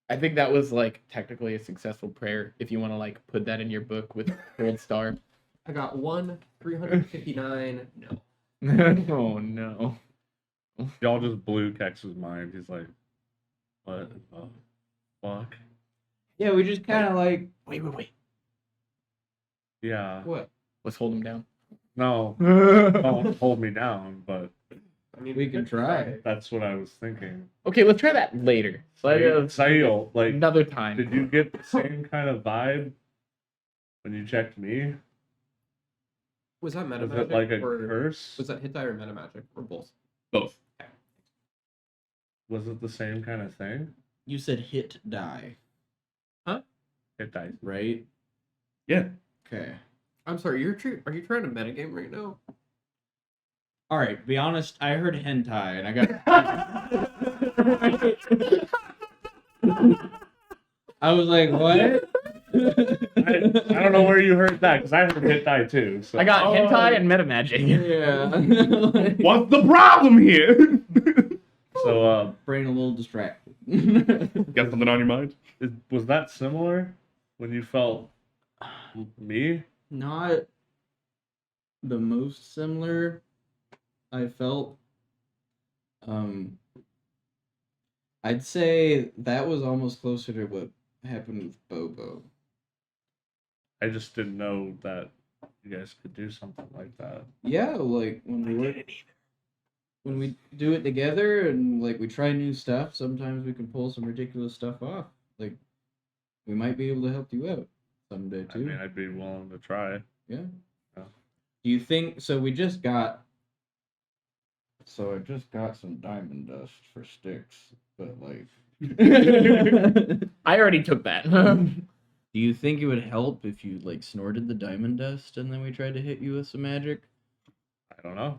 I think that was like technically a successful prayer. If you want to like put that in your book with gold star. I got 359. No. Oh no. Y'all just blew Kex's mind. He's like, what the fuck? Yeah, we just kind of like. Wait. Yeah. What? Let's hold him down. No, don't hold me down, but I mean, We can try. that's what I was thinking. Okay, let's try that later. Sail, like, Another time. did you get the same kind of vibe when you checked me? Was that meta Was magic it like a or curse? was that hit die or meta magic or both? Both. Was it the same kind of thing? You said hit die, Hit dice. right? Yeah. Okay. I'm sorry. Are you trying to metagame right now? All right. Be honest. I heard hentai, and I got. I was like, what? I don't know where you heard that because I heard hit die too. So. I got hentai and meta magic. Yeah. What's the problem here? So, Brain a little distracted. Got something on your mind? was that similar when you felt me? Not the most similar I felt. I'd say that was almost closer to what happened with Bobo. I just didn't know that you guys could do something like that. Yeah, like when we do it together and like we try new stuff, sometimes we can pull some ridiculous stuff off. Like we might be able to help you out someday I too. mean, I'd be willing to try. Yeah. Yeah. Do you think so? I just got some diamond dust for sticks, but like. I already took that. Do you think it would help if you like snorted the diamond dust and then we tried to hit you with some magic? I don't know.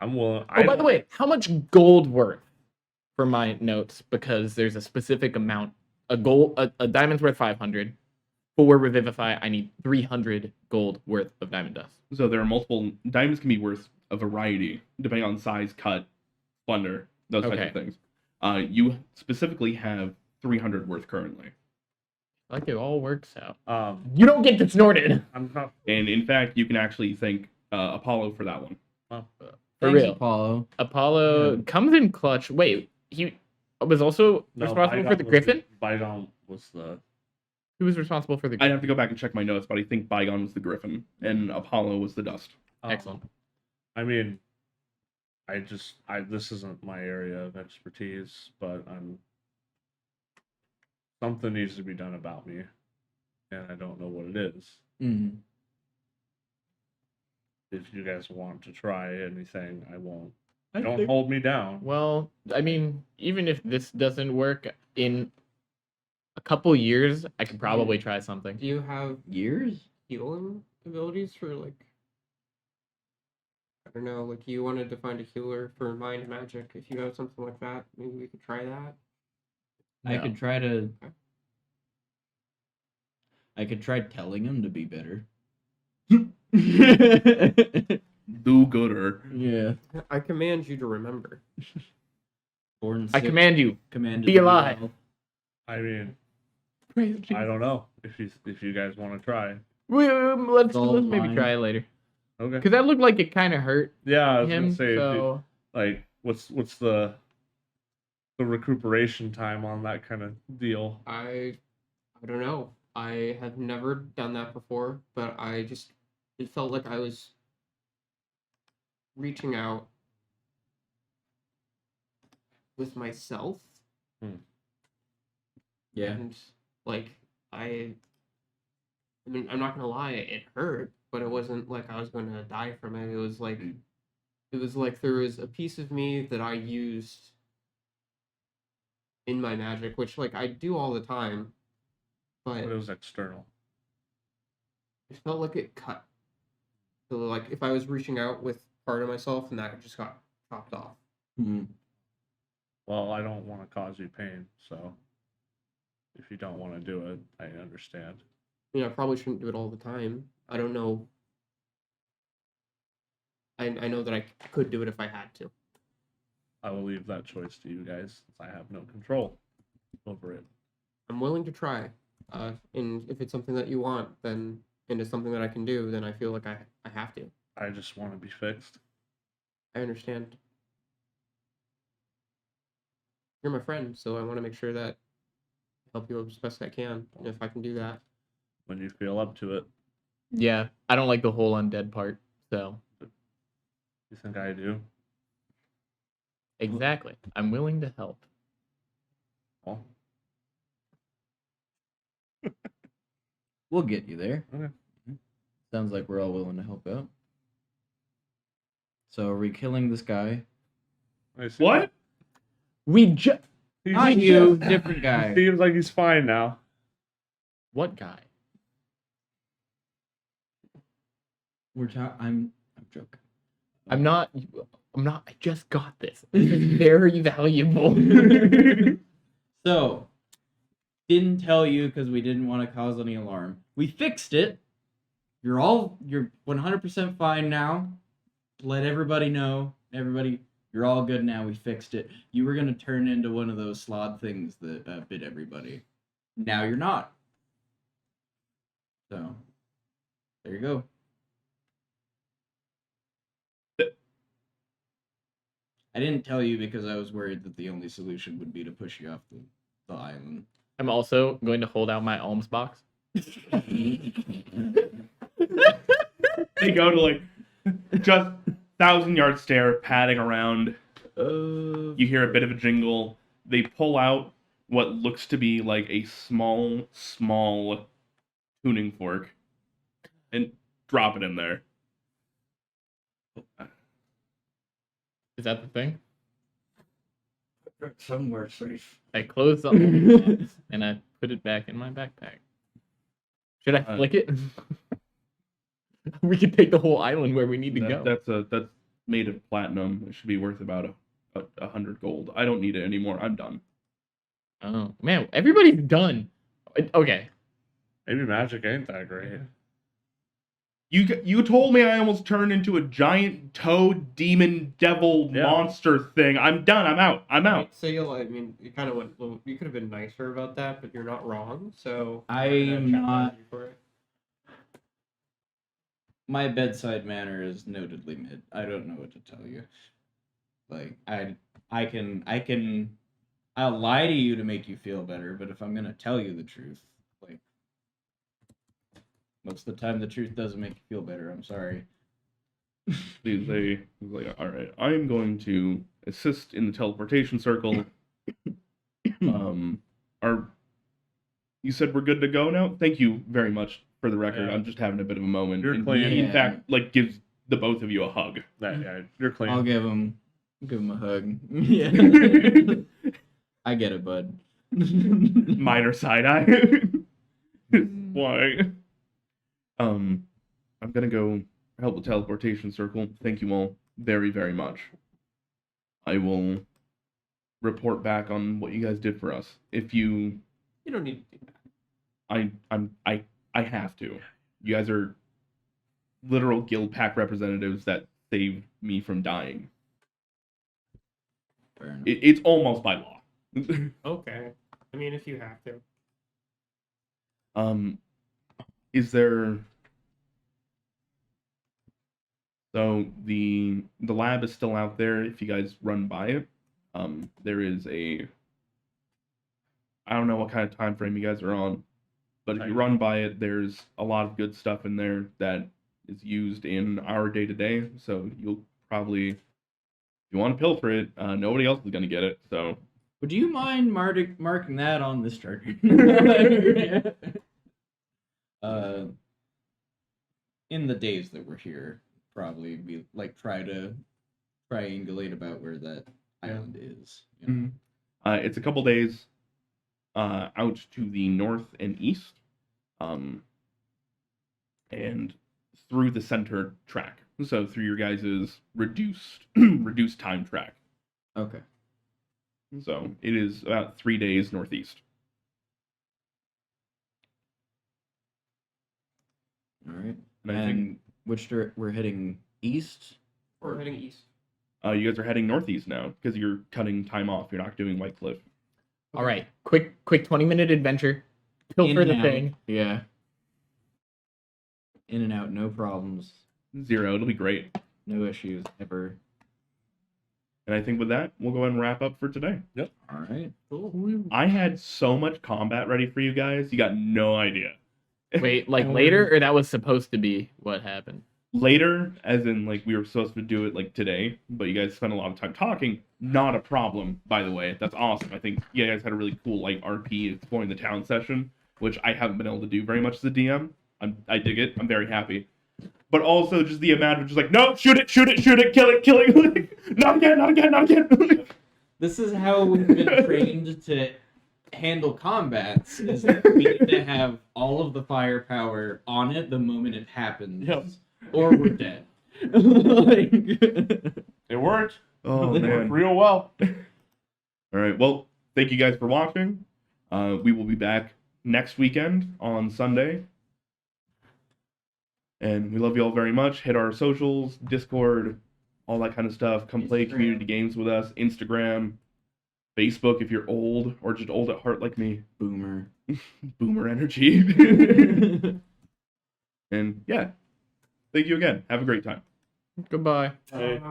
I'm willing. Oh, by the way, how much gold worth for my notes? Because there's a specific amount. A diamond's worth 500. For Revivify, I need 300 gold worth of diamond dust. So there are multiple diamonds can be worth a variety depending on size, cut, splendor, those types Okay. of things. You specifically have 300 worth currently, Like it all works out. Um, You don't get to snorted. I'm not. and in fact, you can actually thank Apollo for that one. For Thanks, real. Apollo. Apollo comes in clutch. Wait, he was also responsible for the griffin? Bygone was the. Who was responsible for the I'd griffin? have to go back and check my notes, but I think Bygone was the griffin and Apollo was the dust. Excellent. I mean, this isn't my area of expertise, but something needs to be done about me, and I don't know what it is. Mm. If you guys want to try anything, I won't. I Don't think- hold me down. Well, I mean, even if this doesn't work in a couple years, I could probably try something. Do you have Years? healing abilities for like? I don't know. Like you wanted to find a healer for mind magic. If you have something like that, maybe we could try that. I No. could try to. I could try telling him to be better. Do gooder. Yeah. I command you to remember. Born I sick, command you. commanded be to alive. well. I mean, Praise I don't know if you guys want to try. Let's It's all maybe fine. try it later. Okay. Because that looked like it kind of hurt Yeah, I was him. gonna say, So like, what's the recuperation time on that kind of deal? I don't know. I have never done that before, but it felt like I was reaching out with myself. Yeah. And like I mean, I'm not gonna lie, it hurt, but it wasn't like I was gonna die from it. It was like there was a piece of me that I used in my magic, which like I do all the time, but It was external. it felt like it cut. So like if I was reaching out with part of myself and that just got chopped off. Mhm. Well, I don't want to cause you pain, so if you don't want to do it, I understand. I probably shouldn't do it all the time. I don't know. I know that I could do it if I had to. I will leave that choice to you guys, since I have no control over it. I'm willing to try. And if it's something that you want, then and it's something that I can do, then I feel like I have to. I just want to be fixed. I understand. You're my friend, so I want to make sure that I help you as best I can. And if I can do that, When you feel up to it, yeah, I don't like the whole undead part. So you think I do? exactly, I'm willing to help. Well, We'll get you there. okay. Sounds like we're all willing to help out. So are we killing this guy? I see. What? We just He's- Not you, different guy. Seems like he's fine now. what guy? I'm joking. I'm not. I just got this. This is very valuable. So, didn't tell you because we didn't want to cause any alarm. We fixed it. You're 100% fine now. Let everybody know. You're all good now. We fixed it. You were gonna turn into one of those sloth things that bit everybody. Now you're not. So, there you go. I didn't tell you because I was worried that the only solution would be to push you off the island. I'm also going to hold out my alms box. They go to like just 1,000-yard stare, padding around. You hear a bit of a jingle. They pull out what looks to be like a small tuning fork and drop it in there. Is that the thing? Somewhere safe. I close the alms box and I put it back in my backpack. Should I flick it? We could take the whole island where we need to go. That's made of platinum. It should be worth about 100 gold. I don't need it anymore. I'm done. Oh man, everybody's done. Okay. Maybe magic ain't that great. You told me I almost turned into a giant toad, demon, devil, Yeah. monster thing. I'm done. I'm out. I'm out. So I mean, you kind of went. Well, you could have been nicer about that, but you're not wrong. So I I'm gonna am chastise not. you for it. My bedside manner is notedly mid. I don't know what to tell you. Like I'll lie to you to make you feel better, but if I'm gonna tell you the truth, like most of the time the truth doesn't make you feel better. I'm sorry. He's like, all right, I'm going to assist in the teleportation circle. You said we're good to go now? Thank you very much for the record. Yeah. I'm just having a bit of a moment. You're And clean. he, in Yeah. fact, like gives the both of you a hug. Yeah, you're clean. I'll give him a hug. Yeah. I get it, bud. Minor side eye. Why? I'm gonna go help the teleportation circle. Thank you all very, very much. I will report back on what you guys did for us. If you, You don't need to do that. I have to. You guys are literal guild pack representatives that saved me from dying. Fair enough. It's almost by law. Okay. I mean, if you have to. Is there? So the lab is still out there. If you guys run by it, there is a. I don't know what kind of time frame you guys are on, but if you run by it, there's a lot of good stuff in there that is used in our day to day. So you'll probably, if you want to pilfer it, nobody else is gonna get it. So. Would you mind marking that on this chart? In the days that we're here, probably be like try to triangulate about where that island is. You know? It's a couple days out to the north and east, and through the center track. So through your guys' reduced time track. Okay. So it is about 3 days northeast. All right. And I And think which we're heading east? We're heading east. you guys are heading northeast now because you're cutting time off. You're not doing White Cliff. All right, quick 20-minute adventure. Pilfer In the and out. thing. Yeah. In and out, no problems, 0. It'll be great. no issues ever. And I think with that, we'll go ahead and wrap up for today. All right. Cool. I had so much combat ready for you guys. You got no idea. Wait, like later, or that was supposed to be what happened? Later, as in like we were supposed to do it like today, but you guys spent a lot of time talking. Not a problem, by the way. That's awesome. I think you guys had a really cool like RP exploring the town session, which I haven't been able to do very much as a DM. I dig it. I'm very happy. But also just the amount of just like, no, shoot it, kill it. Like, not again. This is how we've been trained to handle combats. Is that we need to have all of the firepower on it the moment it happens, or we're dead. Like... It worked. Oh It worked man. real well. All right. Well, thank you guys for watching. We will be back next weekend on Sunday. And we love you all very much. Hit our socials, Discord, all that kind of stuff. Come play community games with us. Instagram, Facebook if you're old or just old at heart like me. Boomer. Boomer energy. And yeah, thank you again. Have a great time. Goodbye. Hey.